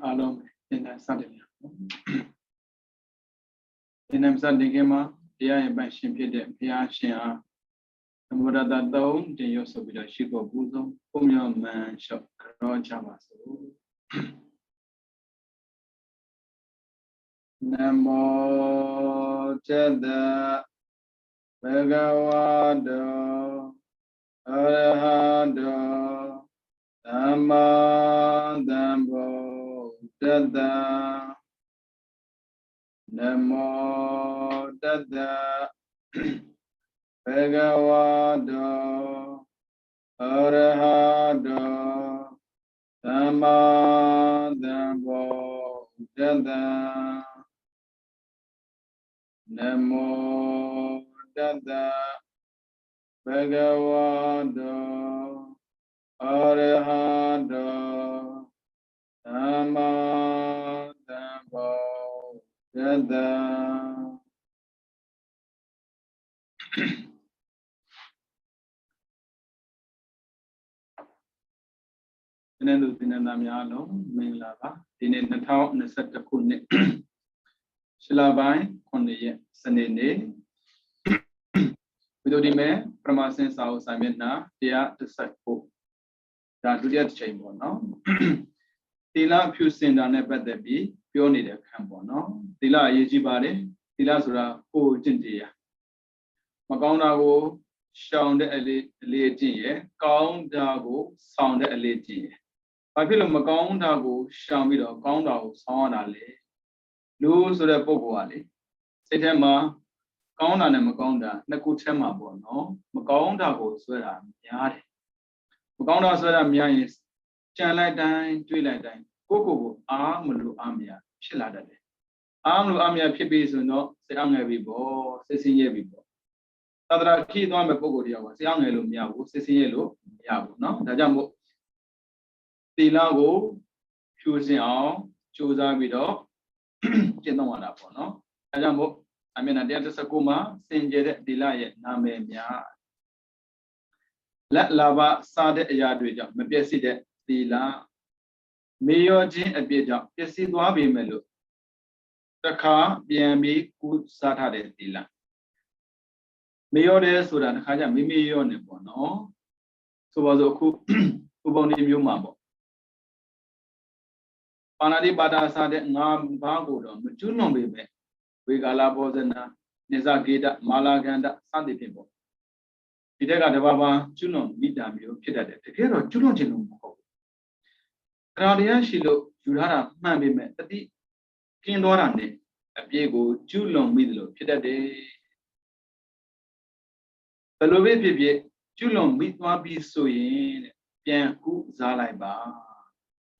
along in a sudden. In a sudden game, the eye by Shimpede, Piashia, the mother that down, the use of the ship of Buzo, whom your man shot Javaso. Namo Cheda Bhagavado Arahado Dhammo Dada Namo Dada Bhagavado Arahado Dhammo Dada Namo Dada Bhagavado Arahado Dhammo Dada. Dinendu dinenamyalo minglaba dinen 2021 ခုနှစ် Shila Bai Konye Sanene Vidodime Pramasin Sao Samena Dia the Sako Dadudia Chamber no Tila Pusin and Nebedebi Pioni de Cambono Tila Yejibare Tila Sura O Jindia Magondago sound a lady count dago sound a lady Papilo Magondago Shamido Gondao Sound Ale Lose the Boguali. Setema, Gonda and Magonda, Nakutema Bono, Magonda goes where I'm yard. Magonda's where I'm young is Chanlight Dine, Twilight Dine, Coco, Armulu Amia, Chilada. Armlu Amia Pibis, no, say Angavibo, Sessin Yavibo. Tadra key don't be Pogodia was young Elumia, Sessin Yellow, Yabu, no, the Jambo. Tilago, choosing all, choose a widow. One up, no? Ajambo, I mean, a dear Sakuma, Sinjed Delay, Name Mia. Let lava Sade Yadwija, Mabesi de Dila Mayor Jin a Bija, Pesi Dwabi Melu. The car, BMB, good Saturday Dila. Mayor de Sudan, Haja Mimi Yonibono. So was a cook Uboni Mumabo. Panadi Bada Sade Nam Bango, Juno Bibe, Vigala Bozena, Nezagida, Malaganda, Sandy people. Pitega de Baba, Juno, Vidamio, Pita, the hero, Juno Genum. Claudia Shilo, Jurara, Mammy met the King Dorande, a Piego, Julon Midlo, Pita de the Love Pibi, Julon with one be so in Pianku Zalaiba.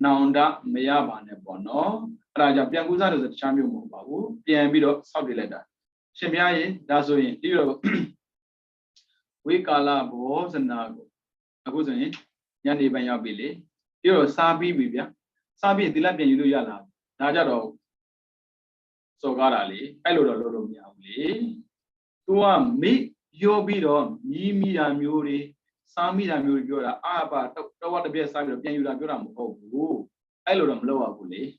Naunda Mayaba Nebono, Raja Pianguza is a champion Mubabu, Piambido, Saudi letter. Shemiaye, Dazoin, Hero. We call Bos and Nago. Aguzin, Yani Bayabili, Hero Sabi Bibia, Sabi Dilapian Yala, Najaro. So Garali, Hello Loromiali. Tua me, yo bido, me and Muri. Sami da Muri Gura, but what the best side of Yura Guram. Oh, I love them lower bully.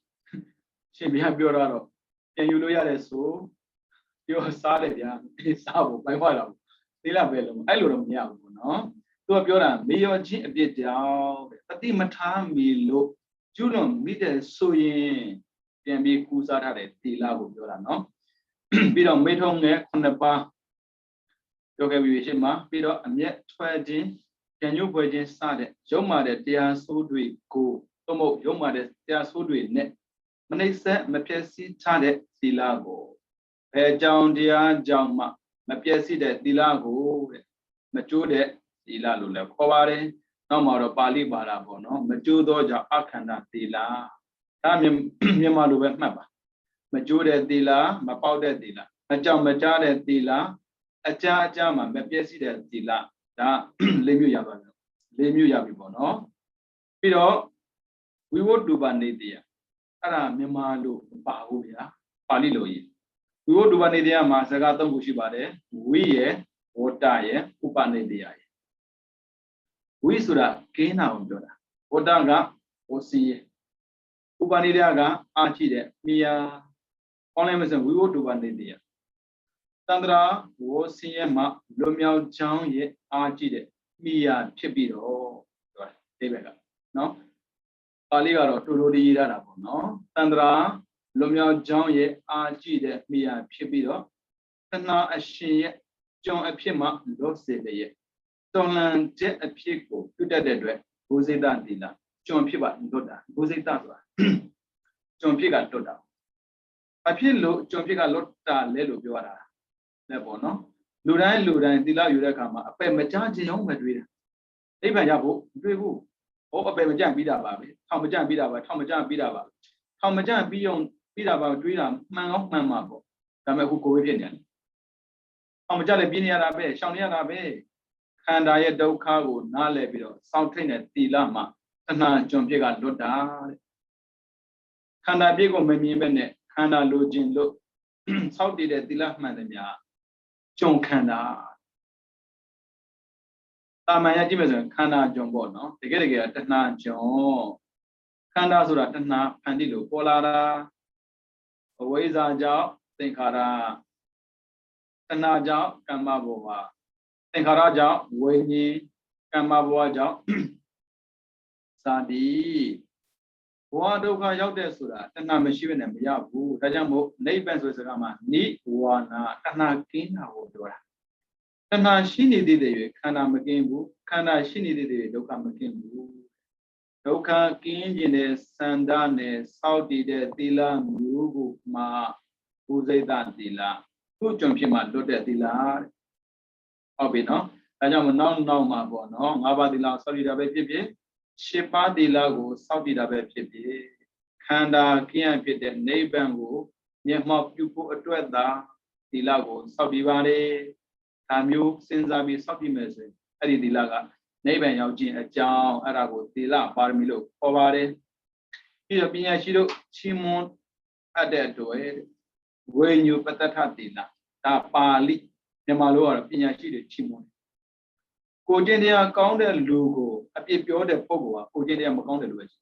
She be happy or can you look at it so? You're solid, yeah. It's out by what? Dilla Bellum, I love them, yeah, no. To a pure me or G a bit down. But the matam me look. Juno, me the so yen. Can be Kusa at it, Dilla Bura, no? Be on made home there on the bar. Yoga Pido and yet 20 can you virgin started? Your mother, dear so do it go. Tomo, your mother, dear so do it net. Manesa, Mapiasi, Tadet, Dilago. Pay down dear Jama, Mapiasi that Dilago, Majude, Dilalula, Kovare, no more of Bali Barabono, Majudo, Akana, Dila. Tamim Yamalu Maba. Majude Dila, Mapaude Dila. Majam Majade Dila. A jama, Mapiasi del Dila, da Lemu Yabibono. Pido, we would do Banidia. Ara Mimalu Bahuya, Paliloi. We would do Banidia, Masagata Bushibade, we or die, Upanidia. We should have gain out Dora. Odanga, or see. Upanidyaga Archide, Mia, Only we would do one idea. Sandra was Siema, Lumia Chang ye Archide, Mia Chipiro, no? Paligaro to Rudi Rabo, no? Sandra, Lumia Chang ye Archide, Mia Chipiro, Tana a she, John a Pima, lost the Don't jet a pico, to the dead, who's a dandila, John Piba, Doda, who's a dazza. John Piga Doda. A pillow, John Piga Lotta, Lelo Biora. Lebono. Luran, Dila Urecama, a pemajan young Madrid. Even Yabu, Dribu, or a pemajan bidaba, Tomajan bidaba, Tomajan bidaba. Tomajan beyond bidaba, Drilam, man of Mamabo, Tamahuko Vivian. Tomajan Binia Abe, Shania Abe. Kandaya do cargo, Nale Bido, Southern at Dilama, Tana John Piga Loda. Kanda Bigo Memine, Kanda Lojin Lo, South did at Dilahmania, John Kanda. Tamaya Jimson, Kanda John Bono, the get Tana John Kanda Sura Tana, Pandilo, Polara, Awayza Jow, Tinkara Tana Jow, Kamabova. Tenkaraja, Wayne, Kamabuaja, Sadi. Wadoka Yaude Sura, Tana Machine and Yabu, Rajamo, Nabans with Rama, Ni, Wana, Tana Kina Wodora. Tana Shini did it, Kana Makimbu, Kana Shini did it, Doka Makimbu. Doka Kinjine, Sandane, Saudi de Dila, Mugu, Ma, Uzedan Dila, who jumped him at Dota Dila. No, I am now Mabono, Navadilla, Solida Baby, Shipa de Lago, Saudi Baby, Kanda, Kian Pit, Neighbango, Yamop, you put a tweether, the Lago, Saudi Valley, Tamu, Sinzabi, Saudi Mese, Eddie de Laga, Neighban Yaujin, a John, Arago, de La, Parmilo, Ovare, Here being a Shido, Chimon, Adet to it, when you patata dilla, Ta Pali. Nemalo, Pina Chile, Chimon. Cogendia counted Lugo, a people de Pogo, Cogendia Macounded West.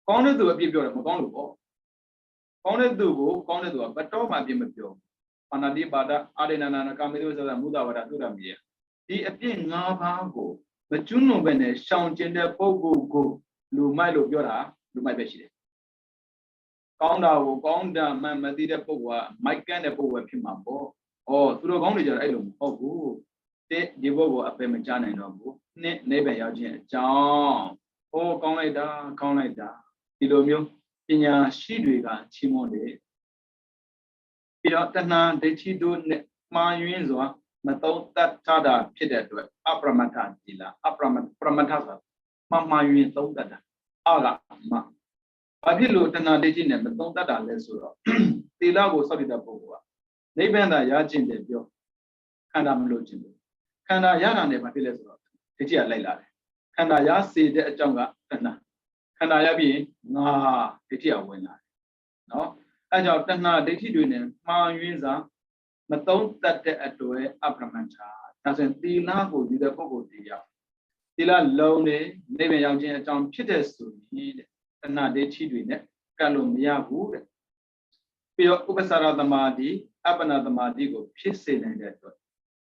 Counted to a people of Macondo. Counted Dugo, counted to a Batoma Dimapio. Anadi Bada, Adenana Camilos of the Muda Duramia. The appearing Navago, but Juno Bene, shouting the Pogo go, Lumilo Biora, Lumai Beshi. Counda, Mamadida Pogo, Mike and the Pogo Pimambo. Oh, through a gondage, I don't know. They give over a payment channel, no, neighbor Yajin, John. Oh, Conida, Ilomio, Pina, Shidriga, Chimone. Pirotana, the Chidu, my Yinzo, Mato, that Tada, Pidet, Apramata, Dilla, Apramata, Mamma Yin, so that. Ala, ma. Papilu, Tana, the Gin, but don't that unless you the lago solid up over. Nebenda Yajin de Bio, Kandam Lojin. Kanda Yana never feels the Tia Layla. Kanda Yasi de Jonga, Kana. Kanda Yabi, nah, the Tia winner. No, I got Tana, the Tiduin, Ma Yinza, but don't that at the way Apramanta. Doesn't the lago do the Pogo Dia. Tila lonely, maybe Yajin John Peters to need, and not the Tiduin, Kalumia wood. Pio Upasara the Madi. Apana the Madigo, Pissing and that.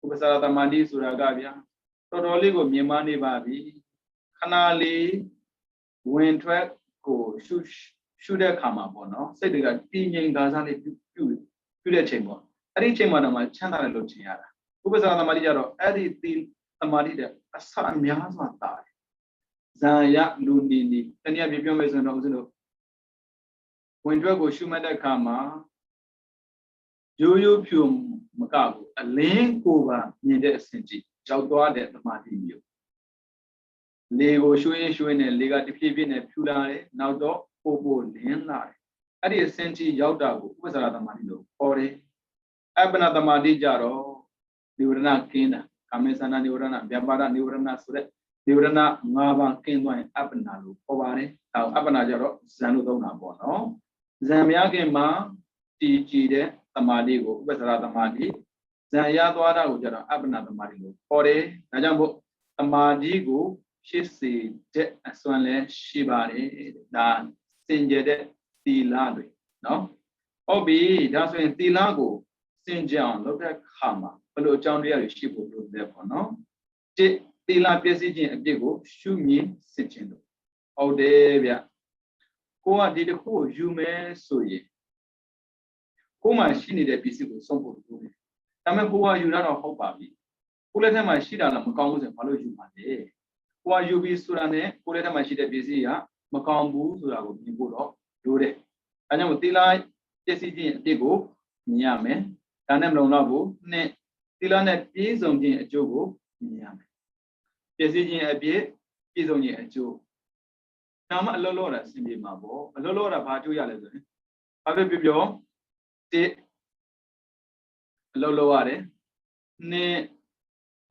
Upasara the Madi Suragavia, Totoligo, Mimani Babi, Kanali, Wintwet, go, should there come up or no? Said they got Pinian Gazani to the chamber. Eddie chamber of my channel Luciana. Upasara the Madiaro, Eddie the Madida, a son Miasma die. Zaya Lundini, Tanya Bibium is an Ozino. Wintwet go Shumada Kama. Joyo Pum Macago, a lane over near the Sinji, Jaudoa de Martin. Lego showing a lega defeating a pulare, now do, Obo, Lienlai. At the Sinji Yaudago, was another Marino, Ore, Abanada Madi Jaro, Nurana Kina, Kamisana Nurana, Biabara Nurana Sure, Nurana, Nava Kinwa, Abanalu, Ovare, Abanajaro, Zanudona Bono, Zamiake Ma, Tijide. Tamadigo, Vesara Tamadi, Zayadwara Ujara, Abana Tamadigo, Ore, Najambo, Tamadigo, Shisi, Jet, as well as Shibari, Dan, င်ကြယ်တဲ့သီလတွေနော်ဟုတ်ပြီဒါဆိုရင်သီလကိုစင်ကြယ်အောင်လုပ်တဲ့ခါမှာဘယ်လိုအကြောင်းတရားတွေရှိဖို့လိုတယ်ပေါ့နော်တစ်သီလပြည့်စည်ခြင်းအပြစ်ကိုရှုမြင်စစ်ခြင်းတို့ဟုတ်တယ်ဗျကိုကဒီတစ်ခုကိုယူမယ်ဆိုရင်ကိုမှရှိနေတဲ့ပစ္စည်းကိုဆုံးဖို့လိုတယ်ဒါပေမဲ့ကိုကယူရတော့ဟုတ်ပါပြီကိုလက်ထက်မှာရှိတာလည်းမကောင်းဘူးဆိုရင်ဘာလို့ယူမှာလဲကိုကယူပြီးဆိုတာနဲ့ကိုလက်ထက်မှာရှိတဲ့ပစ္စည်းကမကောင်းဘူးဆိုတာကိုမြင်ဖို့တော့လိုတယ်ဒါကြောင့်သီလပြည့်စည်ခြင်းအပြစ်ကိုမြင်ရမယ်ဒါနဲ့မလုံလောက်ဘူးနှစ်သီလနဲ့ပြည့်စုံခြင်းအကျိုးကိုမြင်ရမယ်ပြည့်စည်ခြင်းအပြစ်ပြည့်စုံခြင်းအကျိုးဒါမှအလောလောတာအဆင်ပြေမှာပေါ့အလောလောတာဘာအကျိုးရလဲဆိုရင်ဘာဖြစ်ပြောတစ်အလောလောရတယ်နှစ်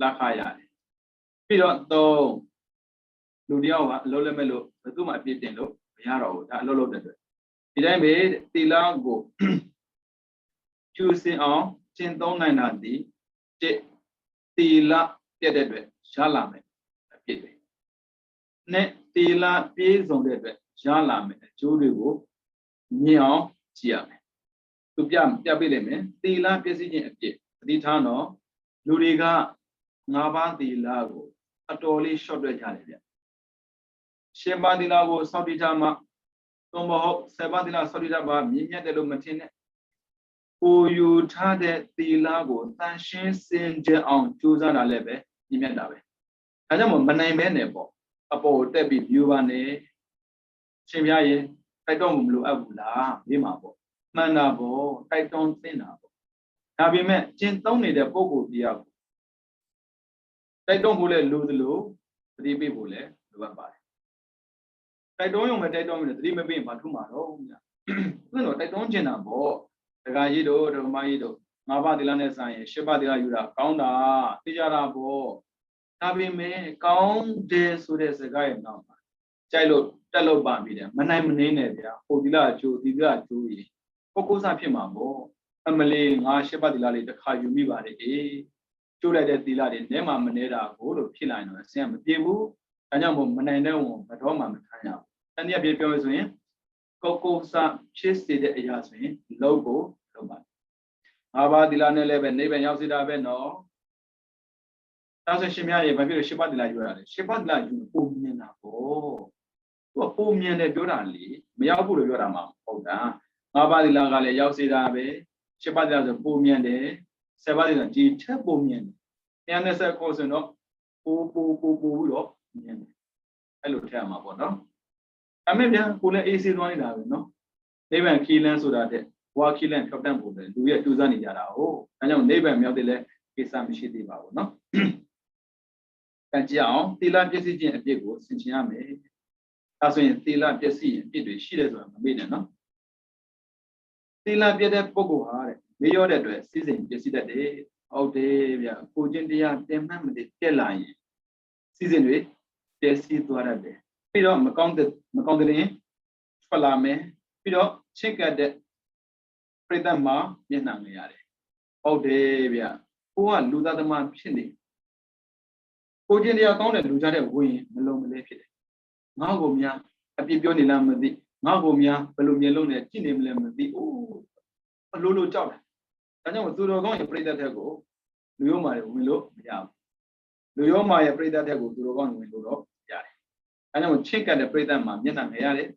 လက်ခရတယ်ပြီးတော့သုံးလူတယောက်ကအလောလက်မဲ့လို့ဘယ်သူမှအပြစ်တင်လို့မရတော့ဘူးဒါအလောလောတဲ့အတွက်ဒီတိုင်းပဲသီလကိုကျူးစင်အောင်ကျင့်သုံးနိုင်တာဒီတစ်သီလပြည့်တဲ့အတွက်ရလာမယ်အပြစ်တွေနဲ့သီလပြည့်စုံတဲ့အတွက်ရလာမယ်အကျိုးတွေကိုမြင်အောင်ကြည့်ရမယ်သူပြပေးလိမ့်မယ်သီလပြည့်စည်ခြင်းအပြစ်သတိထားတော့လူတွေက၅ပါးသီလကိုအတော်လေးရှော့တွက်ကြတယ်ဗျရှင်ပါးသီလကိုစောင့်တည်ထားမှသုံးမဟုတ်7ပါးသီလစောင့်တည်ထားမှမြင့်မြတ်တယ်လို့မထင်နဲ့ကိုယူထားတဲ့သီလကိုတန်ရှင်းစင်ကြယ်အောင်ကြိုးစားတာလည်းပဲမြင့်မြတ်တာပဲဒါကြောင့်မနိုင်မဲနဲ့ပေါ့အပေါ်တက်ပြီး view ပါနဲ့ရှင်ပြရင်တိုက်တော့မလို့အပ်ဘူးလားဒီမှာပေါ့မှန်တာပေါ့တိုက်တွန်းသင့်တာပေါ့ဒါပေမဲ့ကျင့်သုံးနေတဲ့ပုံကိုတရားကိုတိုက်တွန်းဖို့လည်းလိုသလိုသတိပေးဖို့လည်းလိုအပ်ပါတယ်တိုက်တွန်းရုံပဲတိုက်တွန်းမယ်သတိမပေးရင်ဘာထူးမှာတော့ဗျာသူတို့တိုက်တွန်းကျင်တာပေါ့ဒကာကြီးတို့ဒကမကြီးတို့၅ပါးသီလနဲ့ဆိုင်ရင်၈ပါးသီလယူတာကောင်းတာသိကြတာပေါ့ဒါပေမဲ့ကောင်းတယ်ဆိုတဲ့စကားရဲ့နောက်မှာကြိုက်လို့တက်လို့ပါပြီတယ်မနိုင်မနေနဲ့ဗျာဟိုသီလအကျိုးဒီသီလအကျိုးကြီးကိုစားဖြစ်မှာပေါ့အမလေးငါ၈ပါးသီလလေးတစ်ခါယူမိပါတယ်ကျိုးလိုက်တဲ့သီလတွေနဲမှမနေတာကိုလို့ဖြစ်လာရင်တော့အစင်မပြေဘူးဒါကြောင့်မို့မနိုင်တဲ့ဝန်မတော်မှမခံရဘူးတနည်းပြပြောဆိုရင်ကိုစားဖြစ်စေတဲ့အရာဆိုရင်လုံးကိုလုံးပါ၅ပါးသီလနဲ့လည်းပဲနိဗ္ဗာန်ရောက်စေတာပဲနော်ဒါဆိုရှင်များရေဘာဖြစ်လို့၈ပါးသီလယူရတာလဲ၈ပါးသီလယူပုံမြင်တာပေါ့သူကပုံမြင်တယ်ပြောတာလေမရောက်ဘူးလို့ပြောတာမှမဟုတ်တာ၅ပါးသီလကလည်းရောက်စေတာပဲ၈ပါးသီလဆိုပုံမြင်တယ်7ပါးသီလဒီထက်ပုံမြင်တယ်120ကိုဆိုတော့ပိုပြီးတော့မြင်တယ်အဲ့လိုထည့်ရမှာပေါ့နော်ဒါမဲ့ဗျာကိုလည်းအေးဆေးသွားနေတာပဲနော်နိဗ္ဗာန်ခီးလန်းဆိုတာတဲ့ဘဝခီးလန်းဖြောက်တန့်ဖို့ပဲလူရဲ့ကြိုးစားနေကြတာဟုတ်ဒါကြောင့်နိဗ္ဗာန်မြောက်တဲ့လဲကိစ္စမရှိသေးပါဘူးနော်ကြည့်အောင်သီလပြည့်စည်ခြင်းအပြစ်ကိုဆင်ခြင်ရမယ်ဒါဆိုရင်သီလပြည့်စည်ရင်အပြစ်တွေရှိတယ်ဆိုတာမမေ့နဲ့နော်သီလပြည့်တဲ့ပုဂ္ဂိုလ်ဟာတဲ့မေ့ရောတဲ့အတွက်စိစိမ်ပြည့်စည်တတ်တယ်ဟုတ်တယ်ဗျကိုချင်းတရားတင်မှတ်မတည်တက်လာရင်စိစိမ်တွေပြည့်စည်သွားတတ်တယ်ပြီးတော့မကောင်းတဲ့ရင်ထွက်လာမယ်ပြီးတော့ချစ်ကပ်တဲ့ပြိတ္တမှာမျက်နှာငယ်ရတယ်ဟုတ်တယ်ဗျကိုကလူသားသမားဖြစ်နေကိုချင်းတရားကောင်းတဲ့လူကြတဲ့ဝင်ရင်မလုံးမလဲဖြစ်တယ်ငါ့ကိုများအပြစ်ပြောနေလားမသိငါ့ကိုများဘယ်လိုမျက်လုံးနဲ့ကြည့်နေမလဲမသိအိုးအလိုလိုကြောက်တယ်ဒါကြောင့်သူတော်ကောင်းရဲ့ပြိတ္တတဲ့ကိုလူရောမာတွေဝင်လို့မရဘူးလူရောမာရဲ့ပြိတ္တတဲ့ကိုသူတော်ကောင်းဝင်လို့တော့ရတယ်ဒါကြောင့်ချစ်ကပ်တဲ့ပြိတ္တမှာမျက်နှာငယ်ရတယ်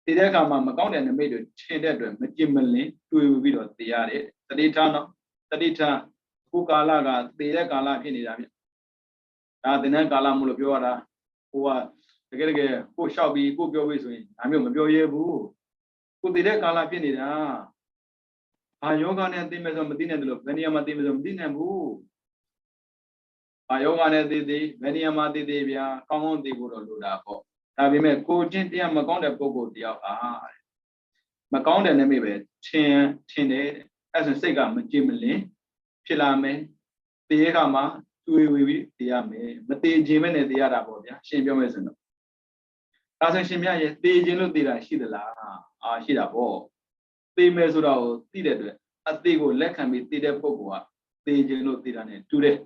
ဒီတဲ့အခါမှာမကောင်းတဲ့နမိတ်တွေထင်တဲ့အတွက်မကြင်မလင်တွေ့ပြီးတော့သိရတယ်တတိထားနော်တတိထားခုကာလကသေတဲ့ကာလဖြစ်နေတာဗျဒါသင်တဲ့ကာလမို့လို့ပြောရတာဟိုကတကယ်ကိုလျှောက်ပြီးကိုပြောပြီးဆိုရင်ဒါမျိုးမပြောရဲဘူးကိုသေတဲ့ကာလဖြစ်နေတာဘာယောဂနဲ့သိမယ်ဆိုမသိနိုင်တယ်လို့ဘယ်နေရာမှာသိမယ်ဆိုမသိနိုင်ဘူးဘာယောဂနဲ့သိဘယ်နေရာမှာသိဗျာကောင်းကောင်းသိဖို့တော့လိုတာပေါ့ဒါပေမဲ့ကိုချင်းတရားမကောင်းတဲ့ပုဂ္ဂိုလ်တယောက်မကောင်းတဲ့နမိတ်ပဲထင်တယ်အဲ့ဆိုစိတ်ကမကြည်မလင်ဖြစ်လာမယ်တေးခါမှာတွေးဝေပြီးတရားမယ်မတေးခြင်းပဲနဲ့တရားတာပေါ့ဗျာရှင်ပြောမယ်ဆိုတော့ဒါဆိုရှင်မြတ်ရဲ့တေးခြင်းလို့တေးတာရှိသလားရှိတာပေါ့တေးမယ်ဆိုတော့သိတဲ့အတွက်အသေးကိုလက်ခံပြီးတေးတဲ့ပုဂ္ဂိုလ်ကတေးခြင်းလို့တေးတာနဲ့တူတယ်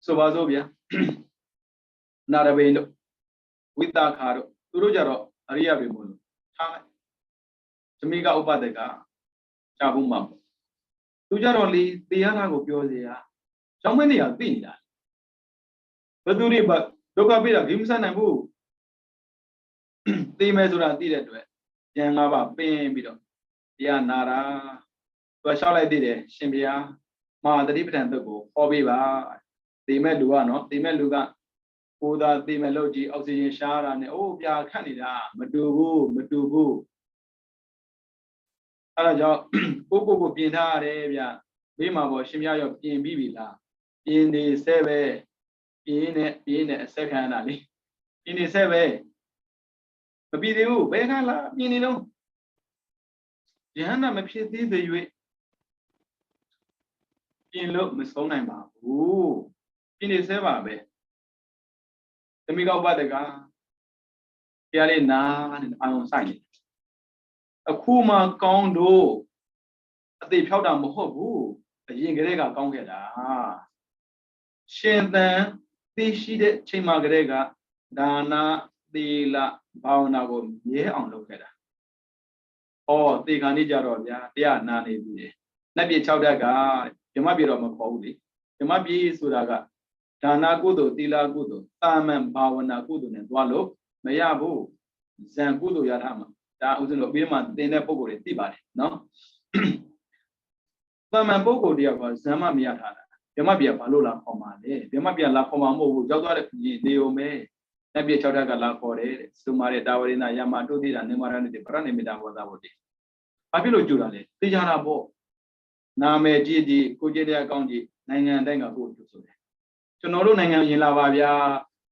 ဆိုပါစို့ဗျာနာရဘိန်တို့ဝိတာခါတို့သူတို့ကြတော့အရိယတွေမို့လို့ ထားလိုက်သမီးကဥပဒကရှားဖို့မှာပေါ့သူကြတော့လေတရားထားကိုပြောစေရကျောင်းမနေရသိနေတာဘသူတွေဒုက္ခပေးတာဂိမ်းမဆန်နိုင်ဘူးသိမယ်ဆိုတာသိတဲ့အတွက်ဉာဏ်၅ပါးပင်းပြီးတော့တရားနာတာသူလျှောက်လိုက်သေးတယ်ရှင်ဘုရားမဟာတတိပဋ္ဌာန်သုတ်ကိုဟောပေးပါသိမဲ့လူကနော်သိမဲ့လူကကိုယ်သာသိမဲ့လို့ဒီအောက်ဆီဂျင်ရှားတာနဲ့အိုးပြာခတ်နေတာမတူဘူးအဲ့ဒါကြောင့်ကိုပြင်ထားရတယ်ဗျဘေးမှာပေါ့ရှင်ဘုရားရောပြင်ပြီးပြီလားပြင်နေဆဲပဲပြင်းနဲ့အဆက်ခံရတာလေပြင်းနေဆဲပဲမပြီးသေးဘူးဘယ်ခါလားပြင်းနေတော့ယဟန္တာမဖြစ်သေးသေး၍ပြင်းလို့မဆုံးနိုင်ပါဘူးပြင်းနေဆဲပါပဲသမီးကောက်ပတ်တကတရားလေးနာနဲ့အာရုံစိုက်နေအခုမှကောင်းတော့အသေးဖြောက်တာမဟုတ်ဘူးအရင်ကတည်းကကောင်းခဲ့တာရှင်သန်သိရှိတဲ့ချိန်မှာကတည်းကဒါနာသီလဘာဝနာကိုမြဲအောင်လုပ်ခဲ့တာ။အော်သေခါနေကြတော့ဗျာတရားနာနေပြီ။လက်ပြ6ဓာတ်ကဓမ္မပြေတော့မခေါ်ဘူးလေ။ဓမ္မပြေဆိုတာကဒါနာကုသိုလ်သီလကုသိုလ်တာမန်ဘာဝနာကုသိုလ်နဲ့သွားလို့မရဘူး။ဇံကုသိုလ်ရထားမှာဒါဥစဉ်လို့ပြီးမှသင်တဲ့ပုံကိုယ်တွေသိပါတယ်နော်။တာမန်ပုံကိုယ်တရားကဇံမမရထားတာ။ဓမ္မပြေဘာလို့လာခေါ်မှာလဲဓမ္မပြေလာခေါ်မှာမဟုတ်ဘူးရောက်သွားတဲ့ပြင်နေုံပဲလက်ပြ6ဓာတ်ကလာခေါ်တယ်သုမာရတာဝရိနာယမတုတိတာနေမရဏတိပရဏိမိတာဘောဇာဘုတိဘာဖြစ်လို့ကြူတာလဲသိကြတာပေါ့နာမည်ကြည့်ကိုကြည့်တဲ့အကောင့်ကြည့်နိုင်ငံတိုင်းကကိုကြူဆိုတယ်ကျွန်တော်တို့နိုင်ငံရင်လာပါဗျာ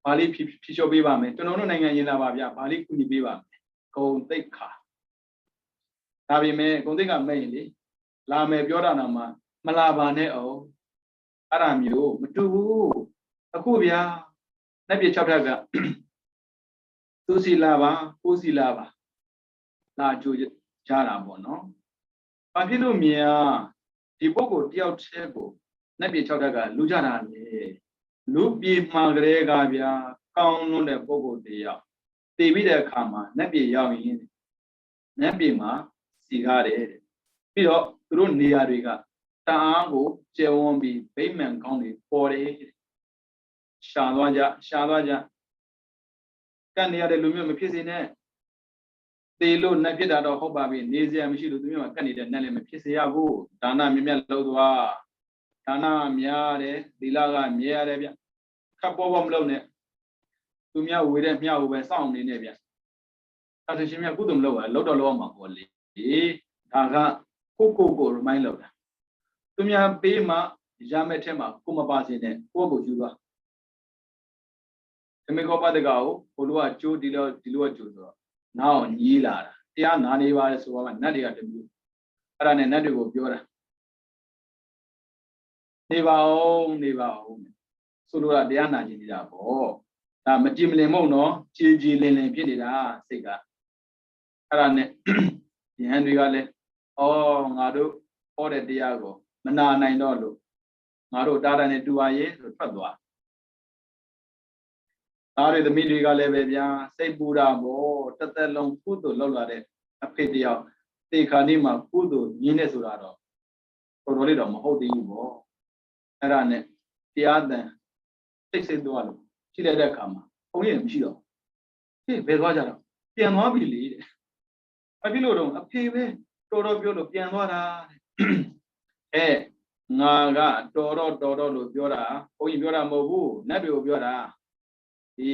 ဘာလေးဖြည့်လျှော့ပေးပါမယ်ကျွန်တော်တို့နိုင်ငံရင်လာပါဗျာဘာလေးကူညီပေးပါမယ်ဂုံသိက္ခာဒါပေမဲ့ဂုံသိက္ခာမဲ့ရင်လေလာမယ်ပြောတာနာမှာမလာပါနဲ့အောင်အဲ့ဒါမျိုးမတူဘူးအခုဗျာလက်ပြ6ဓာတ်ကသူစီလာပါကိုစီလာပါလာကြိုကြတာပေါ့နော်ဘာဖြစ်လို့မြင်ဒီပုဂ္ဂိုလ်တယောက်တည်းကိုလက်ပြ6ဓာတ်ကလူကြတာလေလူပြေမှာကလေးကဗျာကောင်းလွန်းတဲ့ပုဂ္ဂိုလ်တယောက်တည်ပြီးတဲ့အခါမှာလက်ပြရောက်ရင်လက်ပြမှာစီကားတယ်ပြီးတော့သူတို့နေရာတွေကတအားကိုကျယ်ဝန်းပြီးဗိမာန်ကောင်းတွေပေါ်တယ်ရှာသွားကြကနေရတဲ့လူမျိုးမဖြစ်စေနဲ့သေလို့နှက်ဖြစ်တာတော့ဟုတ်ပါပြီနေစရာမရှိလို့သူမျိုးကတ်နေတဲ့နှက်လည်းမဖြစ်စေရဘူးဒါနမြတ်လို့သွားဒါနများတယ်သီလကမြဲရတယ်ဗျခပ်ပေါ်မလုပ်နဲ့သူများဝေတဲ့မြတ်ကိုပဲစောင့်နေနေဗျအထရှင်မြတ်ကုသိုလ်မလုပ်ရလောက်တော့လောက်မှာပေါ့လေဒါကကို remind လုပ်တာသူများပေးမှရမယ့်ထက်မှာကိုမပါစေနဲ့ကိုယူသွားသမီးကောပတကကိုဘိုလ်ကကျိုးဒီလိုကကျိုးဆိုတော့နောက်ညီးလာတာတရားနာနေပါလေဆိုတော့နတ်တွေကတမျိုးအဲ့ဒါနဲ့နတ်တွေကိုပြောတာနေပါအောင်ဆိုလိုတာတရားနာကြည့်နေတာပေါ့ဒါမကြည်မလင်မဟုတ်နော်ကြည်လင်ဖြစ်နေတာစိတ်ကအဲ့ဒါနဲ့ယဟန်တွေကလည်းငါတို့ဟောတဲ့တရားကိုမနာနိုင်တော့လို့ငါတို့တာတာနဲ့တူပါရဲ့ဆိုထွက်သွားသားတွေသမီးတွေကလည်းပဲဗျာစိတ်ပူတာပေါ့တစ်သက်လုံးကုသိုလ်လောက်လာတဲ့အဖေတယောက်တေခါနေ့မှာကုသိုလ်ညင်းနေဆိုတာတော့တော်တော်လေးတော့မဟုတ်သေးဘူးပေါ့အဲ့ဒါနဲ့တရားတန်စိတ်သွားလို့ရှိလိုက်တဲ့အခါမှာဘုန်းကြီးမရှိတော့ဟေ့ဘယ်သွားကြတော့ပြန်သွားပြီလေတဲ့အဖြစ်လို့တော့အဖေပဲတော်ပြောလို့ပြန်သွားတာတဲ့ငါကတော်လို့ပြောတာဘုန်းကြီးပြောတာမဟုတ်ဘူးနတ်တွေကိုပြောတာဒီ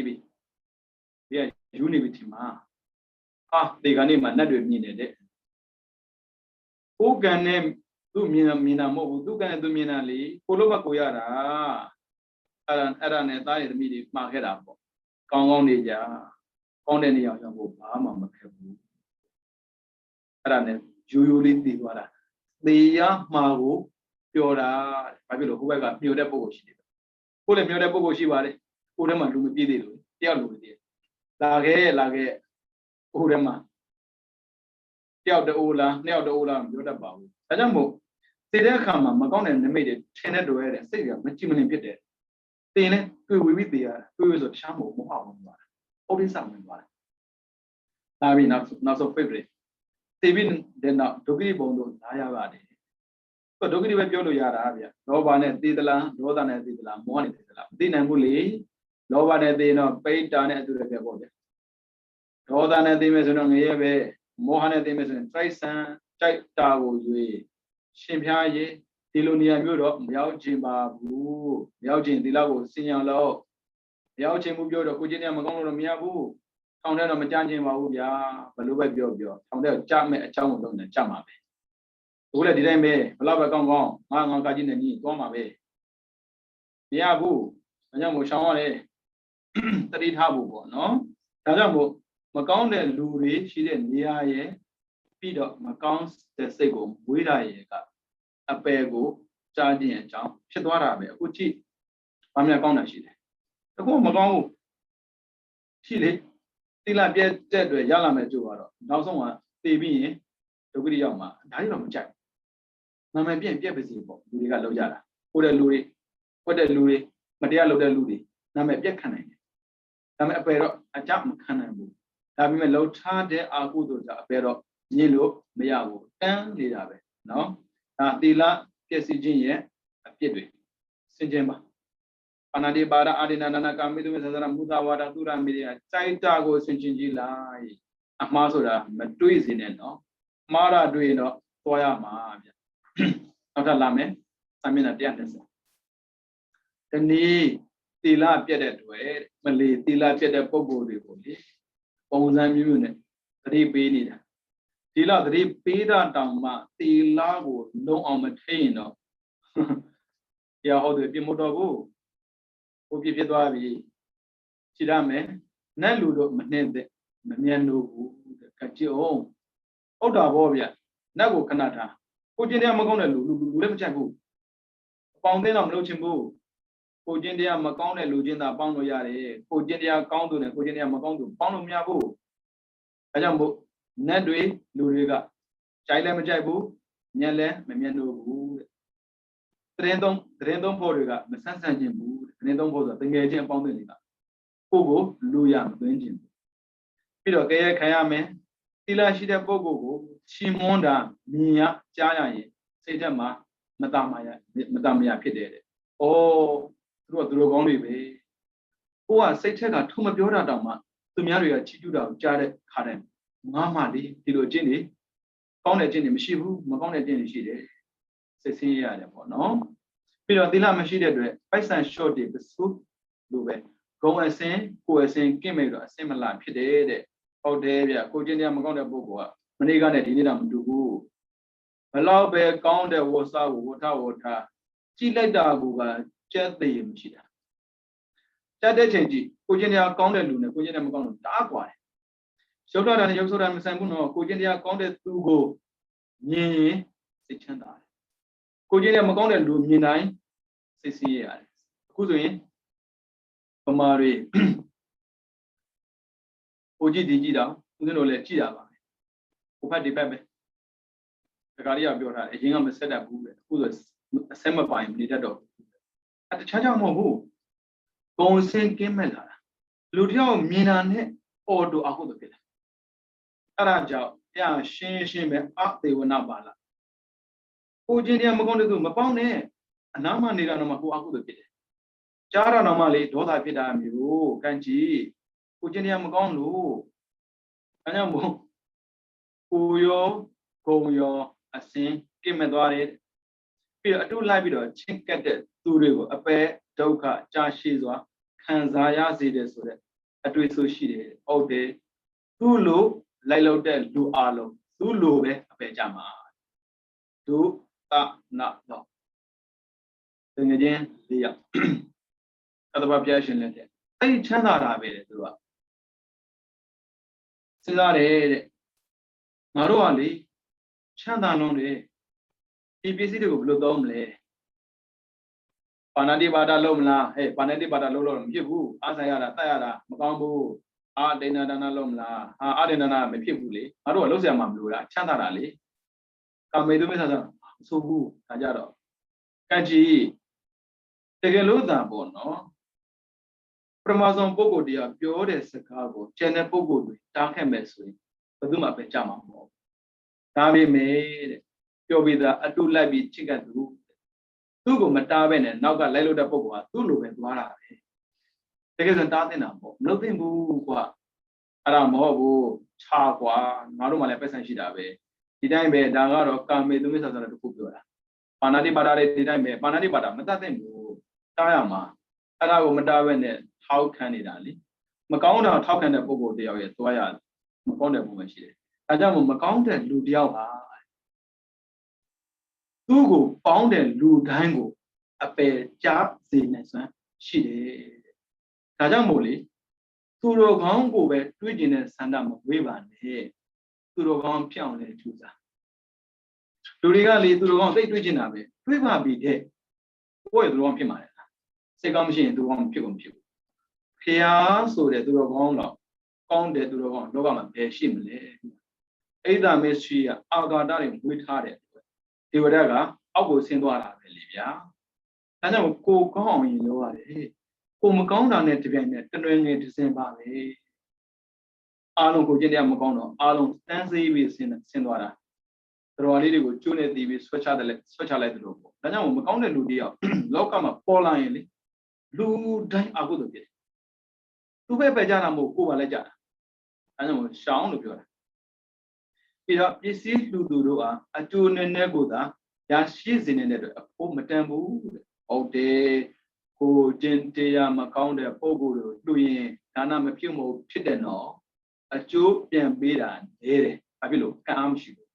ယူနေပြီဒီမှာဒီကနေ့မှနတ်တွေမြင်နေတဲ့ကိုကံနဲ့သူမြင်တာမဟုတ်ဘူးသူကံနဲ့သူမြင်တာလေကိုလိုဘကိုရတာအဲ့ဒါနဲ့သားရသမီးတွေမှားခဲ့တာပေါ့ကောင်းနေကြကောင်းတဲ့နေရာရောက်ဖို့ဘာမှမခက်ဘူးအဲ့ဒါနဲ့ယူလေးတည်သွားတာသေရမှာကိုပြောတာဘာဖြစ်လို့ဟိုဘက်ကမြှို့တဲ့ပုံကိုရှိတယ်ကိုလည်းမြှို့တဲ့ပုံကိုရှိပါတယ်ကိုထဲမှာလူမပြည့်သေးလို့တယောက်လူမပြည့်လာခဲ့ဟိုထဲမှာတယောက်တူလားနှစ်ယောက်တူလားမပြောတတ်ပါဘူးဒါကြောင့်မို့သိတဲ့အခါမှာမကောင်းတဲ့နမိတ်တွေထင်တဲ့တွေ့ရတဲ့စိတ်ကမကြည်မလင်ဖြစ်တယ်သိရင်တွေ့ဝေပြီးသိရတာတွေ့ဆိုတခြားမဟုတ်ဘူးပေါ့ပါဥဒိစ္စဝင်သွားတယ် လာပြီနောက်ဆုံး favorite သိပြီးတဲ့နောက်ဒုက္ခိဘုံတို့လာရပါတယ်ဒုက္ခိပဲပြောလို့ရတာဗျလောဘနဲ့သိသလားဒေါသနဲ့သိသလားမောဟနဲ့သိသလားမသိနိုင်ဘူးလေလောဘနဲ့သိတော့ပိဋ္ဌာနဲ့အတူတကယ်ပေါ့ဗျဒေါသနဲ့သိမယ်ဆိုတော့ငရဲပဲမောဟနဲ့သိမယ်ဆိုရင်စိုက်ဆံကြိုက်တာကိုရွေးရှင်ဖျားရေးဒီလိုနေရာမျိုးတော့မရောက်ခြင်းပါဘူးမရောက်ခြင်းဒီလောက်ကိုစင်ရလို့မရောက်ခြင်းမှုပြောတော့ကိုချင်းเนี่ยမကောင်းလို့တော့မရဘူးထောင်ထဲတော့မကြမ်းခြင်းပါဘူးဗျာဘယ်လိုပဲပြောထောင်ထဲကြမဲ့အကြောင်းကိုလုံးနဲ့ကြမှာပဲအခုလည်းဒီတိုင်းပဲဘလောက်ပဲကောင်းငါကကြီးနဲ့ညီသွားမှာပဲမရဘူးဒါကြောင့်မို့ရှောင်းရတယ်တတိထားဖို့ပေါ့နော်ဒါကြောင့်မို့မကောင်းတဲ့လူတွေရှိတဲ့နေရာရဲ့ပြီးတော့မကောင်းတဲ့စိတ်ကိုမွေးတာရဲ့ကအပယ်ကိုကြားခြင်းအကြောင်းဖြစ်သွားတာပဲအခုကြည့်ဘာမှကောင်းတာရှိတယ်အခုမကောင်းဘူးရှိလေတိလပြည့်တဲ့အတွက်ရလာမယ်ကြို့ကတော့နောက်ဆုံးကသိပြီးရင်ဒုက္ခရောက်မှာဒါကြီးတော့မကြိုက်နာမည်ပြက်ပါစေပေါ့လူတွေကလောက်ကြတာကိုတဲ့လူတွေကွက်တဲ့လူတွေမတရားလုပ်တဲ့လူတွေနာမည်ပြက်ခံနိုင်တယ်ဒါပေမဲ့အပယ်တော့အကြမခံနိုင်ဘူးဒါပေမဲ့လှုပ်ထားတဲ့အာဟုတို့ကြအပယ်တော့ညစ်လို့မရဘူးတန်းနေတာပဲနော်ဒါသီလပြည့်စည်ခြင်းရဲ့အပြစ်တွေစင်ကြင်ပါပါဏာတိပါဒအာရိဏနာကာမိတုမေသဇရမုသဝါဒသုရမိရိယစိုက်တာကိုစင်ကြင်ကြည့်လိုက်အမှားဆိုတာမတွေးစေနဲ့နော်မှားတာတွေးတော့သွားရမှာဗျနောက်ထပ်လာမယ်စာမျက်နှာ130ဒီနေ့သီလပြည့်တဲ့တွေ့မလီသီလပြည့်တဲ့ပုံကိုယ်တွေကိုလေပုံစံမျိုးနဲ့သတိပေးနေတာဒီလောက်သတိပေးတာတောင်မှသီလကိုလုံးအောင်မထိရင်တော့တရားဟောတယ်ပြမတော်ဘူးဘုပြဖြစ်သွားပြီရှိရမယ်နတ်လူတို့မနှင်းတဲ့မမြတ်လို့ဘူးကကြည့်အောင်ဟုတ်တာဗောဗျနတ်ကိုခဏထားကိုကျင်းတရားမကောင်းတဲ့လူလည်းမချက်ဘူးအပေါင်းသိတော့မလုပ်ချင်ဘူးကိုကျင်းတရားမကောင်းတဲ့လူချင်းသာပေါင်းလို့ရတယ်ကိုကျင်းတရားကောင်းသူနဲ့ကိုကျင်းတရားမကောင်းသူပေါင်းလို့မရဘူးဒါကြောင့်မို့နတ်တွေလူတွေကကြိုက်လည်းမကြိုက်ဘူးမြတ်လည်းမမြတ်လို့ဘူးတဲ့သတင်းသုံးဖို့တွေကမဆန်းဆန်းခြင်းဘူးသတင်းသုံးဖို့ဆိုတာတကယ်ချင်းအပေါင်းအသင်းတွေကကိုလူရမသွင်းခြင်းပြီးတော့ကြဲခံရမယ်သီလရှိတဲ့ပုဂ္ဂိုလ်ကိုချီးမွမ်းတာမြင်ရကြားရရင်စိတ်ထဲမှာမတမယဖြစ်တယ်တဲ့။အော်သူတို့ကောင်းတွေပဲ။ကိုကစိတ်ထက်ကထုံမပြောတာတောင်မှသူများတွေကချီးကျူးတာကိုကြားတဲ့ခါတိုင်းငါမှလေဒီလိုကျင့်နေကောင်းတဲ့ကျင့်နေမရှိဘူးမကောင်းတဲ့ကျင့်နေရှိတယ်။စိတ်ဆင်းရဲရတယ်ပေါ့နော်။ပြီးတော့သီလမရှိတဲ့အတွက်ပိုက်ဆံ short တွေပစုလိုပဲဂုံအစင်ကိုယ်အစင်ကင့်မဲ့တော့အစင်မလာဖြစ်တယ်တဲ့။ဟုတ်တယ်ဗျကိုကျင့်တရားမကောင်းတဲ့ပုဂ္ဂိုလ်ကမနေ့ကနဲ့ဒီနေ့တော့မတူဘူးဘလောက်ပဲကောင်းတဲ့ဝတ်စားကိုဝထကြည့်လိုက်တာကကြက်သေးမရှိတာကြက်တဲ့ချိန်ကြည့်ကိုကျင့်တရားကောင်းတဲ့လူနဲ့ကိုကျင့်တရားမကောင်းလို့တားกว่าတယ်ရုပ်တော်တာနဲ့ရုပ်ဆိုတာမဆိုင်ဘူးနော်ကိုကျင့်တရားကောင်းတဲ့သူကိုမြင်ရင်စိတ်ချမ်းသာတယ်ကိုကျင့်တရားမကောင်းတဲ့လူမြင်တိုင်းစိတ်ဆင်းရဲရတယ်အခုဆိုရင်ပမာတွေကိုကြည့်ဒီကြည့်တော့ဦးဇင်းတို့လည်းကြည့်တာပါပဲဟိုဘက်ဒီဘက်ပဲတခါလေးကပြောထားတယ်အရင်ကမဆက်တတ်ဘူးပဲအခုဆိုအဆက်မပိုင်နေတတ်တော့တခြားကြောင့်မဟုတ်ဘူးဂုံစင်ကင်းမဲ့လာတာလူတယောက်မြင်တာနဲ့အော်တိုအခုတော့ဖြစ်တယ်အဲ့ဒါကြောင့်ပြရှင်းပဲအသေဝနာပါလားကိုချင်းတရားမကောင်းတဲ့သူမပေါင်းနဲ့အနာမနေတာတော့မှကိုအခုတော့ဖြစ်တယ်ကြားရတော့မှလေဒေါသဖြစ်တာမျိုးကန့်ကြည့်ကိုချင်းတရားမကောင်းလို့အဲကြောင့်မို့ကိုရောဂုံရောအစင်ကင်းမဲ့သွားတယ်ပြီးတော့အတူလိုက်ပြီးတော့ချင်းကတ်တဲ့သူတွေကိုအပယ်ဒုက္ခကြာရှည်စွာခံစားရစေတယ်ဆိုတဲ့အတွေ့အဆိုရှိတယ်ဟုတ်တယ်သူ့လိုလိုက်လို့တဲ့လူအလုံးသူ့လိုပဲအပယ်ကြမှာဒုသနာတော့တကယ်ချင်း၄ယောက်သတ္တဝါပြရှင်လက်တဲ့အဲ့ချမ်းသာတာပဲတဲ့သူကစဉ်းစားတယ်တဲ့ငါတို့ကလေချမ်းသာလုံးတယ်ဒီပစ္စည်းတွေကိုဘယ်လိုသုံးမလဲပါဏာတိပါဒလုံးမလားဟဲ့ပါဏာတိပါဒလုံးလို့မဖြစ်ဘူးအားဆိုင်ရတာတတ်ရတာမကောင်းဘူးအာဒိဏဒါနလုံးမလားအာဒိဏနာမဖြစ်ဘူးလေငါတို့ကလုံးဆရာမှမလို့လားချမ်းသာတာလေကာမေတုမေဆာဆိုမဆိုဘူးဒါကြတော့ကန့်ကြီးတကယ်လို့သာပေါ့နော်ပရမဇုံပုဂ္ဂိုလ်တရားပြောတဲ့စကားကိုကျန်တဲ့ပုဂ္ဂိုလ်တွေတားခဲ့မဲ့ဆိုရင် ဘယ်သူမှပဲကြမှာမဟုတ်ဒါပေမဲ့တဲ့ပြောပြီးသားအတုလိုက်ပြီးချစ်ကသူသူ့ကိုမတားပဲနဲ့နောက်ကလိုက်လို့တဲ့ပုံကသူ့လိုပဲသွားတာပဲတကယ်ဆိုတားတင်တာပေါ့မလုပ်သင့်ဘူးကွာအဲ့ဒါမဟုတ်ဘူးခြားကွာငါတို့မှလည်းပတ်စံရှိတာပဲဒီတိုင်းပဲဒါကတော့ကာမေသူမိစ္ဆာဆိုတဲ့တစ်ခုပြောတာပါဏာတိပါဒတွေဒီတိုင်းပဲပါဏာတိပါဒမတတ်သင့်ဘူးတားရမှာအဲ့ဒါကိုမတားပဲနဲ့ထောက်ခံနေတာလေမကောင်းတာထောက်ခံတဲ့ပုံကိုတယောက်ရဲ့သွားရမကောင်းတဲ့ပုံပဲရှိတယ်ဒါကြောင့်မကောင်းတဲ့လူတယောက်ဟာသူ့ကိုပေါင်းတဲ့လူတိုင်းကိုအပယ်ကြားစေနိုင်စွမ်းရှိတယ်ဒါကြောင့်မို့လေသူတော်ကောင်းကိုပဲတွေးကျင်တဲ့ဆန္ဒမဝေးပါနဲ့သူတော်ကောင်းပြောင်းလဲထူစားလူတွေကလေသူတော်ကောင်းသိတွေးကျင်တာပဲတွေးပါပြီတဲ့ကိုယ့်ရဲ့သူတော်ကောင်းဖြစ်မှာလေစိတ်ကောင်းမရှိရင်သူတော်ကောင်းဖြစ်ကုန်ဖြစ်ဘူးဖျားဆိုတဲ့သူတော်ကောင်းတော့ကောင်းတဲ့သူတော်ကောင်းလောကမှာဘယ်ရှိမလဲအိဒါမေရှိကအာဂါတတွေမွေးထားတဲ့ဒေဝဒတ်ကအောက်ကိုဆင်းသွားတာပဲလေဗျာဒါကြောင့်ကိုကောင်းအောင်ရင်လို့ရတယ်ကိုမကောင်းတာနဲ့တပြိုင်နက်တနွယ်ငယ်တစ်စင်ပါပဲအားလုံးကိုကျင့်တရားမကောင်းတော့အားလုံးတန်းစေးပြီးဆင်းသွားတာတော်လေးတွေကိုကျွနဲ့တီးပြီးဆွဲချလိုက်တယ်လို့ပေါ့ဒါကြောင့်မကောင်းတဲ့လူတယောက်လောကမှာပေါ်လာရင်လေလူတိုင်းအကုသိုလ်ဖြစ်တယ်သူပဲပဲကြတာမဟုတ်ကိုပါလည်းကြတာဒါကြောင့်ရှောင်းလို့ပြောတာပြီးတော့ပစ္စည်းလူသူတို့ဟာအကျိုးနဲ့ကိုသာရရှိစေနေတဲ့အတွက်အဖို့မတန်ဘူးဟုတ်တယ်ကိုကျင့်တရားမကောင်းတဲ့ပုံကိုယ်တို့လူရင်ဒါနမပြုတ်မဟုတ်ဖြစ်တယ်နော်အကျိုးပြန်ပေးတာနေတယ်ဘာဖြစ်လို့ကံအားမရှိဘူး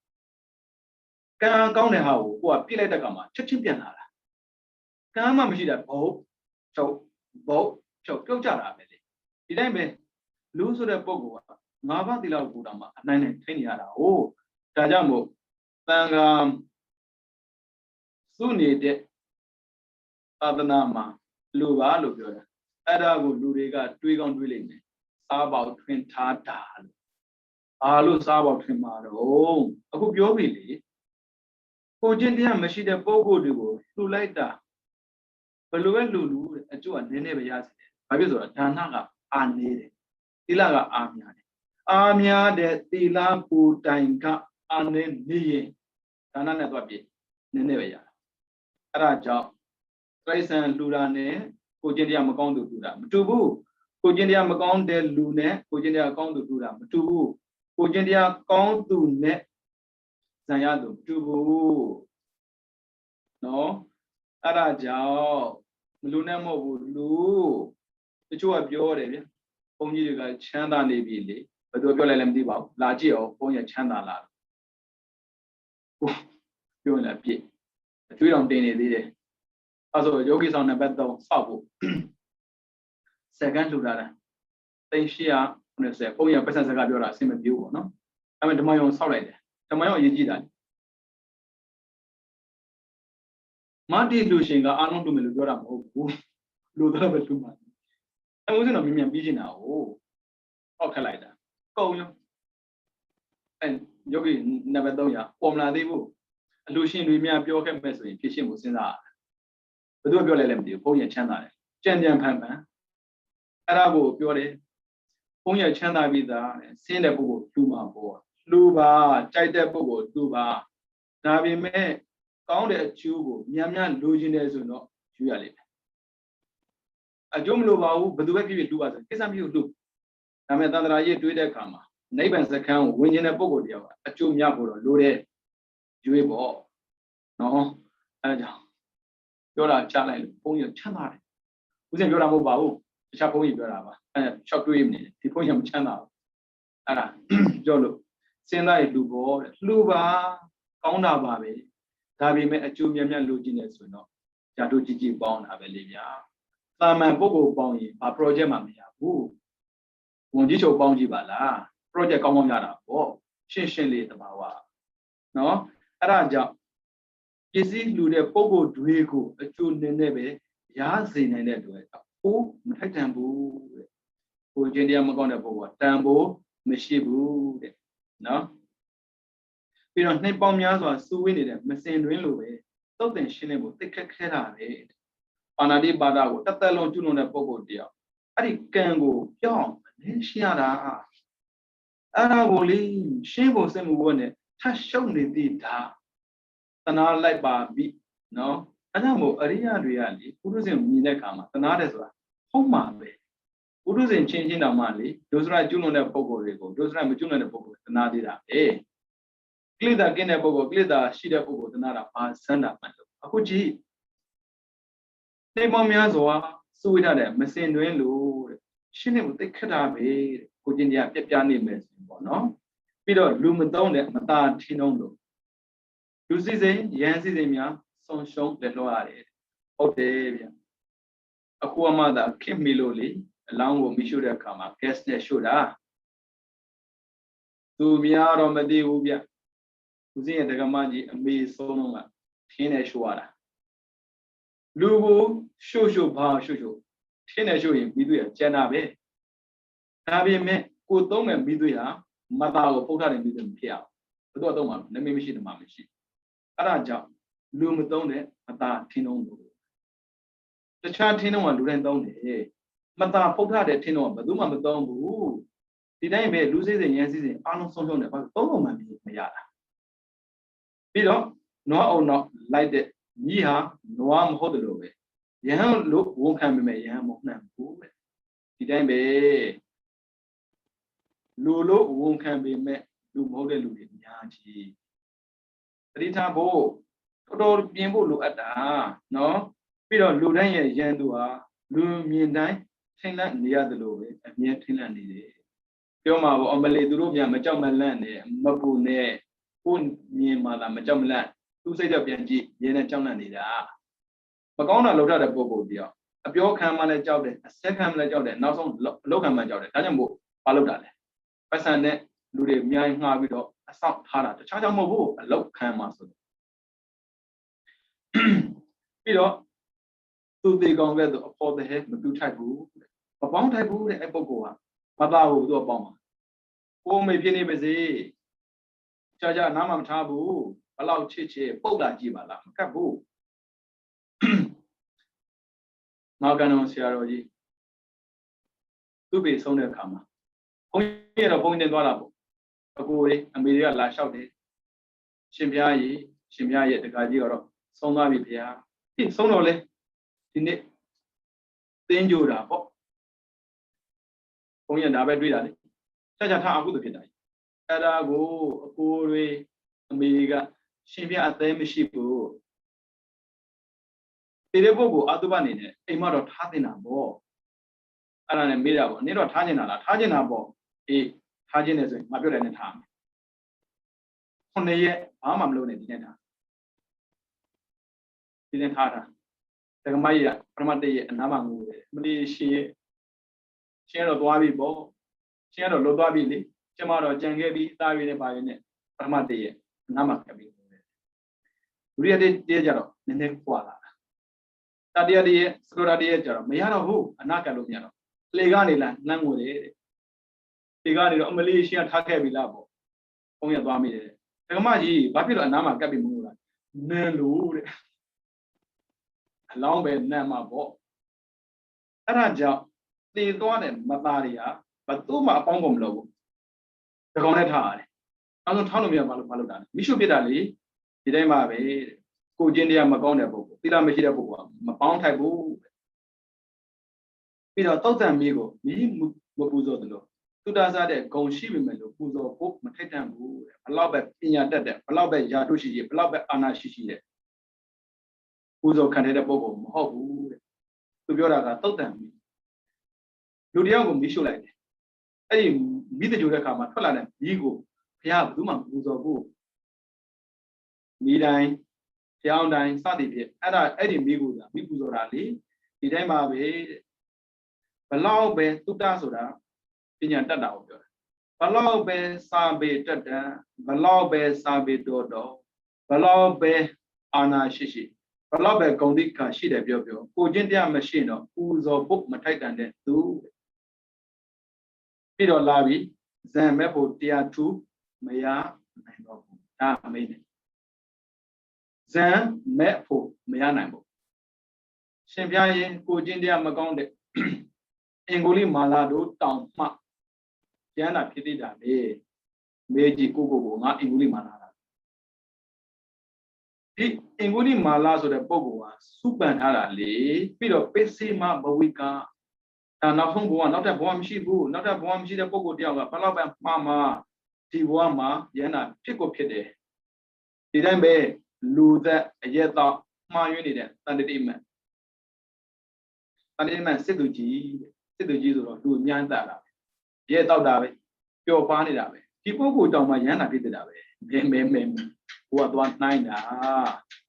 ကံကောင်းတဲ့ဟာကိုကိုကပြစ်လိုက်တဲ့ကမှာချက်ချင်းပြန်လာတာကံမှမရှိတာဘုတ်ချုပ်ပြုတ်ကြတာပဲလေဒီတိုင်းပဲလူဆိုတဲ့ပုံကငါးပါးသီလကိုတာမှာအနိုင်နဲ့ထိနေရတာဟုတ်ဒါကြောင့်မို့သံဃာစုနေတဲ့သာသနာမှာလူပါလို့ပြောတာအဲ့ဒါကိုလူတွေကတွေးကောင်းတွေးလိမ့်မယ်စားပေါက်ထွင်ထားတာလို့အားလို့စားပေါက်ထွင်မှာတော့အခုပြောပြီလေကိုချင်းတရားမရှိတဲ့ပုံကိုယ်တွေကိုလှူလိုက်တာဘယ်လိုပဲလူအကျိုးကနည်းနည်းပဲရစီတယ်ဘာဖြစ်ဆိုတော့ဒါနကအာနေတယ်သီလကအာများတယ်အာများတဲ့သီလပူတိုင်ကအာနေနေရင်ဒါနနဲ့သွားပြည့်နည်းနည်းပဲရအဲ့ဒါကြောင့်တိရစ္ဆာန်လူတာနဲ့ကိုချင်းတရားမကောင်းသူလူတာမတူဘူးကိုချင်းတရားမကောင်းတဲ့လူနဲ့ကိုချင်းတရားကောင်းသူလူတာမတူဘူးကိုချင်းတရားကောင်းသူနဲ့ဇံရသူမတူဘူးနော်အဲ့ဒါကြောင့်လူနဲ့မဟုတ်ဘူးလူတချို့ကပြောတယ်ဗျဘုန်းကြီးတွေကချမ်းသာနေပြီလေဘယ်သူပြောလဲလည်းမသိပါဘူးလာကြည့်အောင်ဘုန်းကြီးချမ်းသာလားပြောလာပြည့်အကျွေးတော်တင်နေသေးတယ်အဲဆိုယောဂီဆောင်နံပါတ်3စောက်ဖို့စက္ကန့်လှူတာ3890ဘုန်းကြီးပတ်စံစကားပြောတာအဆင်မပြေဘူးပေါ့နော်အဲ့မဲ့ဓမ္မယုံစောက်လိုက်တယ်ဓမ္မယုံအရေးကြီးတာမတိလူရှင်ကအားလုံးတူမယ်လို့ပြောတာမဟုတ်ဘူးလူတော့ပဲတူမှာအမှုစင်တော့မြင်ပြီးနေတာဟုတ်ဟောက်ခက်လိုက်တာကုန်ရောအဲယောဂီနံပါတ်3ပေါ်မလာသေးဘူးအလူရှင်တွေများပြောခဲ့မဲ့ဆိုရင်ဖြစ်ရှင်းကိုစဉ်းစားဘယ်သူပြောလဲလည်းမသိဘူးဘုန်းကြီးချမ်းသာတယ်ကြံဖန်အဲ့ဒါကိုပြောတယ်ဘုန်းကြီးချမ်းသာပြီးသားဆင်းတဲ့ပုဂ္ဂိုလ်လူမှာပေါ့လူပါကြိုက်တဲ့ပုဂ္ဂိုလ်လူပါဒါပေမဲ့ကောင်းတဲ့အကျိုးကိုများလိုချင်တယ်ဆိုတော့ယူရလိမ့်မယ်အကျိုးမလိုပါဘူးဘယ်သူပဲဖြစ်ဖြစ်လူပါဆိုကိစ္စမရှိဘူးလူဒါပေမဲ့သန္တရာရေးတွေးတဲ့အခါမှာနိဗ္ဗာန်စခန်းကိုဝင်ကျင်တဲ့ပုဂ္ဂိုလ်တယောက်ကအကျိုးများဖို့တော့လိုတယ်ရွေးပေါ့နော်အဲဒါကြောင့်ပြောတာချလိုက်လို့ဘုန်းကြီးချမ်းသာတယ်ဦးဇင်းပြောတာမဟုတ်ပါဘူးတခြားဘုန်းကြီးပြောတာပါအဲရှော့တွေးနေတယ်ဒီဘုန်းကြီးမချမ်းသာဘူးအဲ့ဒါပြောလို့စဉ်းစားရလူပေါ့လူပါကောင်းတာပါပဲဒါပေမဲ့အကျိုးများလိုချင်တယ်ဆိုတော့ဓာတ်တို့ကြီးပေါင်းတာပဲလေဗျာသာမန်ပုဂ္ဂိုလ်ပေါင်းရင်ဘာ project မှမရဘူးဝန်ကြီးချုပ်ပေါင်းကြည့်ပါလား project ကောင်းရတာပေါ့ရှင်းလေးတဘာဝနော်အဲ့ဒါကြောင့်ပစ္စည်းလူတဲ့ပုဂ္ဂိုလ်တွေကိုအကျိုးနည်းနည်းပဲရစေနိုင်တဲ့အတွက်ဟိုမထိုက်တန်ဘူးတဲ့ကိုချင်းတရားမကောင်းတဲ့ပုဂ္ဂိုလ်ကတန်ဖို့မရှိဘူးတဲ့နော်ပြီးတော့နှိပ်ပေါင်းများစွာစူးဝေးနေတဲ့မစင်တွင်လိုပဲသုတ်တင်ရှင်းလင်းဖို့သိခက်ခဲတာပဲပါဏာတိပါဒကိုတက်လုံးကျွလွန်တဲ့ပုဂ္ဂိုလ်တယောက်အဲ့ဒီကံကိုပြောင်းမရှင်းရတာ Aragoli, Shimbo Semu Tash show me the da. Tana like Babi, no? Anamo, Aria really, Uruzim Ninekama, Tanadeswa, Homa be. Uruzin changing the Mali, those right Juno Pogo Rigo, those right Juno Pogo, Tanadida, eh. Glida Gene Pogo, Glida, Shida Pogo, Tanada, Sanda, Akuji. They Momiazoa, Suida, Messin Duelu, she never take it up, eh, Kujinia, Piani Messin, no? Peter Lumadone, Mata Tinondo. You see, Yancy Zemia, son show the lower. Oh, Davia. A poor mother came me lowly, along with me should have come up, guess they should have. To me out on the day, Ubia. Uzin the Gamaji and me sonoma, Tina Shuara. Lugo, Shushu, Power Shushu. Tina showing, we do a Janabe. Nabi me, good dome and Biduya, Mata or Poker and Bidum Pia. The Dodoma, let me see the mammy. Araja, Lumadone, Mata Tinondo. The child Tino and Durandone, eh? Mata Poker de Tino, but Duma Madon, did I may lose it and Yancy, Arnold Sonone, but oh, my Mayada. Below, no or not like the Yeha, no arm hodlowe. Yan look won't come me, Yam of Nam. Did I may Lulu won't come be met, do model Yaji. Rita Bo, Todo Bimbo look at that, no? We don't look at Yandua, Lu Miendai, Tina near the lobe, and near Tina needed. Yoma or Malay Durubia, Majamalan, Mapune, Un me mother, Majamalan, who said up Yanji, Yena Chamanida. Magona looked at a bobo dear. A pure camera job, a second job, now some local major, Dajambo, followed that. Passane, Lude, Mian Havido, a sound harder, the charge of Mobu, a low camera. Peter, two big on weather for the head, but do type rule. A bomb type rule, the Epogoa, Papa will do a bomber. Oh, maybe any busy. Chaja Namam Tabu, allow Chichi, Poda Jibala, Kabu. Magano Siaroji. To be so near Kama. Only a point in Dolabo. A boy, a media lash out it. Shimpiayi, Shimpiayi, the Gadio, Sona Vipia. It's so nole. In it. Danger. Only a David Vidali. Chaja Tabu the Pidai. Arago, a boy, Amiga, Shimpia at the Mishipu. Bogo, Adubani, a mother of Hatina Bo. Alan and Mira, Nero Tajina Bo, a Tajinism, my good and time. Only yet, I'm loaded didn't have the Maya, Pramade, and Namangu, Mali, she of Wabi Bo, she had a Lobabili, Chamaro, Jangabi, Davide by it, Pramade, Namakabi. Really, dear, the next quarter. Tadia, Scoradia, Mayana who, Anaka Leganila, Namure. Legani, Malaysia, Takabi Labo. Only a Bami. Tamaji, Babilo and Nama Gabi Mula. Nelu. Long bed Nama Bo. Araja, the Dwan Mataria, but Tuma Pongom Logo. The Gonet Hard. I don't tell me about Paludan. We should be Dali. Idema be. Kujinia Magona Book, Tila Machida Book, Mapon Taibu. Peter Tota Amigo, me Mubuzo the law. 2000 Gon Shimelo, Buzo Book, Matetan, allow by Pina Dada, allow by Yadushi, allow by Anna Shishi. Buzo Canada Bogo, Hobu, to Yoraga Totem. Ludiago Mishu like. Hey, meet the Juraka, Matola, Yigo, Pia, Duma, Buzo Book. Midine. Young dying study, Eddie Miguza, Miguzorali, the Dema be below be Tutasura, Pinya Tada. Below be Sabe Tata, below be Sabe Dodo, below be Anna Shishi, below be Gondika Shida Biobo, Kujendia machine, who's a book Mataitan then do. Pido Lavi, Zan Mepo Tia 2, Maya, Made. Zan met for Mayanamo. Champion, Kujindia Magonde, Engoli Malado, Town, Yana Pitida Bay, Meiji Kugo, not Inguli Malala. Inguli Mala so the Bogo, Suban Alali, Pido Pessima Bawika, and not Hongo, not a bomb shibu, not a bomb she the Bogo Diava, Palaba Mama, Tiwama, Yana Pico Pide. Didn't be Luther, a yeta, my unit, and the demon. And the man said to G, said to Jesus or do Yanda. Yet out that way, pure party that way. People who don't my Yana did that way. Mem, what 1 9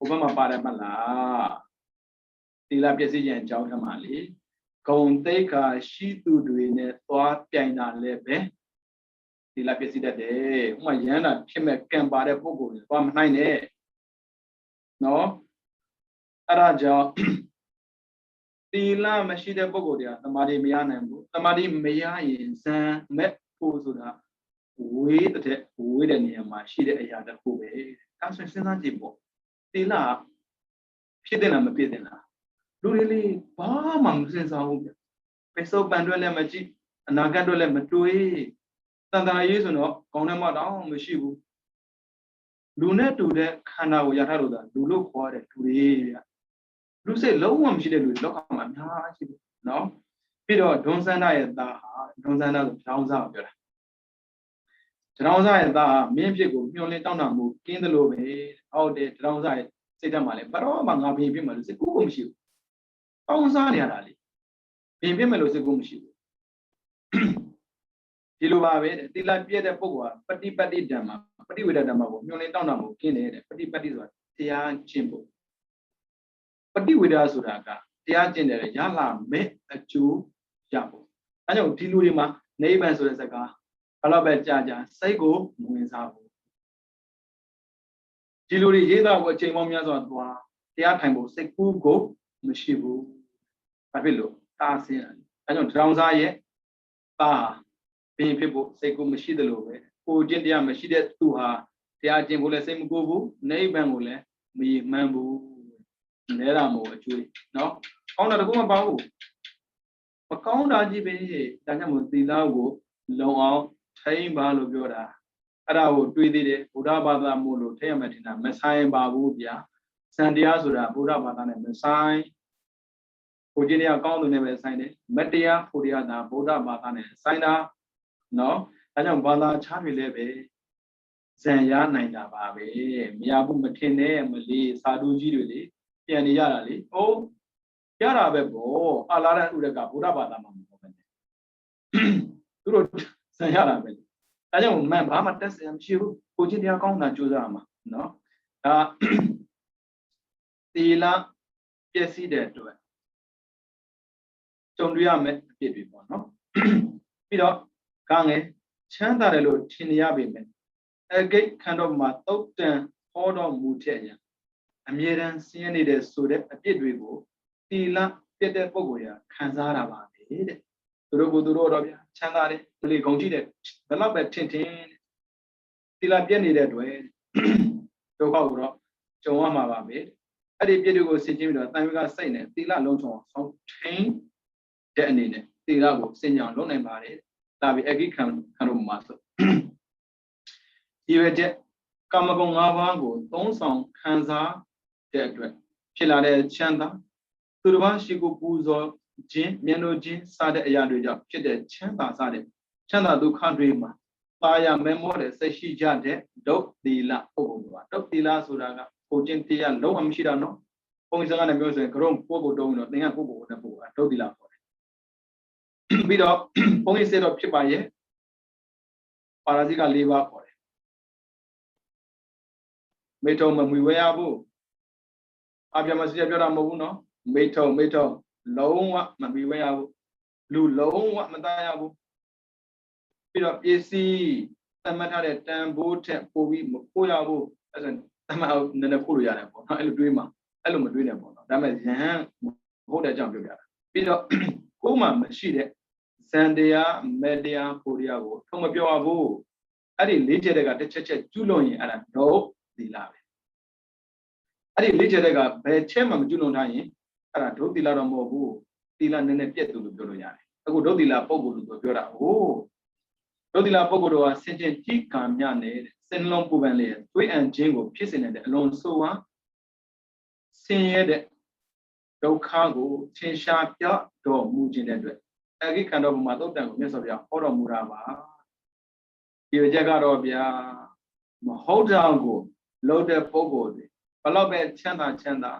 Obama Paramala. The Lapisi and Jautamali. Con take a she to doing it, or Piana Lebe. The Lapisi that day, my Yana came a camp by the Pogo, 1 9 No, Araja. Tila Mashida Bogodia, the Madi Mianambu, the Madi Maya in San Met Pusura, with a near Mashida Ayada Kube, Council Senatibo. Tila Pidena Pidena. Do really Palm since our Peso Bandola Machi, and Nagadola Matui. Tanda is no, Konama down, Mashibu. Luna to the Kana Yataruda, do look for it to the area. You say low one she did with look no? Peter don't send I at the don't send out the towns out there. Towns I at the maybe go only down and move in the low way out there towns I say the money, but all my people say go shoot. Towns are rally. Maybe Melo say go shoot. Tiluave, Tilapia de Pogo, Patti Dama, Patti with a Dama, only down and move in it, Patti is what they are chimbo. Patti with us, Suraga, the agenda, Yala, me a chew, Japo. I know Tilurima, neighbors with a car, Alabet Jaja, Saigo, Muizabu. Tiluri Yeda, what Chamomias on Dwa, the Atambo, Seku go, Mushibu, Pavilo, Tarsian. I don't drown I yet. Being people say go Mashidalo, who Jindia Mashida to her, the Ajimula same go, neighbor, me mambu, Neramo, actually. No, on the go about. A count Ajibe, Danamu Dilago, long out, Tay Balo Gora. Arao, Tweedy, Udabada Mulu, Tamatina, Messiah Babubia, Sandiazura, Budabatan, Messiah. Virginia count never signed it. Metia, Puriana, Buddha Batan, Sina. No, I don't bother Charlie Lebe. Zanya Naina Babe, Miabu Matine, Mali, Saduji, Yaniyali. Oh, Yara Bebo, Alara Udaka, Buddha Badam. Sayara. I don't remember how much test and you, Virginia count and Juzama. No, Tila, yes, he did to it. Don't we are met people, no? Peter. Gange, Chandarelo, Chiniabimen. A gate kind of my open hold on Mutia. A Miran Sienide Sude, a Pidribo, Tila, Pede Bogoya, Kanzara, Rugo Durovia, Chandari, Lee Conjide, the love at Tintin, Tila Piani that way. Tokauro, Joama Babe. I did Piedigo Sijim, the time we got saying it, Tila Lonton, some chain, detonated, Tila will sing your lonely body. Tabi egi kan master. You jet Kamagongago, don't song Kanza, Deadred. Chilade Chanda, Turban Shigo Buzo, Jin, Miano Jin, Sade Yaduja, Chide, Chanda Sade, Chanda do Kandrima, Paya Memore, say she jade, Dok de la Ogua, Dok de la Suraga, Ogentia, no Amshidano, Pongzana music, Rom, Pogo Dono, Ningapo, Dok de la. Bido, only set of Chipaye, Parazika Liva for it. Meto Mamuabu Abiamasia Mabuno, Meto, Loa, Mamuabu, Lu Loa, Matayabu. Bido, Yesi, Tamatade, Tambo, Tempovi, Moyabu, as an Tamau Nanapuria, Eludrima, Elumadrina, Damas, hold a jump together. Bido, Oma, Machide. Sandia, Media, Puriago, Tomabio, Adi Ligerega, the church, Juloni, and no, the lave. Adi Ligerega, Bechema, Juloni, and I told the Larambo, Tila Nene Pietu, Dorian. I would do the La Pogo to Dora. Oh, တို့ဒီလာပုဂ္ဂိုလ်တော်ကဆင်ခြင်ကြည်ကံမြနေတဲ့စင်လုံးပူပန်လေသွေးအံခြင်းကိုဖြစ်စေနေတဲ့အလွန်ဆိုးဝါးဆင်းရဲတဲ့ဒုက္ခကိုထင်ရှားပြတော်မူခြင်းတဲ့အတွက်အဂိခန္ဓာဘုံမှာသုတ်တန်ကိုမြတ်စွာဘုရားဟောတော်မူတာပါဒီချက်ကတော့ဗျာမဟုတ်တာကိုလုံးတဲ့ပုဂ္ဂိုလ်တွေဘလောက်ပဲချမ်းသာ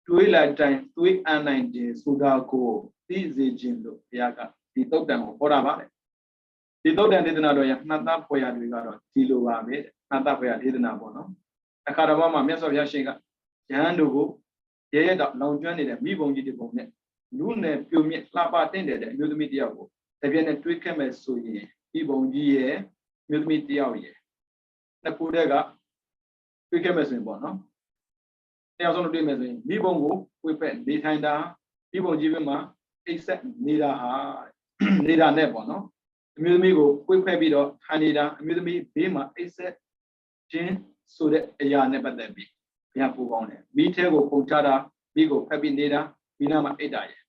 တွေးလိုက်တိုင်းတွေးအံနိုင်တယ်ဆိုတာကိုသိစေခြင်းလို့ဘုရားကဒီသုတ်တန်ကိုဟောတာပါလေဒီသုတ်တန်ဒေသနာတော်ရဲ့မှတ်သားဖွယ်ရာတွေကတော့ဒီလိုပါပဲမှတ်သားဖွယ်ရာဒေသနာပေါ့နော်အခါတော်မှာမြတ်စွာဘုရားရှင်ကယဟန်တို့ကိုရဲရဲတော့လောင်ကျွမ်းနေတဲ့မိဘုံကြီးဒီပုံနဲ့လူနယ်ပြုံမြင့်လှပတင့်တဲ့အမျိုးသမီးတယောက်ကိုတပြည့်နဲ့တွေးခဲ့မဲ့ဆိုရင်မိဘုံကြီးရဲ့အမျိုးသမီးတယောက်ရဲ့နှစ်ခုတည်းကတွေးခဲ့မဲ့ဆိုရင်ပေါ့နော်တယောက်ဆုံးတွေ့မဲ့ဆိုရင်မိဘုံကိုဝိပက်နေထိုင်တာမိဘုံကြီးဘက်မှာအိတ်ဆက်နေတာဟာနေတာနဲ့ပေါ့နော်အမျိုးသမီးကိုဝိဖက်ပြီးတော့ထိုင်နေတာအမျိုးသမီးဘေးမှာအိတ်ဆက်ခြင်းဆိုတဲ့အရာနဲ့ပတ်သက်ပြီးဘုရားပူကောင်းတယ်မိထဲကိုပုံချတာမိကိုဖက်ပြီးနေတာမိနာမှာအိတ်တာရဲ့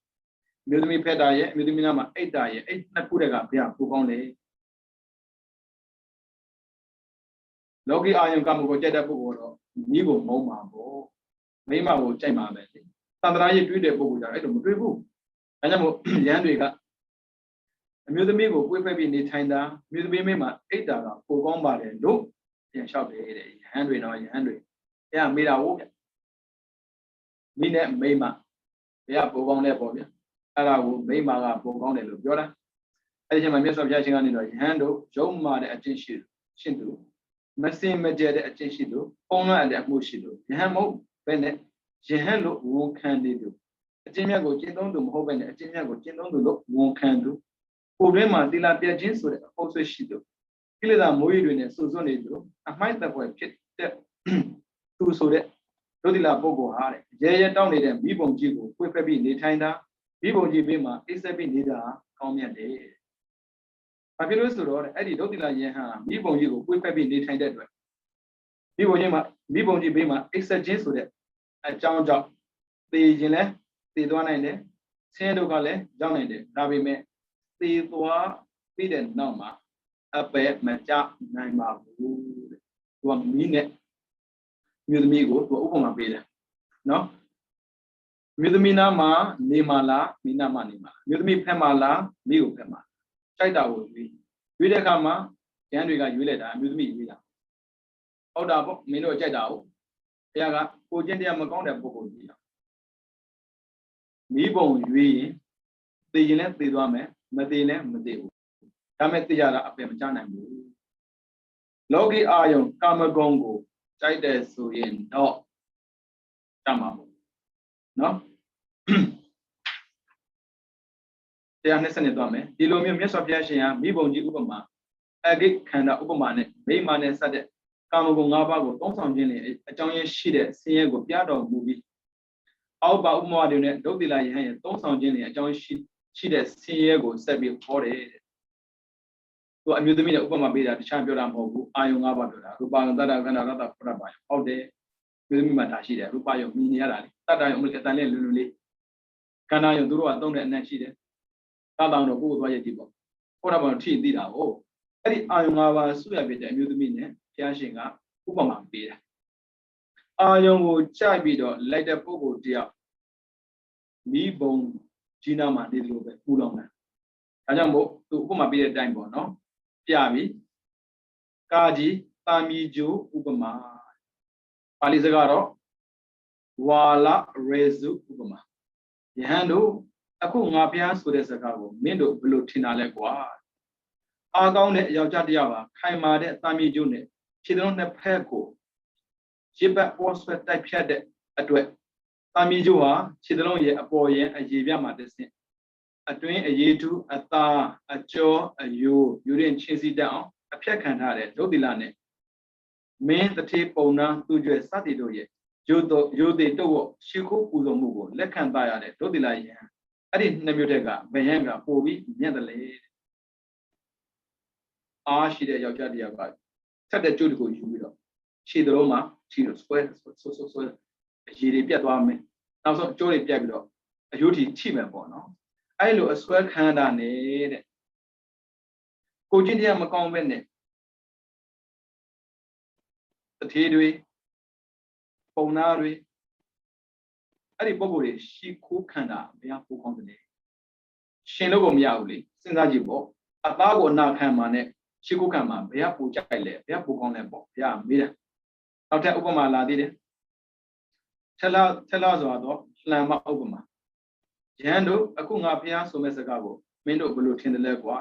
အမျိုးသမီးဖက်တာရဲ့အမျိုးသမီးနာမှာအိတ်တာရဲ့အဲ့နှစ်ခုတည်းကဘုရားပူကောင်းတယ်လောကီအာယုံကမှုကိုကြက်တဲ့ပုဂ္ဂိုလ်တော့မိကိုမုန်းမှာပေါ့မိမကိုကြိုက်မှာပဲလေသန္တရာရေးတွေးတဲ့ပုဂ္ဂိုလ်ကြအဲ့လိုမတွေးဘူးအဲကြောင့်မို့ရဟန်းတွေကအမျိုးသမီးကိုကိုယ်ဖက်ပြီးနေထိုင်တာအမျိုးသမီးမိမအိတ်တာကပူကောင်းပါတယ်လို့ပြန်လျှောက်တယ်တဲ့ရဟန်းတွေတော့ရဟန်းတွေဘုရားမေးတာဟုတ်ဗျမိနဲ့မိမဘုရားပူကောင်းတဲ့ပေါ့ဗျအဲ့ဒါကိုမိမကပူကောင်းတယ်လို့ပြောတာအဲ့ဒီချိန်မှာမြတ်စွာဘုရားရှင်ကနေတော့ယဟန်တို့ယုံမာတဲ့အကျင့်ရှိရှင်သူမစင်မကြဲတဲ့အကျင့်ရှိသူပုံရတဲ့အမှုရှိသူယဟန်မဟုတ်ဘယ်နဲ့ယဟန်လို့ဝန်ခံနေသူအကျင့်မြတ်ကိုကျင့်သုံးသူမဟုတ်ဘဲနဲ့အကျင့်မြတ်ကိုကျင့်သုံးသူလို့ဝန်ခံသူကိုယ်တွင်းမှာသီလပြည့်ခြင်းဆိုတဲ့အဖို့ဆွရှိသူကိလေသာမိုးရီတွေနဲ့စွစွနေသူအမိုက်သက်ဖွယ်ဖြစ်တဲ့သူဆိုတဲ့ဒုတိယပုဂ္ဂိုလ်ဟာတဲ့ရဲရဲတောင်းနေတဲ့မိဘုံကြီးကိုကိုယ်ဖက်ပြီးနေထိုင်တာမိဘုံကြီးဘေးမှာအိပ်ဆက်ပြီးနေတာကောင်းမြတ်တယ်။ဘာဖြစ်လို့ဆိုတော့အဲ့ဒီဒုတိယယဟန်မိဘုံကြီးကိုကိုယ်ဖက်ပြီးနေထိုင်တဲ့အတွက်မိဘုံကြီးဘေးမှာအိပ်ဆက်ခြင်းဆိုတဲ့အကြောင်းကြောင့်သေခြင်းလဲသေသွားနိုင်တယ်ဆင်းရဲဒုက္ခလည်းရောက်နိုင်တယ်ဒါပေမဲ့သေသွားပြီးတဲ့နောက်မှာအပယ်မကြနိုင်ပါဘူးတဲ့။သူကမိနဲ့မြို့သမီးကိုသူဥပမာပေးတယ်နော်မြို့သမီးနာမှာနေမလားမိနာမှာနေမှာမြို့သမီးဖက်မှာလားမိကိုဖက်မှာကြိုက်တာကိုရွေးတဲ့အခါမှာရန်တွေကရွေးလိုက်တာမြို့သမီးရွေးတာဟုတ်တာပေါ့မင်းတို့ကြိုက်တာဟုတ်ဘုရားကကိုချင်းတရားမကောင်းတဲ့ပုဂ္ဂိုလ်ကြီးမိဘုံရွေးရင်သိရင်လည်းသိသွားမယ်မသိလည်းမသိဘူးဒါမဲ့သိရတာအပယ်မကြနိုင်ဘူးလောကီအာယုံကာမဂုဏ်ကိုကြိုက်တယ်ဆိုရင်တော့တတ်မှာပေါ့နော်တရားနဲ့ဆက်နေသွားမယ်ဒီလိုမျိုးမြတ်စွာဘုရားရှင်ကမိဘုံကြီးဥပမာအဂိခန္ဓာဥပမာနဲ့မိမာနဲ့စတဲ့ကာမဂုဏ်၅ပါးကိုသုံးဆောင်ခြင်းနဲ့အကြောင်းရင်းရှိတဲ့ဆင်းရဲကိုပြတော်မူပြီးအောက်ပါဥပမာတွေနဲ့ဒုတိယယဟန်ရဲ့သုံးဆောင်ခြင်းနဲ့အကြောင်းရှိတဲ့ဆင်းရဲကိုဆက်ပြီးဟောတယ်သူအမျိုးသမီးနဲ့ဥပမာပေးတာတခြားပြောတာမဟုတ်ဘူးအာယုံ၅ပါးပြောတာရူပယုံတတ္တခန္ဓာရတ္တပရပါယုံဟုတ်တယ်အမျိုးသမီးမှာဒါရှိတယ်ရူပယုံမြင်နေရတာလေတတ္တယုံအတန်လေးလွယ်လွယ်လေးခန္ဓာယုံသူတို့ကသုံးတဲ့အနက်ရှိတယ်တတ္တတော့ကိုယ်သွားရည်ကြည့်ပေါ့ဟောတာဘာထိသိတာဟုတ်အဲ့ဒီအာယုံ၅ပါးဆုရပြတဲ့အမျိုးသမီးနဲ့ဘုရားရှင်ကဥပမာပေးတာအာယုံကိုကြိုက်ပြီးတော့လိုက်တဲ့ပုဂ္ဂိုလ်တယောက်မိဘုံကြီးနာမှာနေတယ်လို့ပဲပူလောင်တယ်ဒါကြောင့်မို့သူဥပမာပေးတဲ့အတိုင်းပေါ့နော်ပြပြီကာကြီးတာမီဂျိုဥပမာပါဠိစကားတော့ဝါလာရေစုဥပမာယဟန်တို့အခုငါဘုရားဆိုတဲ့စကားကိုမင်းတို့ဘယ်လိုထင်တာလဲကွာအားကောင်းတဲ့ယောက်ျားတစ်ယောက်ဟာခိုင်မာတဲ့တာမီဂျိုနဲ့ခြေသုံးနှစ်ဖက်ကိုရစ်ပတ်ပေါ်ဆွဲတိုက်ဖြတ်တဲ့အတွက်တာမီဂျိုဟာခြေသလုံးရဲ့အပေါ်ရဲ့အရေပြမှာတစ်ဆင့်အတွင်းအရေးတူအသားအကျော်အယိုးယူရင်ချင်းစီတက်အောင်အဖြတ်ခံထားတဲ့ဒုတိလနဲ့မင်းတတိပုံနာသူကျွဲစသည်တို့ရဲ့ရိုသေတော့ရှ िख ိုးပူဇော်မှုကိုလက်ခံသားရတဲ့ဒုတိလယဟန်အဲ့ဒီနှစ်မျိုးတက်ကဘယံကပို့ပြီးမြတ်တယ်လေအားရှိတဲ့ယောက်ျားတစ်ယောက်ကဆက်တဲ့ကျုပ်တကိုယူပြီးတော့ခြေသလုံးမှာခြေလို့ဆွဲအရေတွေပြတ်သွားမယ်နောက်ဆုံးအကျိုးတွေပြတ်ပြီးတော့အယိုးထီချိမယ်ပေါ့နော်အဲ့လိုအစွဲခံတာနေတဲ့ ကိုချင်းတရားမကောင်းပဲနဲ့တထေးတွေပုံနာတွေအဲ့ဒီပုံကိုယ်တွေရှိခိုးခံတာဘယ်ဟာပိုကောင်းတယ်လဲရှင်လို့ကိုမရဘူးလေစဉ်းစားကြည့်ပေါ့အသားကိုအနာခံမှာနဲ့ရှိခိုးခံမှာဘယ်ဟာပိုကြိုက်လဲဘယ်ဟာပိုကောင်းလဲပေါ့ဘုရားမေးတယ်နောက်ထပ်ဥပမာလာသေးတယ်ထက်လာဆိုတော့လှန်မဥပမာရန်တို့အခုငါဘုရားဆိုမဲ့စကားကိုမင်းတို့ဘယ်လိုထင်တယ်လဲကွာ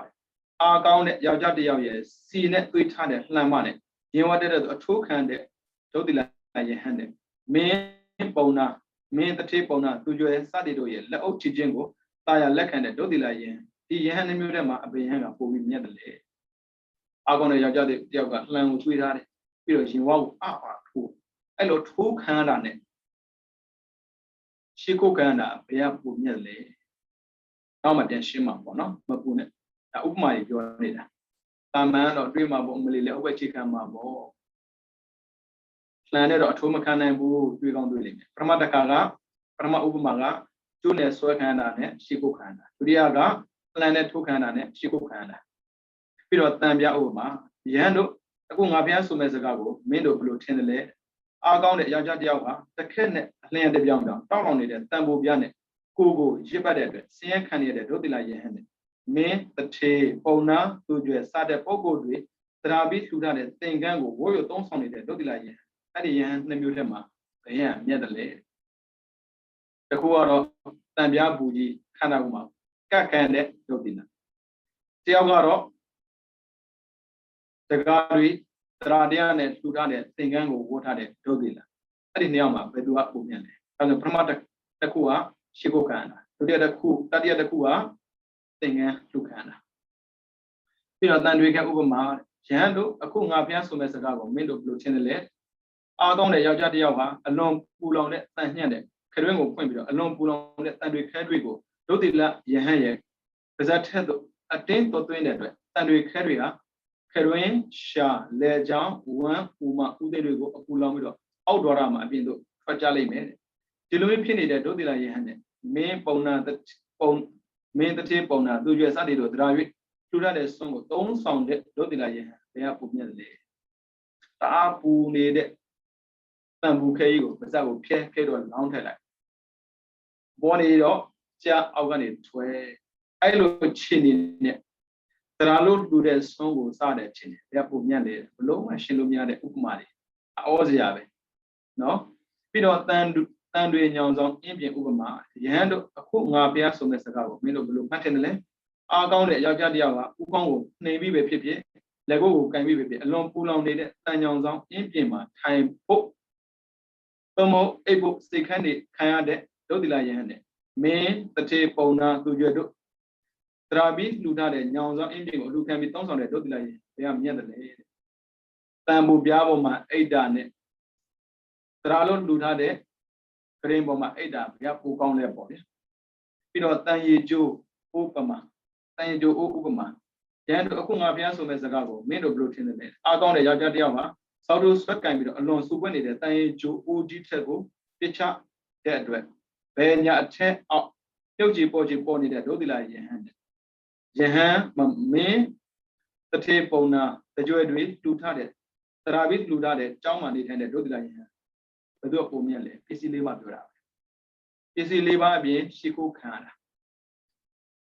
အာကောင်းတဲ့ယောက်ျားတစ်ယောက်ရဲ့စီနဲ့သွေးထားတဲ့လှန်မနဲ့ရင်ဝတ်တဲ့အထိုးခံတဲ့ဒုတိယယဟန်တဲ့မင်းပုံနာမင်းတထေးပုံနာသူကျွဲစသည်တို့ရဲ့လက်အုပ်ချခြင်းကိုတာယာလက်ခံတဲ့ဒုတိယယဟန်ဒီယဟန်မျိုးထဲမှာအပင်ယဟန်ကပိုပြီးမြတ်တယ်လေအာကောင်းတဲ့ယောက်ျားတစ်ယောက်ကလှန်ကိုသွေးထားတယ်ပြီးတော့ရင်ဝါကိုထိုးအဲ့လိုထိုးခံတာနဲ့ရှိခိုးခံတာဘယ်ကပိုမြတ်လဲနောက်မှပြန်ရှင်းမှာပေါ့နော်မပူနဲ့ဒါဥပမာကြီးပြောနေတာတာမန်တော့တွေးမှာပေါ့မလေးလေဥပ္ပချိခံမှာပေါ့လှန်နဲ့တော့အထိုးမခံနိုင်ဘူးတွေးကောင်းတွေးလိမ့်မယ်ပထမတစ်ခါကပထမဥပမာကကျိုးနဲ့ဆွဲခံတာနဲ့ရှိခိုးခံတာဒုတိယကလှန်နဲ့ထိုးခံတာနဲ့ရှိခိုးခံတာပြီးတော့တန်ပြဥပမာရဟန်းတို့အခုငါဘုရားဆိုမဲ့စကားကိုမင်းတို့ဘယ်လိုထင်တယ်လဲအားကောင်းတဲ့ယောက်ျားတစ်ယောက်ကတစ်ခက်နဲ့အလျင်တစ်ပြောင်းတောင်းတောင်းနေတဲ့တန်ဖိုးပြနဲ့ကိုရစ်ပတ်တဲ့အတွက်ဆင်းရဲခံရတဲ့ဒုတိယယဟန်နဲ့မင်းတထေပုံနာသူကျွဲစတဲ့ပုဂ္ဂိုလ်တွေသရာပြီးလှူထားတဲ့သင်္ကန်းကိုဝိုးရသုံးဆောင်နေတဲ့ဒုတိယယဟန်အဲ့ဒီယဟန်နှစ်မျိုးထဲမှာဘယ်ဟန်မြတ်တယ်လဲတခုကတော့တန်ပြားဘူးကြီးခန္ဓာကိုယ်မှာကတ်ခံတဲ့ဒုတိယတယောက်ကတော့တကားတွေသရာတရားနဲ့လှူထားတဲ့သင်္ကန်းကိုဝိုးထားတဲ့ဒုတိယအဲ့ဒီနှစ်ယောက်မှာဘယ်သူကပုံမြတ်လဲအဲဒါပထမတစ်ခုကရှိခိုးခံတာဒုတိယတစ်ခုတတိယတစ်ခုကသင်္ကန်းလှူခံတာပြီးတော့တန်တွေကဥပမာရဟန်းတို့အခုငါဘုရားဆိုမဲ့စကားကိုမင်းတို့ဘယ်လိုထင်တယ်လဲအားကောင်းတဲ့ယောက်ျားတစ်ယောက်ဟာအလွန်ပူလောင်တဲ့တန်ညှက်တဲ့ခရွင်းကိုဖွင့်ပြီးတော့အလွန်ပူလောင်တဲ့တန်တွေခဲတွေကိုဒုတိယယဟန်ရဲ့ပါဇက်ထက်သို့အတင်းသွင်းတဲ့အတွက်တန်တွေခဲတွေဟာခရွင်းရှာလေချောင်းဝမ်းပူမဥသိတွေကိုအပူလောင်ပြီးတော့အောက်တော်ရမှာအပြင်သို့ထွက်ကြလိမ့်မယ်ဒီလိုမျိုးဖြစ်နေတဲ့ဒုတိယယဟန်နဲ့မင်းပုံနာမင်းတတိပုံနာသူကျွဲစသည်တို့တရား၍ထူထတဲ့ဆုံးကိုသုံးဆောင်တဲ့ဒုတိယယဟန်ဘယ်ကပုံမြတ်လဲတာပူနေတဲ့တန်ဘူးခဲကြီးကိုပါဇက်ကိုဖျဲခဲတော့လောင်းထည့်လိုက်ပေါ်နေတော့ကြာအောက်ကနေထွဲအဲ့လိုချင်းနေတဲ့တရားလို့လူတဲ့ဆုံးကိုစတဲ့ချင်းနေဘယ်ကပုံမြတ်လဲဘလုံးမှရှင်းလို့မရတဲ့ဥပမာတွေအောစရာပဲနော်ပြီးတော့တန်တွေညောင်ဆောင်အင်းပြင်ဥပမာယဟန်တို့အခုငါဘုရားဆိုမဲ့စကားကိုမင်းတို့ဘယ်လိုမှတ်တယ်လဲအားကောင်းတဲ့ယောက်ျားတစ်ယောက်ကဥကောင်းကိုနှိမ်ပြီးပဲဖြစ်ဖြစ်လက်ကိုကင်ပြီးပဲဖြစ်အလွန်ပူလောင်နေတဲ့တန်ညောင်ဆောင်အင်းပြင်မှာထိုင်ဖို့သမုတ်အိပ်ဖို့စိတ်ခန်းတွေခံရတဲ့ဒုတိယယဟန်နဲ့မင်းတထေပုံနာသူကျွဲတို့သရာပြီးလှူထားတဲ့ညောင်ဆောင်အင်းပြင်ကိုလှူခံပြီးတောင်းဆောင်တဲ့ဒုတိယယဟန်ဘယ်ကမြတ်တယ်လဲတန်ဘူပြားပေါ်မှာအိတ်တာနဲ့သရာလို့လှူထားတဲ့ဂရင်ပေါ်မှာအိတ်တာဘယ်ကပိုကောင်းလဲပေါ့ဗျာပြီးတော့တန်ရီကျိုးဥပမာတန်ရီကျိုးဥပမာရန်တို့အခုငါဘုရားဆိုမဲ့စကားကိုမင်းတို့ဘယ်လိုထင်တယ်လဲအားကောင်းတဲ့ယောက်ျားတစ်ယောက်ဟာစောက်တို့ဆွဲကင်ပြီးတော့အလွန်စူပွက်နေတဲ့တန်ရီကျိုးအိုးကြီးထက်ကိုပြချတဲ့အတွက်ဘယ်ညာအထက်အောက်ပြုတ်ကြည်ပေါ်နေတဲ့ဒုတိယယဟန်နဲ့ယဟန်မင်းတထေပုံနာတကြွယ်တွေတူထားတဲ့သရာပြီးလူထားတဲ့ကျောင်းမှနေထိုင်တဲ့ဒုတိယယဟန်ဘယ်သူကပုံမြတ်လဲပစ္စည်းလေးပါပြောတာပဲပစ္စည်းလေးပါအပြင်ရှိခိုးခံရတာ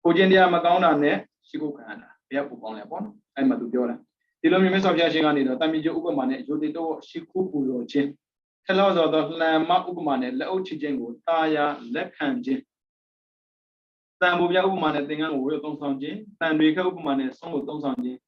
ကိုကျင်တရားမကောင်းတာနဲ့ရှိခိုးခံရတာဘယ်ကပိုကောင်းလဲပေါ့နော်အဲ့မှာသူပြောတာဒီလိုမျိုးမြတ်စွာဘုရားရှင်ကနေတော့တမန်ကျဥပမာနဲ့ရိုတေတော့ရှိခိုးပူဇော်ခြင်းထလောက်ဆိုတော့လှန်မဥပမာနဲ့လက်အုပ်ချခြင်းကိုတာယာလက်ခံခြင်းတန်ဖိုးပြဥပမာနဲ့သင်္ကန်းကိုဝေသုံးဆောင်ခြင်းတန်တွေခဥပမာနဲ့ဆုံးကိုသုံးဆောင်ခြင်း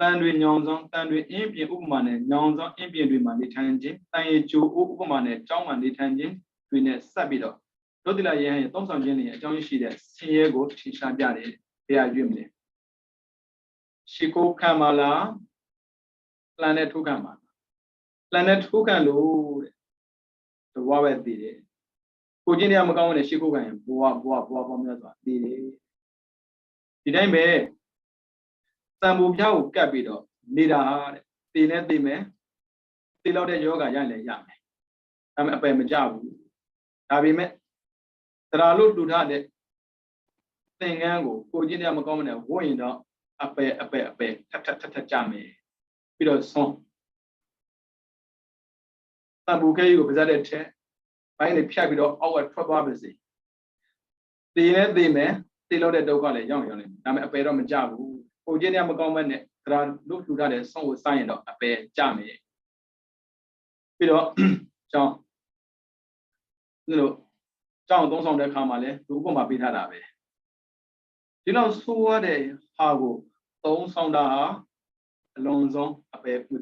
တန်တွေညောင်ဆောင်တန်တွေအင်းပြင်ဥပမာနဲ့ညောင်ဆောင်အင်းပြင်တွေမှာနေထိုင်ခြင်းတန်ရည်ကျိုးဥပမာနဲ့ကျောင်းမှာနေထိုင်ခြင်းတွေနဲ့ဆက်ပြီးတော့ဒုတိယယဟန်ရဲ့သုံးဆောင်ခြင်းတွေအကြောင်းရှိတဲ့ဆင်းရဲကိုထင်ရှားပြတယ်ဘယ်အရွေ့မလဲရှိခိုးခံပါလားလှန်နဲ့ထိုးခံပါလားလှန်နဲ့ထိုးခံလို့တဲ့တဘွားပဲတည်တယ်ကိုကျင်းတရားမကောင်းတဲ့ရှိခိုးခံရင်ဘွားပေါများစွာတည်တယ်ဒီတိုင်းပဲတန်ဖိုးပြားကိုကတ်ပြီးတော့နေတာတဲ့တည်နဲ့တည်မယ်တည်လောက်တဲ့ယောဂရရင်လည်းရမယ်ဒါပေမဲ့အပယ်မကြဘူးဒါပေမဲ့သရာလို့လှူထားတဲ့သင်္ကန်းကိုကျင်းတရားမကောင်းတဲ့ဝတ်ရင်တော့ အပယ်ထပ်ကြမယ်ပြီးတော့ဆုံးတန်ဖိုးခဲကြီးကိုပါဇက်တဲ့ထဲဘိုင်းလေးဖြတ်ပြီးတော့အောက်ကထွက်သွားပါစေတည်လဲတည်မယ်တည်လို့တဲ့ဒုက္ခလည်းရောက်နေဒါပေမဲ့အပယ်တော့မကြဘူးကိုကျင်းရမကောင်းမဲ့နဲ့သရာလို့ထူထားတဲ့ဆုံးကိုစိုင်းရင်တော့အပယ်ကြမယ်ပြီးတော့ကျောင်းတို့ကျောင်းသုံးဆောင်တဲ့အခါမှာလည်းဒီဥပမာပေးထားတာပဲဒီလောက်ဆိုးရတဲ့ဟာကိုသုံးဆောင်တာအလုံးစုံအပယ်မှု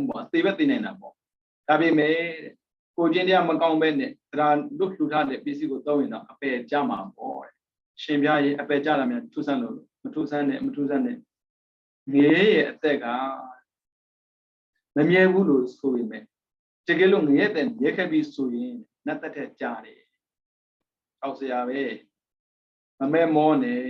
ပေါ့သေပဲသိနေတာပေါ့ဒါပေမဲ့ကိုကျင်းတရားမကောင်းပဲနဲ့ဒါလွတ်လှူထားတဲ့ပစ္စည်းကိုသုံးရင်တော့အပယ်ကြမှာပေါ့ရှင်ပြရဲ့အပယ်ကြတာများထူးဆန်းလို့မထူးဆန်းနဲ့ငေးရဲ့အသက်ကမမြဲဘူးလို့ဆိုရင်ပဲတကယ်လို့ငရဲတဲ့မြဲခဲ့ပြီးဆိုရင်နတ်သက်တဲ့ကြားတယ်။အောက်စရာပဲမမဲမောနဲ့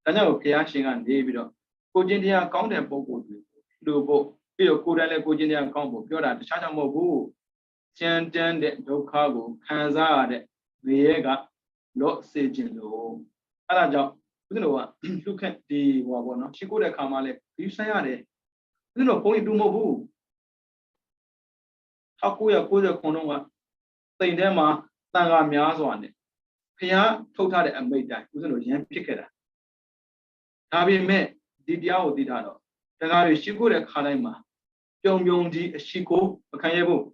ဒါကြောင့်ဘုရားရှင်ကနေပြီးတော့ကိုကျင့်တရားကောင်းတဲ့ပုဂ္ဂိုလ်တွေလူဖို့ပြီးတော့ကိုယ်တိုင်လည်းကိုကျင့်တရားကောင်းဖို့ပြောတာတခြားကြောင့်မဟုတ်ဘူး။ကြမ်းတမ်းတဲ့ဒုက္ခကိုခံစားရတဲ့ငရဲကလော့စေခြင်းလို့အဲ့ဒါကြောင့်ဦးဇင်းတို့ကလူခက်ဒီဟောပေါ့နော်ရှိခိုးတဲ့ခါမှလည်းဒီဆိုင်ရတယ်ဦးဇင်းတို့ဘုန်းကြီးတူမဟုတ်ဘူး1990ခုနှစ်ကတိမ်ထဲမှာတန်ခါများစွာနဲ့ဖျားထုတ်ထားတဲ့အမိတ်တိုင်းဦးဇင်းတို့ရန်ဖြစ်ခဲ့တာဒါပေမဲ့ဒီတရားကိုသိထားတော့တကားတွေရှိခိုးတဲ့ခါတိုင်းမှာပြုံကြီးအရှိကိုမခံရဘူး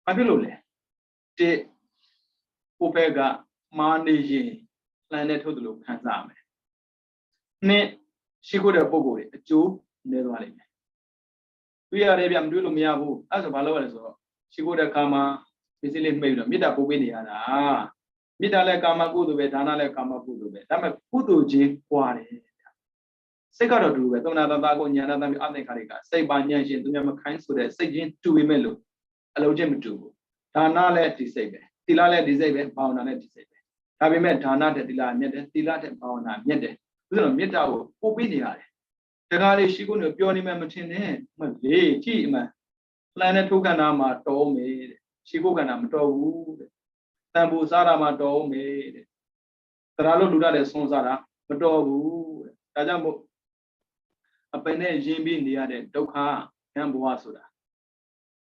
ဘာဖြစ်လို့လဲတဲ့ကိုဘက်ကမာနေရင်လှန်နဲ့ထုတ်တယ်လို့ခံစားရမယ်နှစ်ရှိခိုးတဲ့ပုံကိုယ်တွေအကျိုးနေသွားလိမ့်မယ်တွေ့ရတယ်ဗျမတွေ့လို့မရဘူးအဲ့ဆိုဘာလုပ်ရလဲဆိုတော့ရှိခိုးတဲ့ခါမှာပစ္စည်းလေးမှိတ်ပြီးတော့မေတ္တာပို့ပေးနေရတာမေတ္တာလည်းကာမကုသိုလ်ပဲဒါနလည်းကာမကုသိုလ်ပဲဒါပေမဲ့ကုသိုလ်ချင်းပွားတယ်စိတ်ကတော့တူပဲသမဏတတာကိုညာဏတမျိုးအသင်္ခါရိကစိတ်ပါဉာဏ်ရှင်သူများမခိုင်းဆိုတဲ့စိတ်ချင်းတူပေမဲ့လို့အလုံးချင်းမတူဘူးဒါနလည်းဒီစိတ်ပဲသီလလည်းဒီစိတ်ပဲဘာဝနာလည်းဒီစိတ်ပဲဒါပေမဲ့ဒါနတဲ့သီလမြတ်တယ်သီလတဲ့ဘာဝနာမြတ်တယ်ဥစ္စာမေတ္တာကိုပို့ပေးနေရတယ်တကားလေးရှိကိုနေပြောနေမှမထင်နဲ့မလေးကြည့်အမှန်လှမ်းတဲ့ထုတ်ခန္ဓာမှာတော်မေတဲ့ရှိကိုခန္ဓာမတော်ဘူးတဲ့တန်ဖိုးစားတာမှာတော်မေတဲ့တရားလို့လူရတဲ့ဆုံးစားတာမတော်ဘူးတဲ့ဒါကြောင့်မို့အပင်နဲ့ရင်းပြီးနေရတဲ့ဒုက္ခဉာဏ်ဘဝဆိုတာ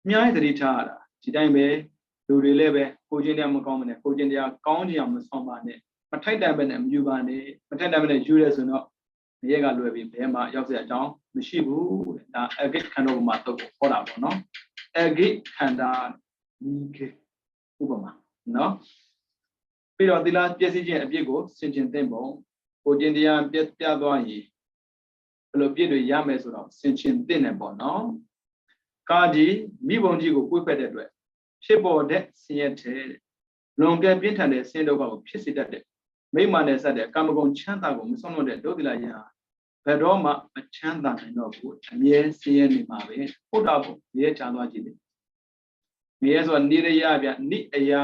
အများကြီးသတိထားရတာဒီတိုင်းပဲလူတွေလည်းပဲကိုချင်းတရားမကောင်းမနဲ့ကိုချင်းတရားကောင်းကြအောင်မဆောင်ပါနဲ့မထိုက်တန်ပဲနဲ့မယူပါနဲ့မထိုက်တန်ပဲနဲ့ယူရဲဆိုတော့မြဲကလွယ်ပြီးဘယ်မှာရောက်စရာအကြောင်းမရှိဘူးတဲ့ဒါအဂိတ်ခန္ဓာဥပမာတော့ဟောတာပေါ့နော်အဂိတ်ခန္ဓာဒီကေဥပမာနော်ပြီးတော့သီလပြည့်စည်ခြင်းအပြစ်ကိုဆင်ခြင်သိမ့်ပုံကိုချင်းတရားပြသွားရင်ဘယ်လိုပြည့်တွေရမယ်ဆိုတော့ဆင်ခြင်သိမ့်တယ်ပေါ့နော်ကာကြီးမိဘုံကြီးကိုကိုယ်ဖက်တဲ့အတွက်ဖြစ်ပေါ်တဲ့ဆင်းရဲတဲ့လွန်ကဲပြင်းထန်တဲ့ဆင်းဒုက္ခကိုဖြစ်စေတတ်တဲ့မိမနဲ့ဆက်တဲ့ကာမဂုဏ်ချမ်းသာကိုမဆုံးလို့တဲ့ဒုတိယယံဘယ်တော့မှမချမ်းသာနိုင်တော့ဘူးအမြဲဆင်းရဲနေမှာပဲဟုတ်တာပေါ့ရဲချသွားကြည့်တယ်မြဲဆိုနေရပြနိအရာ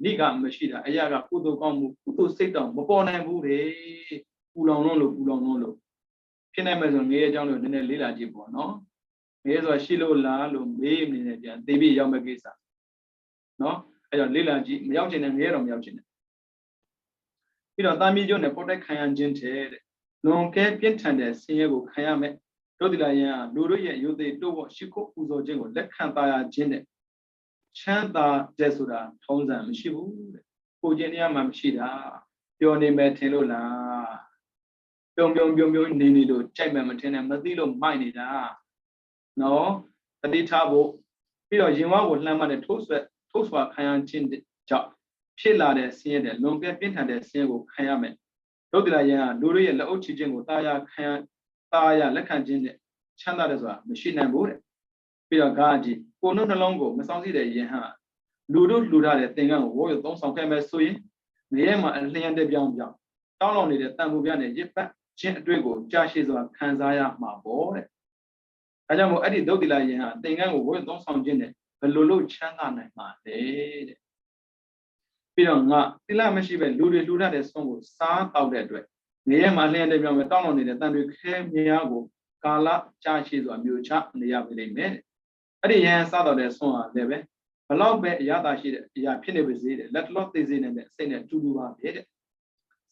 နိကမရှိတာအရာကကုသိုလ်ကောင်းမှုကုသိုလ်စိတ်တော့မပေါ်နိုင်ဘူးလေပူလောင်လို့ဖြစ်နိုင်မယ်ဆိုငရဲအကြောင်းလို့နည်းနည်းလေးလာကြည့်ပေါ့နော်ငရဲဆိုတာရှိလို့လားလို့မေးနေတယ်ပြန်သိပြီးရောက်မဲ့ကိစ္စနော်အဲ့တော့လေးလာကြည့်မရောက်ချင်တဲ့ငရဲတော့မရောက်ချင်တဲ့ပြီးတော့တာမီကျုံနဲ့ပေါ်တိုက်ခံရခြင်းတဲ့လွန်ကဲပြင်းထန်တဲ့ဆင်းရဲကိုခံရမယ်တို့တိလာယံလူတို့ရဲ့ယုတ်သိတို့ဖို့ရှိခိုးပူဇော်ခြင်းကိုလက်ခံသားရခြင်းတဲ့ချမ်းသာတဲ့ဆိုတာထုံးစံမရှိဘူးတဲ့ကိုကျင်တရားမှမရှိတာပျော်နေမယ်ထင်လို့လားပြုံနေလို့ကြိုက်မှမထင်နဲ့မသိလို့မိုက်နေတာနော်တတိထားဖို့ပြီးတော့ရင်ဝါကိုလှမ်းမှတဲ့ထိုးဆွာခံရခြင်းကြောင့်ဖြစ်လာတဲ့ဆင်းရဲတဲ့လွန်ကဲပြင်းထန်တဲ့ဆင်းရဲကိုခံရမယ်တို့တိလာယံလူတို့ရဲ့လက်အုပ်ချခြင်းကိုတာယာလက်ခံခြင်းနဲ့ချမ်းသာတယ်ဆိုတာမရှိနိုင်ဘူးတဲ့ပြီးတော့ဂါကြီးကိုနှုတ်နှလုံးကိုမဆောင်စီတဲ့ယင်ဟန်လူတို့လှူထားတဲ့သင်္ကန်းကိုဝိုးရသုံးဆောင်ခဲ့မယ်ဆိုရင်နေရဲမှာအလျံတဲ့ပြောင်းတောင်းလောင်နေတဲ့တန်ဖိုးပြနဲ့ရစ်ပတ်ခြင်းအတွေ့ကိုကြာရှည်စွာခံစားရမှာပေါ့တဲ့ဒါကြောင့်မို့အဲ့ဒီဒုတိလာယင်ဟန်သင်္ကန်းကိုဝိုးရသုံးဆောင်ခြင်းနဲ့ဘယ်လိုလုပ်ချမ်းသာနိုင်မှာလဲတဲ့ပြီးတော့ငါသီလမရှိပဲလူတွေလှူထားတဲ့ဆုံးကိုစားတောက်တဲ့အတွက်နေရဲမှာလျှက်တဲ့ပြောင်းမဲ့တောင်းလောင်နေတဲ့တန်တွေခဲမြားကိုကာလကြာရှည်စွာမျိုးချနေရပါလိမ့်မယ်အဲ့ဒီရန်စားတော့တဲ့ဆုံးဟာလည်းပဲဘလောက်ပဲအရသာရှိတဲ့အရာဖြစ်နေပါစေတဲ့လက်တလောသိစေနေတဲ့စိတ်နဲ့တူတူပါပဲတဲ့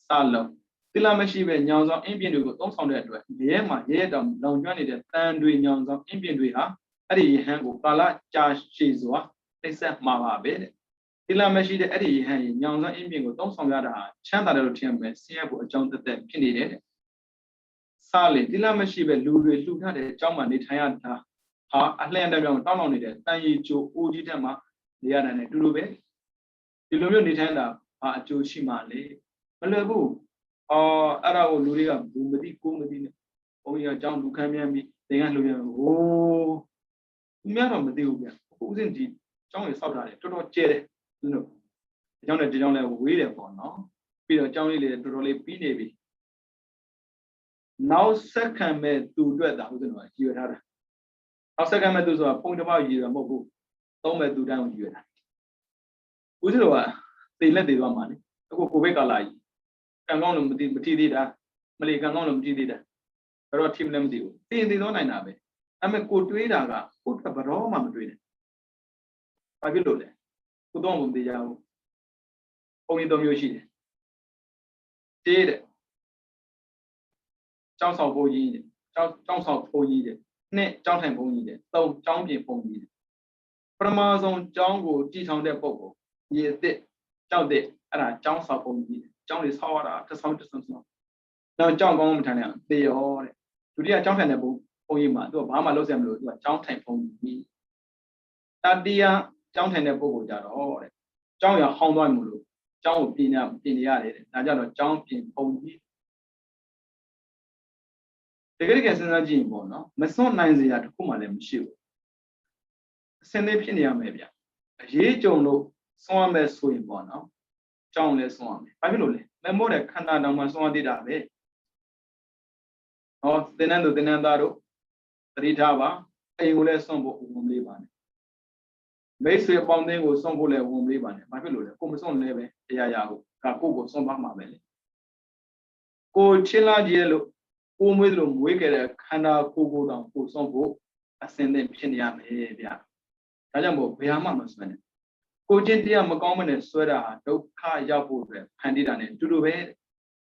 စလုံး တိလမရှိပဲညောင်ဆောင်အင်းပြင်တွေကိုသုံးဆောင်တဲ့အတွက်ရဲမှာရဲတောင်လောင်ကျွမ်းနေတဲ့တန်တွေညောင်ဆောင်အင်းပြင်တွေဟာအဲ့ဒီယဟန်ကိုကာလကြာရှည်စွာသိဆက်မှာပါပဲတဲ့တိလမရှိတဲ့အဲ့ဒီယဟန်ညောင်ဆောင်အင်းပြင်ကိုသုံးဆောင်ရတာချမ်းသာတယ်လို့ထင်မယ်ဆင်းရဲဖို့အကြောင်းသက်သက်ဖြစ်နေတယ်တဲ့စားလေတိလမရှိပဲလူတွေလှူထားတဲ့အကြောင်းမှနေထိုင်ရတာဟာအလှန်တပြောင်းတောင်းတောင်းနေတဲ့တန်ရီကျိုအိုကြီးတက်မှာနေရတာနဲ့တူတူပဲဒီလိုမျိုးနေထိုင်တာဟာအကျိုးရှိမှလေမလွယ်ဘူးအဲ့ဒါကိုလူတွေကဘူးမသိကိုမသိနဲ့ဘုန်းကြီးကအကြောင်းလူခံမြန်ပြီးသင်္ကန်းလှူပြန်ဟိုးသူများတော့မသိဘူးဗျအခုဥစဉ်ဒီအကြောင်းတွေစောက်တာလေတော်တော်ကျဲတယ်သူတို့အကြောင်းနဲ့ဒီကြောင်းလည်းဝေးတယ်ပေါ့နော်ပြီးတော့အကြောင်းလေးတွေတော်တော်လေးပြီးနေပြီနောက်ဆက်ခံမဲ့သူအတွက်ဒါဥစဉ်တော့ကြည်ရထားတာနောက်ဆက်ခံမဲ့သူဆိုတာပုံတစ်ပေါက်ရည်ရမဟုတ်ဘူးသုံးမဲ့သူတိုင်းကိုကြည်ရတာဥစဉ်တော့ကသိလက်သေးသွားမှာလေအခုကိုဗစ်ကာလကြီးကံကောင်းလို့မထီသေးတာမလီကံကောင်းလို့မထီသေးတာအဲ့တော့ထီမလည်းမသိဘူးသိရင်သိသွားနိုင်တာပဲအဲ့မဲ့ကိုတွေးတာကကိုယ့်ဘရောမှမတွေးနဲ့ဘာဖြစ်လို့လဲကိုတော့မသိကြဘူးပုံရင်သုံးမျိုးရှိတယ်တေးတဲ့ကျောင်းဆောင်ဘုန်းကြီးတဲ့ကျောင်းဆောင်ဘုန်းကြီးတဲ့နှစ်ကျောင်းထိုင်ဘုန်းကြီးတဲ့သုံးကျောင်းပြင်ဘုန်းကြီးတဲ့ပထမဆုံးကျောင်းကိုတည်ထောင်တဲ့ပုဂ္ဂိုလ်ရေအစ်စ်ကြောက်တဲ့အဲ့ဒါကျောင်းဆောင်ဘုန်းကြီးကျောင်းတွေဆောက်ရတာတစ်ဆောင်နောက်ကျောင်းကောင်းမထိုင်နဲ့သေရောတဲ့ဒုတိယကျောင်းထိုင်တဲ့ဘုန်းကြီးမှာသူကဘာမှလုပ်စရာမလိုသူကကျောင်းထိုင်ဘုန်းကြီးတတိယကျောင်းထိုင်တဲ့ပုဂ္ဂိုလ်ကြတော့တဲ့ကျောင်းရဟောင်းသွားမှလို့ကျောင်းကိုပြင်ရတယ်တဲ့ဒါကြတော့ကျောင်းပြင်ဘုန်းကြီးတကယ်စဉ်းစားကြည့်ရင်ပေါ့နော်မစွန့်နိုင်စရာတစ်ခုမှလည်းမရှိဘူးအစင်းသေးဖြစ်နေရမယ်ဗျအရေးကြုံလို့စွန့်ရမယ်ဆိုရင်ပေါ့နော်ကျောင်းလည်းစွန့်ရမယ်ဘာဖြစ်လို့လဲမမို့တဲ့ခန္ဓာတောင်မှစွန့်ရသေးတာပဲဟောသင်္นานတို့သင်္นานသားတို့သတိထားပါအိမ်ကိုလည်းစွန့်ဖို့ဝန်လေးပါနဲ့မိတ်ဆွေပေါင်းသိန်းကိုစွန့်ဖို့လည်းဝန်လေးပါနဲ့ဘာဖြစ်လို့လဲကိုမစွန့်လည်းပဲတရားရကိုကိုစွန့်ပါမှာပဲလေကိုချင်းလာကြီးလို့ကိုမွေးလို့မွေးခဲ့တဲ့ခန္ဓာကိုယ်တောင်ကိုစွန့်ဖို့အစင်းသင်ဖြစ်နေရမယ်ဗျဒါကြောင့်မို့ဘယ်မှမစွန့်နဲ့ကိုချင်းတရားမကောင်းမနဲ့ဆွဲတာဒုက္ခရောက်ဖို့အတွက်ဖန်တီးတာ ਨੇ တူတူပဲ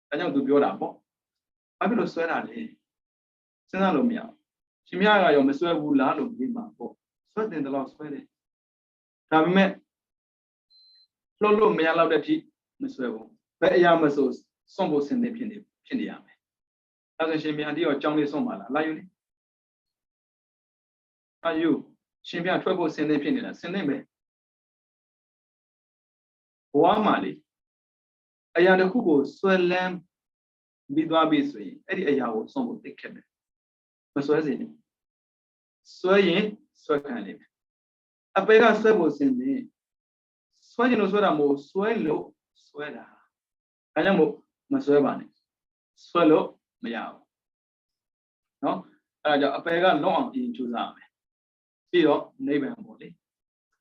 ဒါကြောင့်သူပြောတာပေါ့ဘာဖြစ်လို့ဆွဲတာလဲစဉ်းစားလို့မရဘူးရှင်မြတ်ကရောမဆွဲဘူးလားလို့ပြောမှာပေါ့ဆွဲတင်တယ်လို့ဆွဲတယ်ဒါပေမဲ့လှုပ်လို့မရတော့တဲ့အထိမဆွဲဘူးဘယ်အရာမဆိုစွန့်ဖို့စဉ်းနေဖြစ်နေရမယ်ဒါဆိုရှင်မြတ်ဒီရောကြောင်းလေးစွန့်ပါလားလာယူလေအာယူရှင်မြတ်ထွက်ဖို့စဉ်းနေဖြစ်နေတာစဉ်းနေမယ်ဘဝမှာလေအရာတစ်ခုကိုဆွဲလန်းပြီးသွားပြီဆိုရင်အဲ့ဒီအရာကိုစွန့်ဖို့သိခဲ့တယ်မဆွဲစေနဲ့ဆွဲရင်ဆွဲခံလိမ့်မယ်အပေကဆွဲဖို့စဉ်းနေဆွဲခြင်းလို့ဆွဲတာမဟုတ်ဆွဲလို့ဆွဲတာဒါကြောင့်မို့မဆွဲပါနဲ့ဆွဲလို့မရဘူးเนาะအဲ့ဒါကြောင့်အပေကလွတ်အောင်ပြင်ကြိုးစားမယ်ပြီးတော့နိဗ္ဗာန်ပေါ့လေ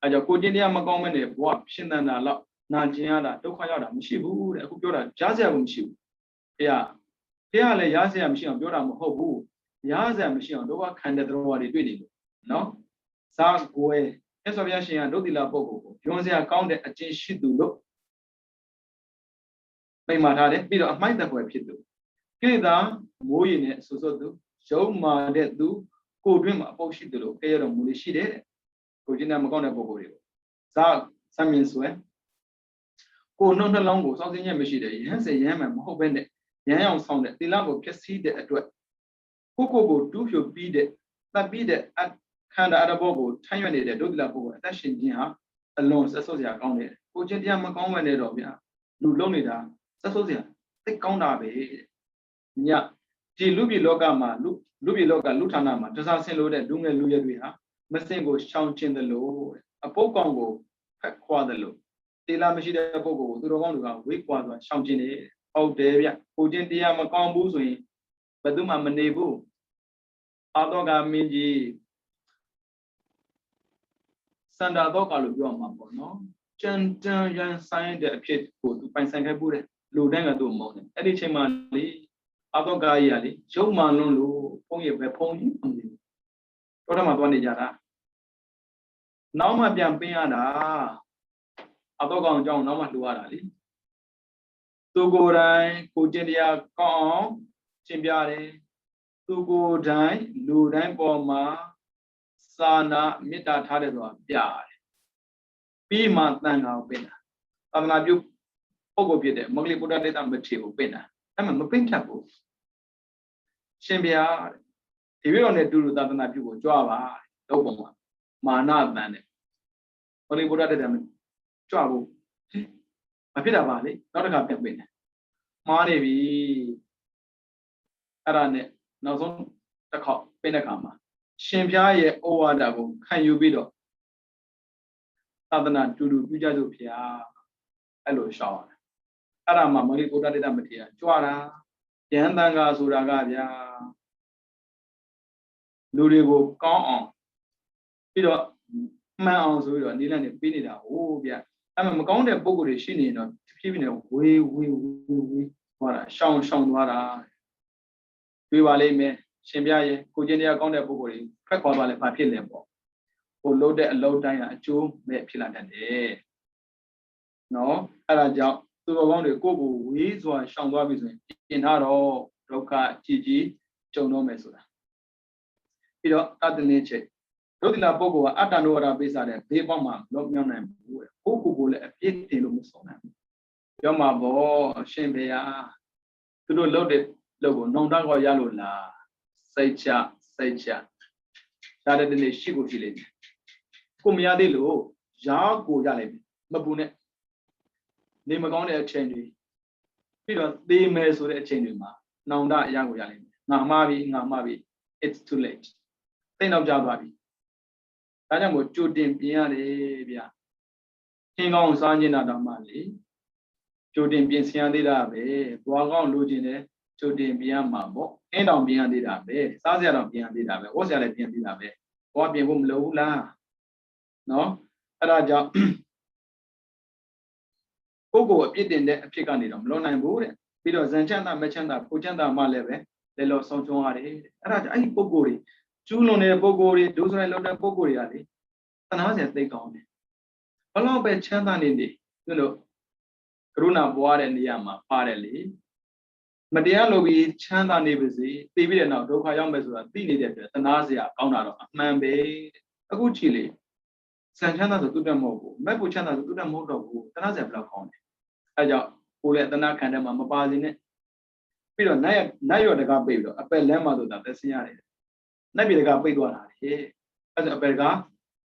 အဲ့ကြောင့်ကိုကျင့်တရားမကောင်းမနဲ့ဘဝဖြစ်နေတာတော့နာကျင်ရတာဒုက္ခရောက်တာမရှိဘူးတဲ့အခုပြောတာကြားစရာမရှိဘူးဘုရားလည်းရားစရာမရှိအောင်ပြောတာမဟုတ်ဘူးရားစရာမရှိအောင်ဒုက္ခခံတဲ့သဘောတွေတွေ့နေလို့နော်ဇာကိုယ်မြတ်စွာဘုရားရှင်ကဒုတိယပုဂ္ဂိုလ်ကိုယွန်းစရာကောင်းတဲ့အကျင့်ရှိသူလို့မိန့်မာထားတယ်ပြီးတော့အမိုက်တပွဲဖြစ်သူကိလေသာမိုးရင်နဲ့ဆူဆွတ်သူရုံမာတဲ့သူကိုတွင်းမှာအပုပ်ရှိသူလို့ကဲရတော်မူလို့ရှိတယ်တဲ့ကိုကျင့်တဲ့မကောင်းတဲ့ပုဂ္ဂိုလ်တွေကိုဇာဆမ်းမြင်ဆွဲကိုနှုတ်နှလုံးကိုစောင့်စင်းချက်မရှိတဲ့ရဟန်းစေရဟန်းမှမဟုတ်ဘဲနဲ့ရဟန်းအောင်ဆောင်တဲ့သီလကိုဖျက်ဆီးတဲ့အတွက်ကိုတူးဖြိုပြီးတဲ့တပ်ပြီးတဲ့ခန္ဓာအရဘောကိုထမ်းရွက်နေတဲ့ဒုတိယပုဂ္ဂိုလ်အသက်ရှင်ခြင်းဟာအလွန်ဆက်ဆုပ်စရာကောင်းတယ်ကိုချင်းတရားမကောင်းမှလည်းတော့ဗျာလူလုံးနေတာဆက်ဆုပ်စရာသိကောင်းတာပဲညဒီလူပြည်လောကမှာလူပြည်လောကလူဌာနမှာတစားဆင်းလို့တဲ့လူငယ်လူရွယ်တွေဟာမစင်ကိုရှောင်ကျင်တယ်လို့အပုပ်ကောင်ကိုဖက်ခွာတယ်လို့တေလာမရှိတဲ့ပုဂ္ဂိုလ်ကိုသူတော်ကောင်းတွေကဝေးကွာစွာရှောင်ကျင်တယ်ဟုတ်တယ်ဗျကိုချင်းတရားမကောင်းဘူးဆိုရင်ဘယ်သူမှမနေဘူးအာတော့ကမင်းကြီးစန္ဒာတော့ကလို့ပြောမှာပေါ့နော်ကြံတန်ရန်ဆိုင်တဲ့အဖြစ်ကိုသူပိုင်ဆိုင်ခဲ့ဘူးတဲ့လူတိုင်းကသူ့မုန်းတယ်အဲ့ဒီချိန်မှာလေအာတော့ကကြီးကလေရုပ်မှန်လွန်းလို့ဖုံးရပဲဖုံးကြီးမသိဘူးတော့မှသွားနေကြတာနောက်မှပြန်ပင်းရတာအာတော့ကောင်အကြောင်းနောက်မှလှူရတာလေ သူကိုယ်တိုင်ကိုကျင့်တရားကောင်းအောင်ရှင်းပြတယ်သူကိုယ်တိုင်လူတိုင်းပေါ်မှာစာနာမေတ္တာထားတယ်ဆိုတာပြရတယ်ပြီးမှတန်ခါကိုပင်တာသာသနာပြုပုဂ္ဂိုလ်ဖြစ်တဲ့မဂ္ဂလိဗုဒ္ဓတေတမထေရကိုပင်တာအဲ့မှာမပင်တတ်ဘူးရှင်ဗျာဒီလိုနဲ့တူတူသာသနာပြုကိုကြွားပါတော့ပုံမှာမာနတန်တယ်မဂ္ဂလိဗုဒ္ဓတေတမကြွားဖို့မဖြစ်တာပါလေနောက်တစ်ခါပြန်ပင်တယ်မှားနေပြီအဲ့ဒါနဲ့နောက်ဆုံးတစ်ခေါက်ပင်တဲ့ခါမှာရှင်ဖျားရဲ့ဩဝါဒကိုခံယူပြီးတော့သာသနာတူတူပြုကြစို့ဗျာအဲ့လိုရှောင်းရတယ်အဲ့ဒါမှမဂ္ဂလိဗုဒ္ဓတေတမထေရကြွားတာယဟန်တန်ခါဆိုတာကဗျာလူတွေကိုကောင်းအောင်ပြီးတော့မှန်အောင်ဆိုပြီးတော့နိလန့်နေပေးနေတာဟိုဗျာအဲ့မှာမကောင်းတဲ့ပုံကိုယ်တွေရှိနေတော့ဖြည်းဖြည်းနဲ့ဝေးသွားတာရှောင်းသွားတာတွေ့ပါလိမ့်မယ်ရှင်ပြရဲ့ကိုကျင့်တရားကောင်းတဲ့ပုံကိုယ်တွေဖက်ခွာသွားလဲဘာဖြစ်လဲပေါ့ဟိုလုပ်တဲ့အလုပ်တိုင်းကအကျိုးမဲ့ဖြစ်လာတတ်တယ်နော်အဲ့ဒါကြောင့်သူတော်ကောင်းတွေကိုယ့်ကိုဝေးစွာရှောင်သွားပြီဆိုရင်ပြင်ထားတော့ဒုက္ခကြီးကြုံတော့မယ်ဆိုတာပြီးတော့တတနည်းချက်ဒုတိယပုဂ္ဂိုလ်ကအတ္တနောဝရပိစ္ဆာတဲ့ဘေးပေါက်မှာမလွတ်မြောက်နိုင်ဘူးတဲ့ကိုယ့်ကိုယ်လည်းအပြစ်တင်လို့မဆုံးနိုင်ဘူးပြောမှာပေါ့အရှင်ဘုရားသူတို့လုပ်တဲ့လုပ်ကိုနှောင်တကောရလို့လားစိတ်ချဒါတဲ့နေ့ရှိကိုရှိလိမ့်မယ်ကိုမရသေးလို့ရားကိုရလိမ့်မယ်မပူနဲ့နေမကောင်းတဲ့အချိန်တွေပြီးတော့သေမယ်ဆိုတဲ့အချိန်တွေမှာနှောင်တအရာကိုရလိမ့်မယ်ငါမှားပြီ it's too late သိတော့ကြသွားပြီဒါကြောင့်မို့ကြိုတင်ပြင်ရတယ်ဗျခင်းကောင်းစားခြင်းတော့မှလေကြိုတင်ပြင်ဆင်ရသေးတာပဲဘွားကောင်းလိုချင်တယ်ကြိုတင်ပြင်ရမှာပေါ့အင်းတောင်ပြင်ရသေးတာပဲစားစရာတော့ပြင်ရသေးတာပဲဝတ်စရာလည်းပြင်သေးတာပဲဘွားပြင်ဖို့မလိုဘူးလားနော်အဲ့ဒါကြောင့်ပုဂ္ဂိုလ်အပြစ်တင်တဲ့အဖြစ်ကနေတော့မလွန်နိုင်ဘူးတဲ့ပြီးတော့ဇန်ချမ်းသာမချမ်းသာကိုချမ်းသာမှလည်းပဲလေလောဆုံးချုံရတယ်တဲ့အဲ့ဒါကြောင့်အဲ့ဒီပုဂ္ဂိုလ်တွေကျူးလွန်တဲ့ပုဂ္ဂိုလ်တွေဒုစရိုက်လုပ်တဲ့ပုဂ္ဂိုလ်တွေကလေသနာစရာသိကောင်းတယ်ဘလောက်ပဲချမ်းသာနေနေသူတို့ကရုဏာပွားတဲ့နေရာမှာပါတယ်လေမတရားလုပ်ပြီးချမ်းသာနေပါစေသိပြီးတဲ့နောက်ဒုက္ခရောက်မယ်ဆိုတာသိနေတဲ့အတွက်သနာစရာကောင်းတာတော့အမှန်ပဲအခုကြည့်လေစံချမ်းသာဆိုတူတက်မဟုတ်ဘူးမက်ကိုချမ်းသာဆိုတူတက်မဟုတ်တော့ဘူးသနာစရာဘယ်လောက်ကောင်းလဲအဲကြောင့်ကိုယ်လည်းသနာခံတဲ့မှာမပါစေနဲ့ပြီးတော့နတ်ရော့တကားပိတ်ပြီးတော့အပက်လမ်းမှာတော့သက်စင်းရတယ်နတ်ပြည်တကားပိတ်သွားတာလေအဲဆိုအပက်က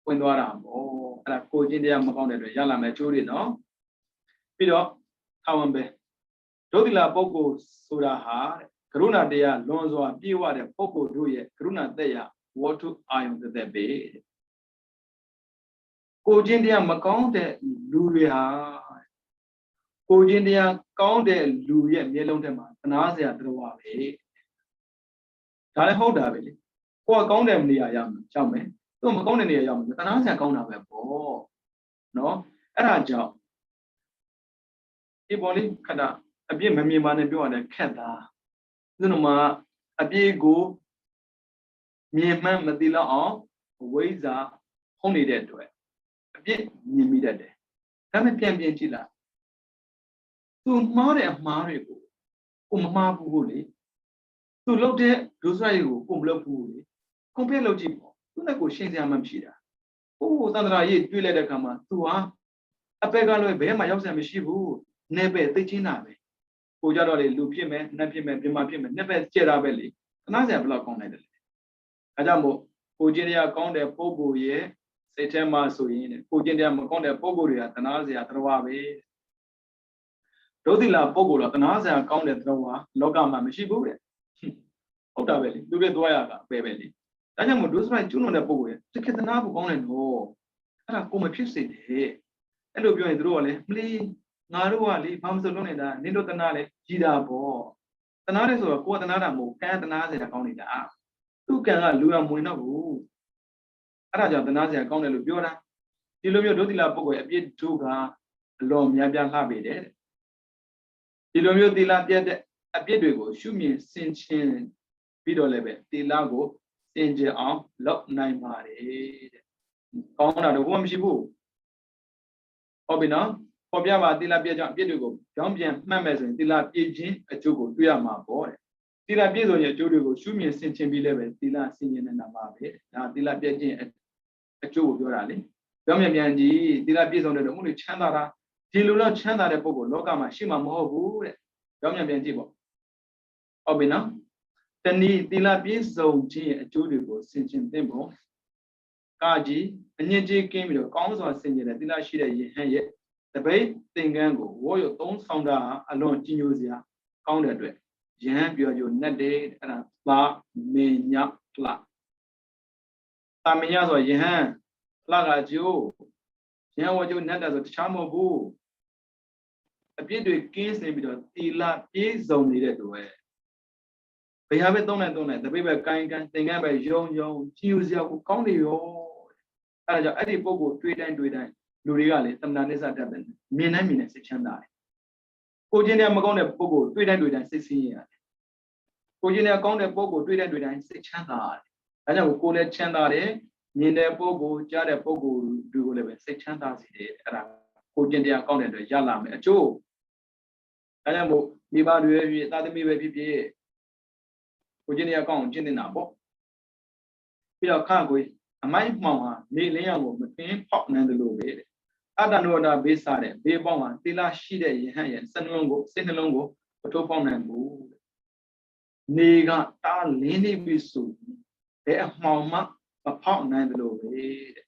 ဝင်သွားတာပေါ့အဲ့ဒါကိုချင်းတရားမကောင်းတဲ့အတွက်ရလာမယ်ချိုးတွေနော်ပြီးတော့ထာဝန်ပဲဒုတိယပုဂ္ဂိုလ်ဆိုတာဟာကရုဏာတရားလွန်စွာပြည့်ဝတဲ့ပုဂ္ဂိုလ်တို့ရဲ့ကရုဏာသက်ရဝတ္ထုအာယုံသက်ပဲကိုချင်းတရားမကောင်းတဲ့လူတွေဟာကိုချင်းတရားကောင်းတဲ့လူရဲ့မျက်လုံးထဲမှာသနာစရာတော်ပါပဲဒါလည်းဟုတ်တာပဲလေကိုကကောင်းတဲ့နေရာရောက်မယ်သူမကောင်းတဲ့နေရာရောက်မယ်သနာစရာကောင်းတာပဲပေါ့နော်အဲ့ဒါကြောင့်ဒီပေါ်လေးခဏအပြည့်မမြင်ပါနဲ့ပြောရတယ်ခက်တာသူတို့မှာအပြည့်ကိုမြင်မှန်းမသိတော့အောင်ဝိဇ္ဇာဖုံးနေတဲ့အတွက်အပြည့်မြင်မိတတ်တယ်ဒါပေမဲ့ပြန်ကြည့်လိုက်သူမှားတဲ့အမှားတွေကိုကိုမမှားဘူးကိုလေသူလုပ်တဲ့ဒုစရိုက်ကိုမလုပ်ဘူးလေကွန်ပျူတာလုပ်ကြည့်ပေါ့သူနဲ့ကိုရှင်းစရာမှမရှိတာဟိုသန္တရာရေးတွေ့လိုက်တဲ့အခါမှာသူဟာအပက်ကလည်းဘယ်မှရောက်စရာမရှိဘူးနေပဲသိချင်းတာပဲကိုကြတော့လေလူဖြစ်မယ်နတ်ဖြစ်မယ်ပြမဖြစ်မယ်နှစ်ပဲကျဲတာပဲလေသနာစရာဘယ်လောက်ကောင်းလိုက်တယ်လဲအဲကြောင့်မို့ကိုချင်းတရားကောင်းတဲ့ပုဂ္ဂိုလ်ရဲ့စိတ်ထဲမှာဆိုရင်ကိုချင်းတရားမကောင်းတဲ့ပုဂ္ဂိုလ်တွေကသနာစရာတော်ပဲဒုတိယပုဂ္ဂိုလ်တော့သနာစရာကောင်းတဲ့တော်ဟာလောကမှာမရှိဘူးတဲ့ဟုတ်တာပဲလေသူတွေသွားရတာပဲလေဒါကြောင့်မို့ဒုစရိုက်ကျွလွန်တဲ့ပုဂ္ဂိုလ်ရဲ့တက္ကသနာကိုကောင်းတယ်နော်အဲ့ဒါကိုမဖြစ်စေတယ်အဲ့လိုပြောရင်တို့ကလည်းမလီငါတို့ကလေဘာမှမစိုးလုံးနေတာနင်တို့တနာလေကြီးတာပေါ့တနာတယ်ဆိုတော့ကိုယ်ကတနာတာမဟုတ်ကံတနာစရာကောင်းနေတာသူ့ကံကလူရမဝင်တော့ဘူးအဲ့ဒါကြောင့်တနာစရာကောင်းတယ်လို့ပြောတာဒီလိုမျိုးဒုတိယပုဂ္ဂိုလ်ရဲ့အပြစ်တို့ကအလွန်များပြားလှပေတယ်ဒီလိုမျိုးသီလပြတ်တဲ့အပြစ်တွေကိုရှုမြင်စင်ချင်းပြီးတော့လည်းပဲသီလကိုစင်ကြယ်အောင်လုပ်နိုင်ပါတယ်တဲ့ကောင်းတာတော့ဘာမှမရှိဘူးဟုတ်ပြီနော် ပေါ်ပြပါသီလပြည့်ကြောင့်အပြစ်တွေကိုကြောင်းပြန်မှတ်မဲ့ဆိုရင်သီလပြည့်ခြင်းအကျိုးကိုတွေ့ရမှာပေါ့တဲ့သီလပြည့်စုံရဲ့အကျိုးတွေကိုရှုမြင်ဆင်ခြင်ပြီးလည်းပဲသီလဆင်ခြင်နေတာပါပဲဒါသီလပြည့်ခြင်းအကျိုးကိုပြောတာလေကြောင်းပြန်ကြည့်သီလပြည့်စုံတဲ့တို့မှုတွေချမ်းသာတာဒီလိုတော့ချမ်းသာတဲ့ပုဂ္ဂိုလ်လောကမှာရှိမှာမဟုတ်ဘူးတဲ့ကြောင်းပြန်ကြည့်ပေါ့ဟုတ်ပြီနော်တနည်းသီလပြည့်စုံခြင်းရဲ့အကျိုးတွေကိုဆင်ခြင်သင့်ဖို့ကာကြီးအညစ်အကြေးကင်းပြီးတော့ကောင်းစွာဆင်ခြင်တဲ့သီလရှိတဲ့ယဟန်ရဲ့တပိတ်သင်္ကန်းကိုဝေါ်ရသုံးဆောင်တာအလွန်ကြီးညိုစရာကောင်းတဲ့အတွက်ယဟန်ပြောကြနဲ့တဲ့အဲ့ဒါသာမေညလှသာမေညဆိုယဟန်လှကကျိုးယဟန်ဝကျိုးနဲ့တဲ့ဆိုတခြားမဟုတ်ဘူးအပြစ်တွေကင်းစင်ပြီးတော့သီလပြည့်စုံနေတဲ့သူပဲဘယ်ဟာပဲသုံးလိုက်တပိတ်ပဲကိုင်းသင်္ကန်းပဲယုံကြီးညိုစရာကိုကောင်းနေရောအဲ့ဒါကြောင့်အဲ့ဒီပုဂ္ဂိုလ်တွေးတိုင်းလူတွေကလေသမဏနိစ္စတတ်တယ်မြင်တိုင်းစိတ်ချမ်းသာတယ်ကိုချင်းတဲ့မကောင်းတဲ့ပုဂ္ဂိုလ်တွေးတိုင်းစိတ်ဆင်းရဲရတယ်ကိုချင်းတဲ့ကောင်းတဲ့ပုဂ္ဂိုလ်တွေးတိုင်းစိတ်ချမ်းသာတယ်ဒါကြောင့်ကိုယ်လည်းချမ်းသာတယ်မြင်တဲ့ပုဂ္ဂိုလ်ကြားတဲ့ပုဂ္ဂိုလ်တွေကိုလည်းပဲစိတ်ချမ်းသာစေတယ်အဲ့ဒါကိုချင်းတရားကောင်းတဲ့အတွက်ရလာမယ်အကျိုးဒါကြောင့်မို့မိဘတွေဖြစ်သာသမီပဲဖြစ်ကိုချင်းတရားကောင်းအောင်ကျင့်နေတာပေါ့ပြီးတော့ခန့်ကိုအမိုက်မှောင်ဟာနေလင်းရောင်ကိုမသိဖောက်နိုင်တယ်လို့ပဲတဲ့အတ္တနုဝဒဘေးစားတဲ့ဘေးပေါင်းဟာသီလရှိတဲ့ယဟန်ရဲ့စိတ်နှလုံးကိုမထိုးပေါက်နိုင်ဘူးနေကတားလင်းနေပြီဆိုဘယ်အမှောင်မှမဖောက်နိုင်တယ်လို့ပဲတဲ့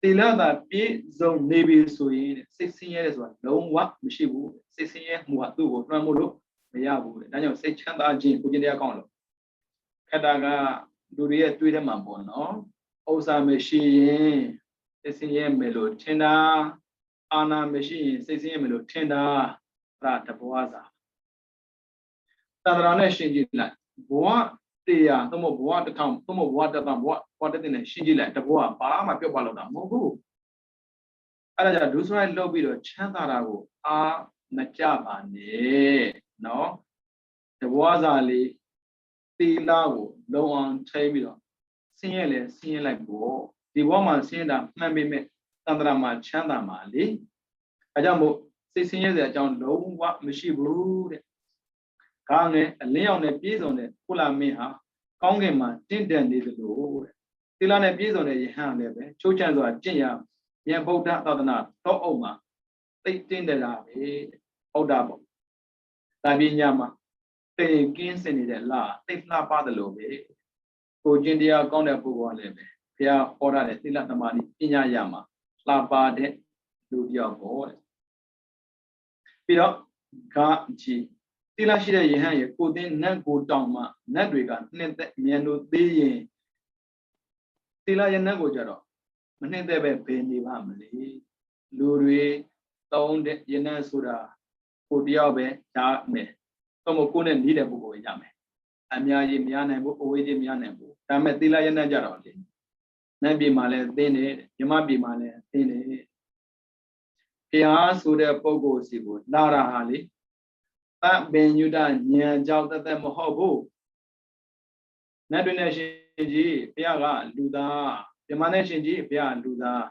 သီလသာပြည့်စုံနေပြီဆိုရင်စိတ်ဆင်းရဲတယ်ဆိုတာလုံးဝမရှိဘူးစိတ်ဆင်းရဲမှုကသူ့ကိုနှွမ်းမို့လို့မရဘူးတဲ့ဒါကြောင့်စိတ်ချမ်းသာခြင်းကိုကျင့်တရားကောင်းလို့ခက်တာကလူတွေရဲ့တွေးတဲ့မှာပေါ့နော်ဥစ္စာမရှိရင်စိတ်ဆင်းရဲမယ်လို့ထင်တာအာနာမရှိရင်စိတ်ဆင်းရဲမယ်လို့ထင်တာအဲ့ဒါတဘဝစာသန္တရာနဲ့ရှင်းကြည့်လိုက်ဘဝတရားသို့မဟုတ်ဘဝတစ်ထောင်သို့မဟုတ်ဘဝတစ်ထောင်ဘဝတစ်သိန်းနဲ့ရှင်းကြည့်လိုက်တဘဝဘာမှပြုတ်ပါလို့တာမဟုတ်ဘူးအဲ့ဒါကြောင့်ဒုစရိုက်လုပ်ပြီးတော့ချမ်းသာတာကိုအာမကြပါနဲ့နော်တဘဝစာလေးသီလကိုလုံအောင်ထိပြီးတော့ဆင်းရဲလိုက်ပေါ့ဒီဘဝမှာဆင်းရဲတာမှန်ပေမဲ့သန္တရာမှာချမ်းသာမှာလေအဲကြောင့်မို့စိတ်ဆင်းရဲစရာအကြောင်းလုံးဝမရှိဘူးတဲ့ကားနဲ့အလင်းရောင်နဲ့ပြည့်စုံတဲ့ကုလမင်းဟာကောင်းကင်မှာတင့်တယ်နေသလိုတဲ့သီလနဲ့ပြည့်စုံတဲ့ယဟန်လည်းပဲချိုးချမ်းစွာကျင့်ရဉာဏ်ဗုဒ္ဓသာသနာတော့အုပ်မှာသိတင့်တယ်တာပဲဗုဒ္ဓပေါ့ဒါပညာမှာသိကင်းစင်နေတဲ့လားသိလှပတယ်လို့ပဲကိုကျင့်တရားကောင်းတဲ့ပုဂ္ဂိုလ်ကလည်းပဲဘုရားဟောထားတဲ့သီလသမာဓိပညာရမှာလှပတဲ့လူတယောက်ပေါ့တဲ့ပြီးတော့ဂါကြီးသီလရှိတဲ့ယဟန်ရဲ့ကိုသိနတ်ကိုတောင်မှနတ်တွေကနှစ်သက်မြန်လို့သေးရင်သီလရဲ့နတ်ကိုကြတော့မနှစ်သက်ပဲဘယ်နေပါမလဲလူတွေသုံးတဲ့ယနတ်ဆိုတာကိုတယောက်ပဲရမယ်တော့မကိုနဲ့နေတဲ့ပုဂ္ဂိုလ်ပဲရမယ်အများကြီးမရနိုင်ဘူးအဝေးကြီးမရနိုင်ဘူးဒါပေမဲ့သီလယနတ်ကြတော့လေနတ်ပြည်မှာလည်းသင်တယ်မြမပြည်မှာလည်းသင်တယ်ဘုရားဆိုတဲ့ပုဂ္ဂိုလ်စီကိုလာတာဟာလေသဗ္ဗညုတဉာဏ်ကြောင့်တသက်မဟုတ်ဘူးနတ်တွေနဲ့ရှင်ကြီးဘုရားကလူသားမြမနဲ့ရှင်ကြီးဘုရားလူသား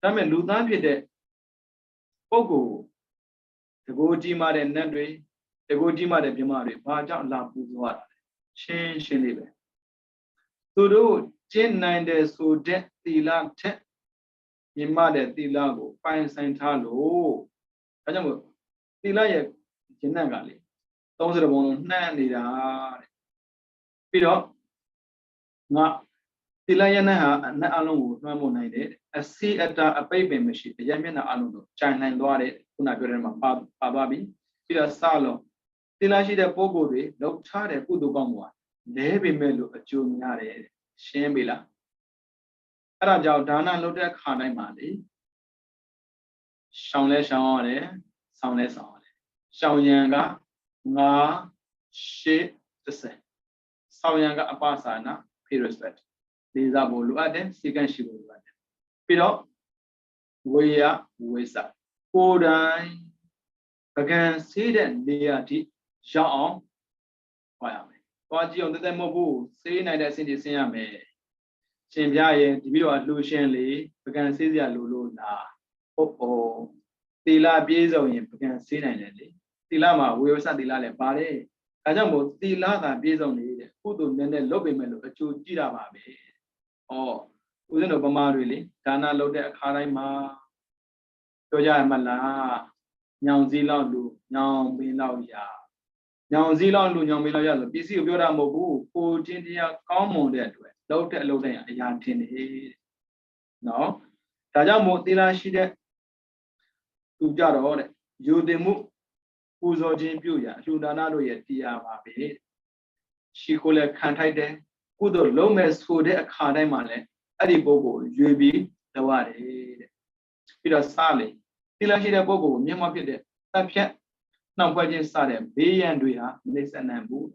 ဒါပေမဲ့လူသားဖြစ်တဲ့ပုဂ္ဂိုလ်တကူကြီးမာတဲ့နတ်တွေတကူကြီးမာတဲ့မြမတွေဘာကြောင့်လာပူဇော်ရတာလဲရှင်းလေးပဲသူတို့ကျင့်နိုင်တဲ့ဆိုတဲ့သီလထက်မြင်မတဲ့သီလကိုပိုင်ဆိုင်ထားလို့ဒါကြောင့်မို့သီလရဲ့ဉာဏ်ကလေ30ဘုံလုံးနှံ့နေတာတဲ့ပြီးတော့ငါသီလယနာဟာအနတ်အလုံးကိုနှွှမ်းမို့နိုင်တယ်အစီအတာအပိတ်ပင်မရှိအယမျက်နှာအလုံးကိုကြိုင်နိုင်သွားတယ်ခုနပြောတဲ့မှာပါသွားပြီပြီးတော့စလုံးသီလရှိတဲ့ပုဂ္ဂိုလ်တွေလောက်ထားတဲ့ကုသိုလ်ကောင်းမှုဟာလဲပေမဲ့လို့အကျိုးများတယ်ရှင်းပြီလားအဲ့ဒါကြောင့်ဒါနလုပ်တဲ့ခါတိုင်းမှာလေရှောင်လဲရှောင်ရတယ်ဆောင်လဲဆောင်ရတယ်ရှောင်ရန်က9-8-10ဆောင်ရန်ကအပစာနာ respect လေးစားဖို့လိုအပ်တယ်စီကံရှိဖို့လိုအပ်တယ်ပြီးတော့ဝေယဝေစကိုယ်တိုင်ပကံစေးတဲ့နေရာထိရောက်အောင်ဟောရမယ်။သွားကြည့်အောင်တသက်မဟုတ်ဘူးစေးနိုင်တဲ့အစဉ်ကြီးဆင်းရမယ်။ရှင်ပြရဲ့ဒီပြီးတော့လှူရှင်လေပကံစေးစရာလိုလို့လား။ဟုတ် တီလာပြေးစုံရင်ပကံဆေးနိုင်တယ်လေတီလာမှာဝေဝဆတီလာလည်းပါတယ်ဒါကြောင့်မို့တီလာသာပြေးစုံနေတဲ့ကုသိုလ်နည်းနည်းလုပ်ပေမဲ့လို့အကျိုးကြည့်တာပါပဲဩဦးဇင်းတို့ပမာတွေလေဒါနလုပ်တဲ့အခါတိုင်းမှာပြောကြရမလားညောင်စည်းလောက်လူညောင်ပင်လောက်ရညောင်စည်းလောက်လူညောင်ပင်လောက်ရဆိုပစ္စည်းကိုပြောတာမဟုတ်ဘူးကိုချင်းတရားကောင်းမွန်တဲ့အတွက်လုပ်တဲ့အလုပ်တိုင်းအရာထင်တယ်နော်ဒါကြောင့်မို့သီလရှိတဲ့သူကြတော့တဲ့ယူတင်မှုပူဇော်ခြင်းပြုရာအလှူဒါနတို့ရဲ့တရားပါပဲရှိကိုလည်းခံထိုက်တယ်ကုသိုလ်လုံးမဲ့ဆိုတဲ့အခါတိုင်းမှာလည်းအဲ့ဒီပုဂ္ဂိုလ်ရွေပြီးလုပ်ရတယ်တဲ့ပြီးတော့စားလေသီလရှိတဲ့ပုဂ္ဂိုလ်ကိုမြတ်မဖြစ်တဲ့တပ်ဖြတ်နှောက်ဖွဲ့ခြင်းစတဲ့ဘေးရန်တွေဟာမနှိမ့်ဆက်နိုင်ဘူး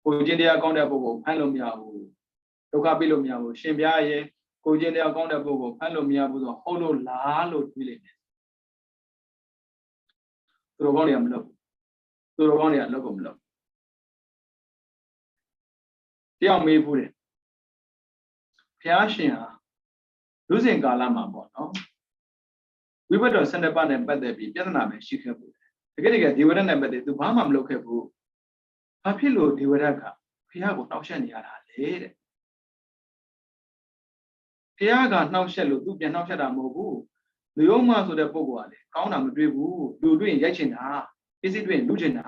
ကိုချင်းတရားကောင်းတဲ့ပုဂ္ဂိုလ်ဖမ်းလို့မရဘူးဒုက္ခပေးလို့မရဘူးရှင်ပြားရဲ့ကိုချင်းတရားကောင်းတဲ့ပုဂ္ဂိုလ်ဖမ်းလို့မရဘူးဆိုတော့ဟုတ်လို့လားလို့တွေးလိုက်တယ်သူတော်ကောင်းတွေကမလုပ်သူတော်ကောင်းတွေကလုပ်ကုန်မလုပ်တယောက်မေးဘူးတယ်ဘုရားရှင်ဟာလူစဉ်ကာလမှာပေါ့နော်ဝိဘတ်တော်12ပါးနဲ့ပတ်သက်ပြီးပြဿနာပဲရှိခဲ့ဘူးတကယ်တကယ်ဒေဝရတ်နဲ့ပတ်သက်သူဘာမှမလုပ်ခဲ့ဘူးဘာဖြစ်လို့ဒေဝရတ်ကဘုရားကိုနှောက်ယှက်နေရတာလဲတဲ့ဘုရားကနှောက်ယှက်လို့သူပြန်နှောက်ယှက်တာမဟုတ်ဘူးလူယုံမဆိုတဲ့ပုဂ္ဂိုလ်ကလေကောင်းတာမတွေ့ဘူးလူတွေ့ရင်ရိုက်ချင်တာပစ္စည်းတွေ့ရင်လူချင်တာ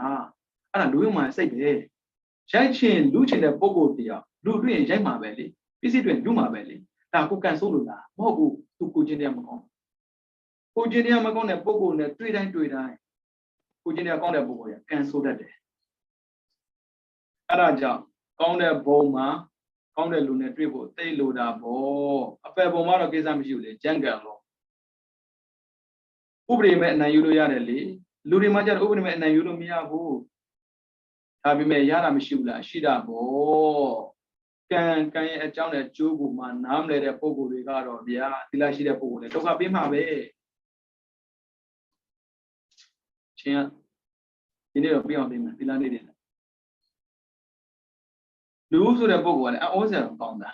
အဲ့ဒါလူယုံမစိတ်ပဲရိုက်ချင်လူချင်တဲ့ပုဂ္ဂိုလ်တရားလူတွေ့ရင်ရိုက်မှာပဲလေပစ္စည်းတွေ့ရင်လူမှာပဲလေဒါကိုကန်ဆိုးလို့လားမဟုတ်ဘူးသူကိုချင်းတရားမကောင်းကိုချင်းတရားမကောင်းတဲ့ပုဂ္ဂိုလ်နဲ့တွေ့တိုင်းကိုချင်းတရားကောင်းတဲ့ပုဂ္ဂိုလ်ကကန်ဆိုးတတ်တယ်အဲ့ဒါကြောင့်ကောင်းတဲ့ဘုံမှာကောင်းတဲ့လူနဲ့တွေ့ဖို့သိလို့တာပေါ့အပယ်ဘုံမှာတော့ကိစ္စမရှိဘူးလေကြံကံလို့ဥပဒေမဲ့အနိုင်ယူလို့ရတယ်လေလူတွေမှာကျတော့ဥပဒေမဲ့အနိုင်ယူလို့မရဘူးဒါပေမဲ့ရတာမရှိဘူးလားရှိတာပေါ့ကံရဲ့အကြောင်းနဲ့ကျိုးကိုမှနားမလဲတဲ့ပုံကိုယ်တွေကတော့ဗျာသီလရှိတဲ့ပုံကိုယ်တွေဒုက္ခပေးမှာပဲချင်းဒီနေ့တော့ပြအောင်ပေးမယ်သီလနေ့တွေလူဆိုတဲ့ပုံကလည်းအောစရာကောင်းတာ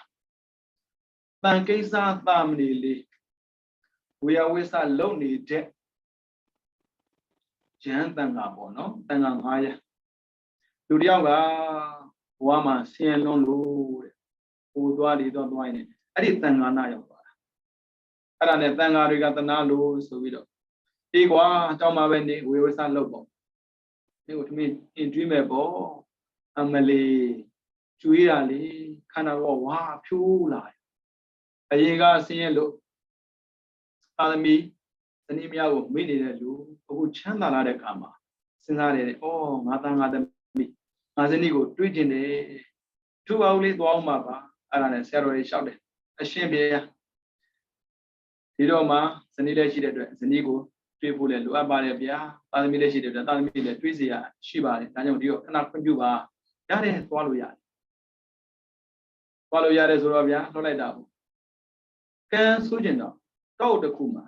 တန်ကိစ္စသာမဏေလေးဝေယဝိဆလုံနေတဲ့ဉာဏ်တန်ခါပေါ့နော်တန်ခါ900လူတယောက်ကဘဝမှာဆင်းရဲလွန်းလို့တဲ့ဟိုသွားဒီတော့သွားနေအဲ့ဒီတန်ခါနာရောက်သွားတာအဲ့ဒါနဲ့တန်ခါတွေကတနာလို့ဆိုပြီးတော့အေးကွာတောင်းပါပဲနေဝေဝိဆလုံပေါ့ဒီကိုသမီးအင်တွင်းမဲ့ပေါ့အမလီကျွေးတာလေခန္ဓာကောဝါဖြိုးလာအရင်ကဆင်းရဲလို့အာသမီဇနီးမယားကိုမိနေတဲ့လူအခုချမ်းသာလာတဲ့အခါမှာစဉ်းစားတယ်ဩငါသားငါသမီးငါဇနီးကိုတွေးကျင်တယ်ထူအောင်လေးသွားအောင်ပါအဲ့ဒါနဲ့ဆရာတော်ကြီးလျှောက်တယ်အရှင်ဘုရားဒီတော့မှဇနီးလည်းရှိတဲ့အတွက်ဇနီးကိုတွေးဖို့လည်းလိုအပ်ပါတယ်ဗျာသာသမီလည်းရှိတဲ့အတွက်သာသမီလည်းတွေးเสียရှိပါတယ်ဒါကြောင့်ဒီတော့ခဏခွင့်ပြုပါရတယ်သွားလို့ရတယ်သွားလို့ရတယ်ဆိုတော့ဗျာလှုပ်လိုက်တာပေါ့ကံဆိုးကျင်တော့တောက်တစ်ခုမှာ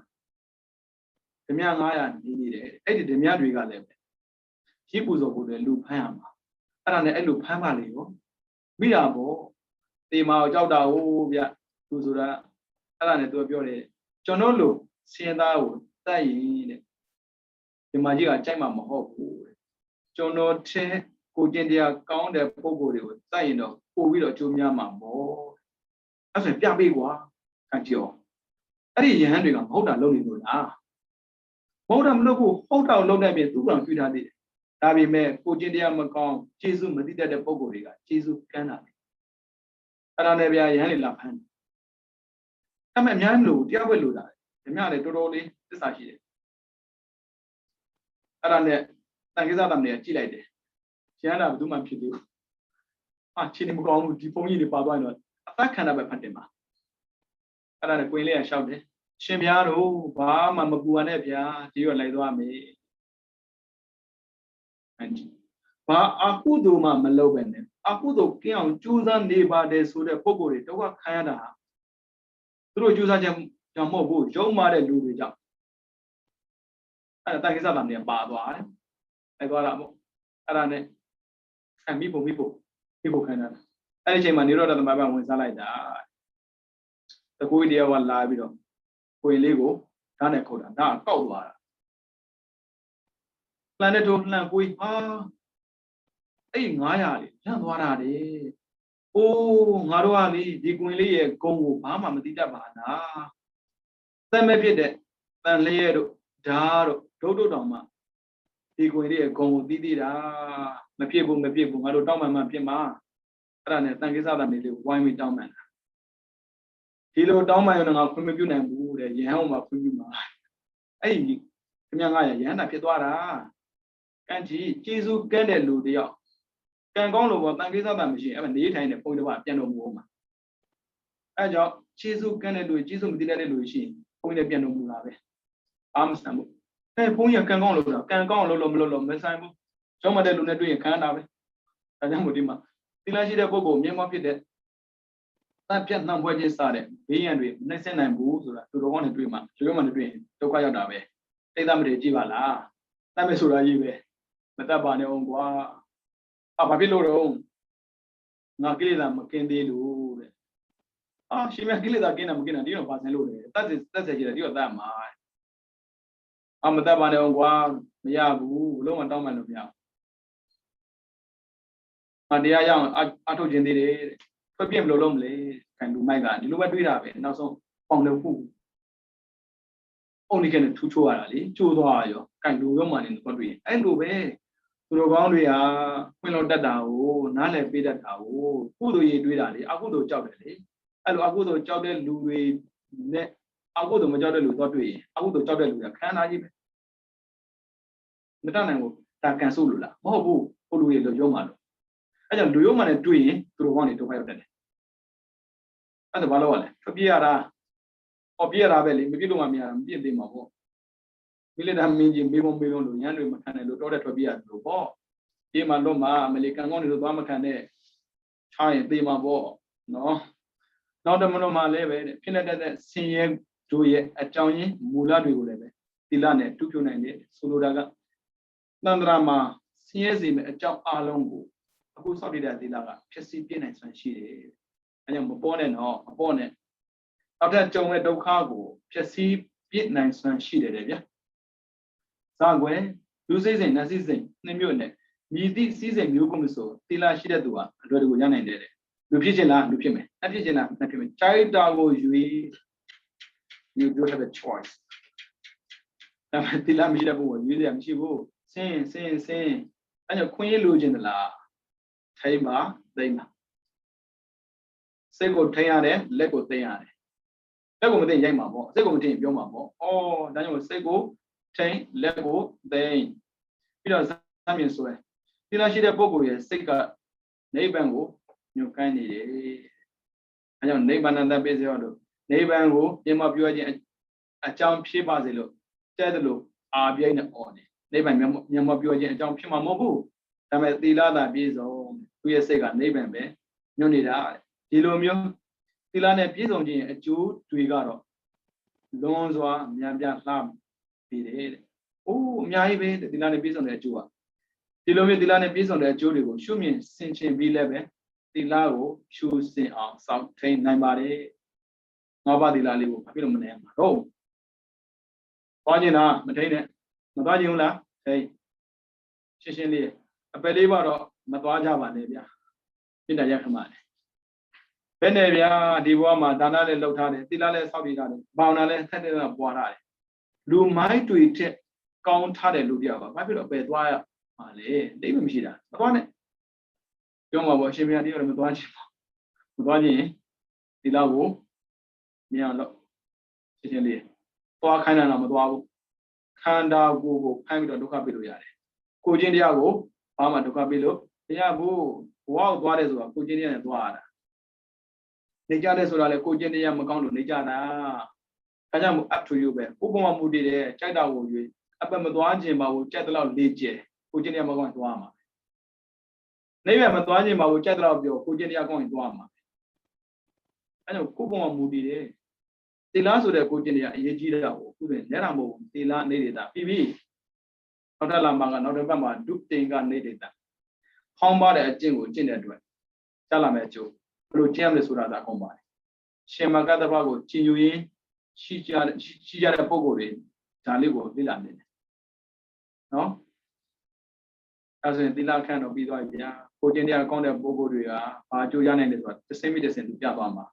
ဓမြ900နေတယ်အဲ့ဒီဓမြတွေကလည်းပဲရှိပူဇော်ဖို့လည်းလူဖမ်းရမှာအဲ့ဒါနဲ့အဲ့လိုဖမ်းပါလေရောမိတာပေါ့တေမာကိုကြောက်တာဟုတ်ဗျသူဆိုတာအဲ့ဒါနဲ့သူပြောတယ်ကျွန်တော်လို့စင်သားကိုတိုက်ရင်တဲ့ဒီမာကြီးကကြိုက်မှာမဟုတ်ဘူးတဲ့ကျွန်တော်ထဲကိုကျင်တရားကောင်းတဲ့ပုံကိုယ်တွေကိုတိုက်ရင်တော့ပို့ပြီးတော့ကြိုးများမှာပေါ့အဲ့ဆိုပြပေးကွာခံကြည့်အောင်အဲ့ဒီယဟန်တွေကမဟုတ်တာလုပ်နေလို့လားမဟုတ်တာမလုပ်ဘူးဟုတ်တာလုပ်တဲ့ပြင်သူ့ကောင်ကြွေးထားသေးတယ်ဒါပေမဲ့ကိုကျင်တရားမကောင်းကျေစုမသိတတ်တဲ့ပုံကိုယ်တွေကကျေစုကမ်းတာလေအဲ့ဒါနဲ့ဗျာယဟန်တွေလာဖမ်းအမှန်အများလို့တယောက်ပဲလို့တာဓမြလည်းတော်တော်လေးသစ္စာရှိတယ်အဲ့ဒါနဲ့တန်ခိစ္စတမနေကြည့်လိုက်တယ်ရဟန္တာဘယ်သူမှဖြစ်သေးဘူးချင်းနေမကောင်းဘူးဒီဘုန်းကြီးတွေပါသွားရင်တော့အသက်ခံတာပဲဖတ်တယ်မှာအဲ့ဒါနဲ့ကိုင်းလေးကရှောက်တယ်ရှင်ဘုရားတို့ဘာမှမပူရနဲ့ဗျာဒီတော့လိုက်သွားမယ်ဘာအကုသိုလ်မှမလုပ်ပဲနဲ့အကုသိုလ်ကင်းအောင်ကြိုးစားနေပါတယ်ဆိုတဲ့ပုံကိုယ်တွေဒုက္ခခံရတာသူတို့ကြိုးစားခြင်းကြောင့်မဟုတ်ဘူးရုံမာတဲ့လူတွေကြောင့်အဲ့ဒါတန်ခိစ္စတမနေပါသွားတယ်လိုက်သွားတာပေါ့အဲ့ဒါနဲ့မိဖို့ခံတာအဲ့ဒီအချိန်မှာနိရောဓသမဘဝင်စားလိုက်တာတကူတရားကလာပြီးတော့ကိုယ်လေးကိုဓာတ်နဲ့ခုတ်တာဒါကောက်သွားတာ planet တို့လှန်ကိုဟာအဲ့900လေလန့်သွားတာလေအိုးငါတို့ကလေဒီကွင်လေးရဲ့ဂုံကိုဘာမှမသိတတ်ပါလားသတ်မဲ့ဖြစ်တဲ့တန်လျက်တို့ဓာတ်တို့ဒုတ်တောင်မှဒီကွင်လေးရဲ့ဂုံကိုသိသိတာမဖြစ်ဘူးငါတို့တောင်းမှဖြစ်မှာအဲ့ဒါနဲ့တန်ကိစ္စသားလေးဝိုင်းပြီးတောင်းမှန်တာဒီလိုတောင်းမှန်ရင်ငါခွင့်မပြုနိုင်ဘူးတဲ့ရဟန်းမှာခွင့်ပြုမှာအဲ့ဒီခင်ဗျားငါရဟန်းတာဖြစ်သွားတာကံကြီးကျေးဇူးကဲတဲ့လူတယောက်ကံကောင်းလို့ပေါ့တန်ကိစ္စသားမရှိရင်အဲ့နေထိုင်တဲ့ပုံတစ်ပါးပြန်တော်မူအောင်မှာအဲ့ကြောင့်ကျေးဇူးကဲတဲ့လူကျေးဇူးမသိတဲ့လူရှိရင်ပုံနဲ့ပြန်တော်မူတာပဲအားမဆန်ဘူးအဲ့ဘုန်းကြီးကံကောင်းလို့ကံကောင်းလို့မလို့မဆိုင်ဘူးကျောင်းမတဲ့လူနဲ့တွေ့ရင်ခံတာပဲဒါကြောင့်မို့ဒီမှာသီလရှိတဲ့ပုဂ္ဂိုလ်မြင်မဖြစ်တဲ့တတ်ပြတ်နှံပွဲချင်းစတဲ့ဘေးရန်တွေနှိမ့်ဆက်နိုင်ဘူးဆိုတာသူတော်ကောင်းနဲ့တွေ့မှရိုးမှနဲ့တွေ့ရင်ဒုက္ခရောက်တာပဲသိသမတွေကြည့်ပါလားတတ်မယ်ဆိုတာကြီးပဲမတတ်ပါနဲ့အောင်ကွာဘာဖြစ်လို့တော့ငါကိလေသာမကင်းသေးလို့တဲ့ရှင်မကိလေသာကင်းတာမကင်းတာဒီတော့ပါဆင်လို့လေတတ်စေကြတယ်ဒီတော့တတ်မှာမတတ်ပါနဲ့အောင်ကွာမရဘူးဘလုံးမတောင်းမှလို့မရဘူးတရားရအောင်အထုတ်ခြင်းသေးတယ်ဖွင့်ပြဘလို့လုံးမလဲခံလူမိုက်ကဒီလိုပဲတွေးတာပဲနောက်ဆုံးပေါင်လို့ခုအုံဒီကနေထူးချိုးရတာလေချိုးသွားရောခံလူရောမှလည်းတော့တွေးအဲ့လိုပဲသူတို့ကောင်းတွေကဖွင့်လို့တတ်တာကိုနားလည်ပေးတတ်တာကိုကုသိုလ်ရေးတွေးတာလေအကုသိုလ်ကြောက်တယ်လေအဲ့လိုအကုသိုလ်ကြောက်တဲ့လူတွေနဲ့အကုသိုလ်မကြောက်တဲ့လူတော့တွေ့ရင်အကုသိုလ်ကြောက်တဲ့လူကခန္ဓာကြီးပဲမတတ်နိုင်ဘူးဒါကန်ဆုလို့လားမဟုတ်ဘူးဟိုလူတွေလိုရောမှလို့အဲ့ကြောင့်လူရောမှနဲ့တွေ့ရင်သူတို့ကောင်းတွေဒုက္ခရောက်တယ်အဲ့ဒါဘာလို့ လဲထွက်ပြေးရတာပြေးရတာပဲလေမပြေးလို့မှမရတာမပြေးသေးမှာပေါ့မိလက်တာမင်းကြီးမေးဖို့လို့ရန်တွေမခံနိုင်လို့တောတဲ့ထွက်ပြေးရတယ်လို့ပေါ့ဒီမှာလွတ်မှာအမေရိကန်ကောင်းတွေလို့သွားမခံတဲ့ချားရင်သေးမှာပေါ့နော်နောက်တမလို့မှလည်းပဲဖြစ်နေတဲ့ဆင်းရဲတို့ရဲ့အကြောင်းရင်းမူလတွေကိုလည်းပဲသီလနဲ့တူးပြနိုင်တယ်ဆိုလိုတာကသန္တရာမှာဆင်းရဲစေမယ့်အကြောင်းအလုံးကိုအခုစောင့်တည်တဲ့သီလကဖြစ်စီပြနိုင်စွမ်းရှိတယ်အဲကြောင့်မပေါ်နဲ့တော့မပေါ်နဲ့နောက်ထပ်ကြုံတဲ့ဒုက္ခကိုဖြစ်စီပြနိုင်စွမ်းရှိတယ်ဗျာဇာကွယ်လူစိစိမ်နတ်စိစိမ်နှစ်မျိုးနဲ့မြည်သည့်စိစိမ်မျိုးကုန်လို့ဆိုသီလရှိတဲ့သူဟာအလွယ်တကူရနိုင်တယ်လူဖြစ်ချင်လားလူဖြစ်မယ်နတ်ဖြစ်ချင်လားနတ်ဖြစ်မယ်ချိုက်တာကိုယူ you do have a choice ဒါပေမဲ့သီလမရှိတဲ့ပုဂ္ဂိုလ်ရွေးစရာမရှိဘူးစင်းအဲကြောင့်ခွင့်ရလိုချင်သလားထိမ့်ပါသိမ့်ပါစိတ်ကိုထိမ့်ရတယ်လက်ကိုသိမ့်ရတယ်လက်ကိုမသိရင်ရိုက်မှာပေါ့စိတ်ကိုမသိရင်ပြောမှာပေါ့ဒါကြောင့်စိတ်ကိုထိမ့်လက်ကိုသိမ့်ပြီးတော့ဇာမြင်ဆွဲသီလရှိတဲ့ပုဂ္ဂိုလ်ရဲ့စိတ်ကနိဗ္ဗာန်ကိုညွှန်ကိုင်းနေတယ်အဲကြောင့်နိဗ္ဗာန်တတ်ပေးစေရတော့နိဗ္ဗာန်ကိုပြင်မပြောခြင်းအကြောင်းဖြစ်ပါစေလို့တဲ့တယ်လို့အာပြိုင်နဲ့အော်နေနိဗ္ဗာန်မြန်မာပြောခြင်းအကြောင်းဖြစ်မှာမဟုတ်ဘူးဒါပေမဲ့သီလသာပြည့်စုံသူရဲ့စိတ်ကနိဗ္ဗာန်ပဲညွှန်နေတာဒီလိုမျိုးသီလနဲ့ပြည့်စုံခြင်းအကျိုးတွေကတော့လွန်စွာမြန်ပြလှပြီးတယ်တဲ့။အိုးအများကြီးပဲသီလနဲ့ပြည့်စုံတဲ့အကျိုးကဒီလိုမျိုးသီလနဲ့ပြည့်စုံတဲ့အကျိုးတွေကိုရှုမြင်ဆင်ခြင်ပြီးလည်းပဲသီလကိုရှုစင်အောင်စောင့်ထိန်နိုင်ပါတယ်။ငါးပါးသီလလေးကိုဘာဖြစ်လို့မနိုင်မှာတော့သွားခြင်းလားမထိန်နဲ့မသွားခြင်းဘူးလားထိန်ရှင်းလေးအပယ်လေးပါတော့မသွားကြပါနဲ့ဗျာပြည့်တယ်ရခမှာလေဘယ်နဲ့ဗျာဒီဘဝမှာဒါနလည်းလှုပ်ထားတယ်သီလလည်းစောင့်တည်ထားတယ်ဘာဝနာလည်းဆက်တဲ့ပွားထားတယ်လူမိုင်းတွေထက်ကောင်းထားတဲ့လူတယောက်ပါဘာဖြစ်လို့အပယ်သွားရမှာလဲတိတ်မရှိတာမသွားနဲ့ပြောမှာပေါ့အရှင်ဘုရားဒီတော့မသွားချင်ဘူးမသွားချင်ရင်သီလကိုမြင်အောင်လို့ရှင်းလေးသွားခိုင်းတာတော့မသွားဘူးခန္ဓာကိုယ်ကိုခိုင်းပြီးတော့ဒုက္ခပေးလို့ရတယ်ကိုချင်းတရားကိုဘာမှဒုက္ခပေးလို့တရားဘူးဘဝကိုသွားတယ်ဆိုတာကိုချင်းတရားနဲ့သွားရတာနေကြတယ်ဆိုတာလေကိုချင်းတရားမကောင်းလို့နေကြတာဒါကြောင့်မို့ up to you ပဲဥပမာမူတည်တယ်ကြိုက်တာကိုရွေးအပမသွားခြင်းပါဘူးကြက်တလောက်လေးကျဲကိုချင်းတရားမကောင်းရင်သွားမှာနေရမသွားခြင်းပါဘူးကြက်တလောက်ပြောကိုချင်းတရားကောင်းရင်သွားမှာအဲကြောင့်ကိုပုံမှာမူတည်တယ်သီလဆိုတဲ့ကိုချင်းတရားအရေးကြီးတာကိုအခုဆိုလက်တာမဟုတ်ဘူးသီလနေတာပြီးနောက်ထပ်လာမှာကနောက်တစ်ပတ်မှာဒုတင်ကနေတာဟောင်းပါတဲ့အကျင့်ကိုကျင့်တဲ့အတွက်ကြားလာမယ်အကျိုးဘယ်လိုကျင့်ရမလဲဆိုတာသာကောင်းပါတယ်ရှင်မကတ္တဗကိုကျင့်ယူရင်းရှိကြတဲ့ပုံကိုယ်တွေဒါလေးကိုလေ့လာနေတယ်နော် ဒါဆိုရင်သီလခန့်တော့ပြီးသွားပြီဗျာကိုကျင့်တရားကောင်းတဲ့ပုဂ္ဂိုလ်တွေကဘာကြိုးရနိုင်တယ်ဆိုတာတစ်စိမ့်မိတစ်စင်သူပြသွားမှာ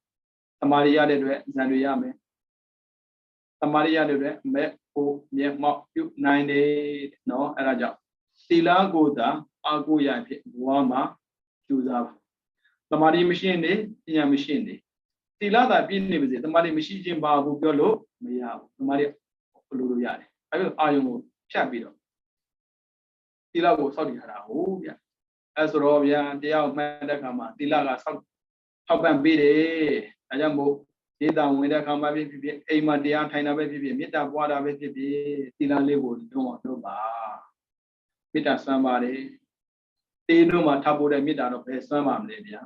သမာဓိရတဲ့အတွက်ဇန်တွေရမယ်သမာဓိရတဲ့အတွက်မဲ့ကိုမျက်မှောက်ပြုနိုင်တယ်နော်အဲ့ဒါကြောင့်သီလကိုသာအာကိုရဖြစ်ဘဝမှာကျူစားပါသမာဓိမရှိနေပညာမရှိနေသီလသာပြည့်နေပါစေသမာဓိမရှိခြင်းပါဘူးပြောလို့မရဘူးသမာဓိဘလို့လို့ရတယ်အဲ့လိုအာယုံကိုဖြတ်ပြီးတော့သီလကိုစောင့်တည်ထားတာဟုတ်ဗျအဲ့ဆိုတော့ဗျာတရားမှတ်တဲ့အခါမှာသီလကထောက်ပံ့ပေးတယ်ဒါကြောင့်မို့ဒေတာဝင်တဲ့အခါမှာဖြစ်ဖြစ်အိမ်မှာတရားထိုင်တာပဲဖြစ်ဖြစ်မေတ္တာပွားတာပဲဖြစ်ဖြစ်သီလလေးကိုလုံးအောင်လုပ်ပါမေတ္တာစွမ်းပါတယ်တေးတို့မှာထားဖို့တဲ့မေတ္တာတော့ဘယ်စွမ်းပါမလဲဗျာ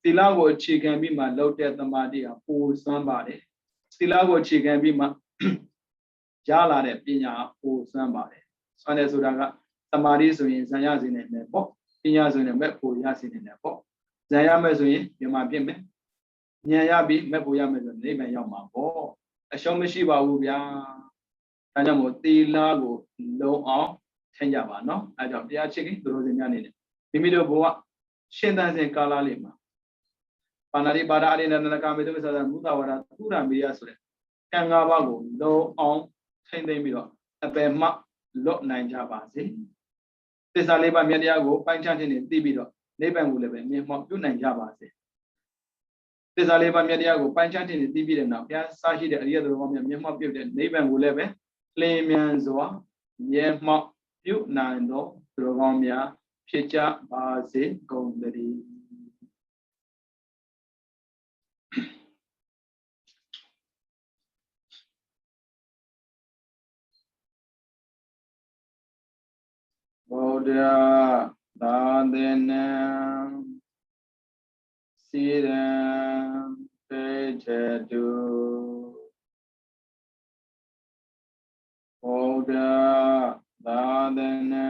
သီလကိုအခြေခံပြီးမှလုပ်တဲ့သမာဓိဟာပိုစွမ်းပါတယ်သီလကိုအခြေခံပြီးမှရလာတဲ့ပညာပိုစွမ်းပါတယ်စွမ်းတယ်ဆိုတာကသမာဓိဆိုရင်ဇံရစေနိုင်မယ်ပေါ့ပညာဆိုရင်မဲ့ပိုရစေနိုင်တယ်ပေါ့ဇံရမယ်ဆိုရင်ဒီမှာပြည့်မယ်ဉာဏ်ရပြီးမဲ့ပိုရမယ်ဆိုနိဗ္ဗာန်ရောက်မှာပေါ့အရှုံးမရှိပါဘူးဗျာဒါကြောင့်မို့သီလကိုလုံးအောင်ထိန်းကြပါနော်အဲကြောင့်တရားချစ်ခင်သူတို့စင်များနေတယ်မိမိတို့ဘဝရှင်သန်စဉ်ကာလလေးမှာပါဏာတိပါဒအရိဏနကမေတုသမုသဝါဒသုရမေယဆိုတဲ့ကံ၅ပါးကိုလုံးအောင်ထိန်းသိမ်းပြီးတော့အပယ်မှလွတ်နိုင်ကြပါစေသစ္စာလေးပါးမြတ်တရားကိုပိုင်းခြားခြင်းနဲ့သိပြီးတော့နိဗ္ဗာန်ကိုလည်းပဲမြင်မှောက်ပြုနိုင်ကြပါစေသစ္စာလေးပါးမြတ်တရားကိုပိုင်းခြားခြင်းနဲ့သိပြီးတဲ့နောက်ဘုရားစရှိတဲ့အရိယသူတော်ကောင်းများမြင်မှောက်ပြုတဲ့နိဗ္ဗာန်ကိုလည်းပဲလင်းမြန်စွာမြင်မှောက်ပြုနိုင်သောသူတော်ကောင်းများဖြစ်ကြပါစေကုန်သတည်းဗုဒ္ဓသာသနာစီရံပေချတုဗုဒ္ဓသာသနာ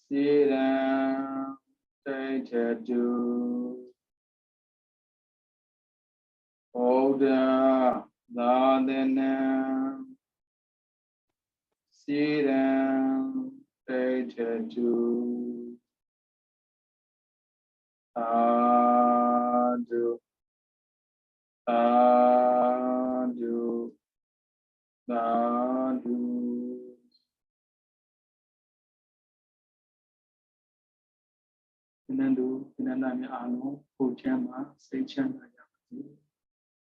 စီရံပေချတုဗုဒ္ဓသာသနာစီရံပေချတုသာဓုသာဓုသာဓုနန္ဒုနန္ဒမြအားလုံးကိုချမ်းသာစိတ်ချမ်းသာ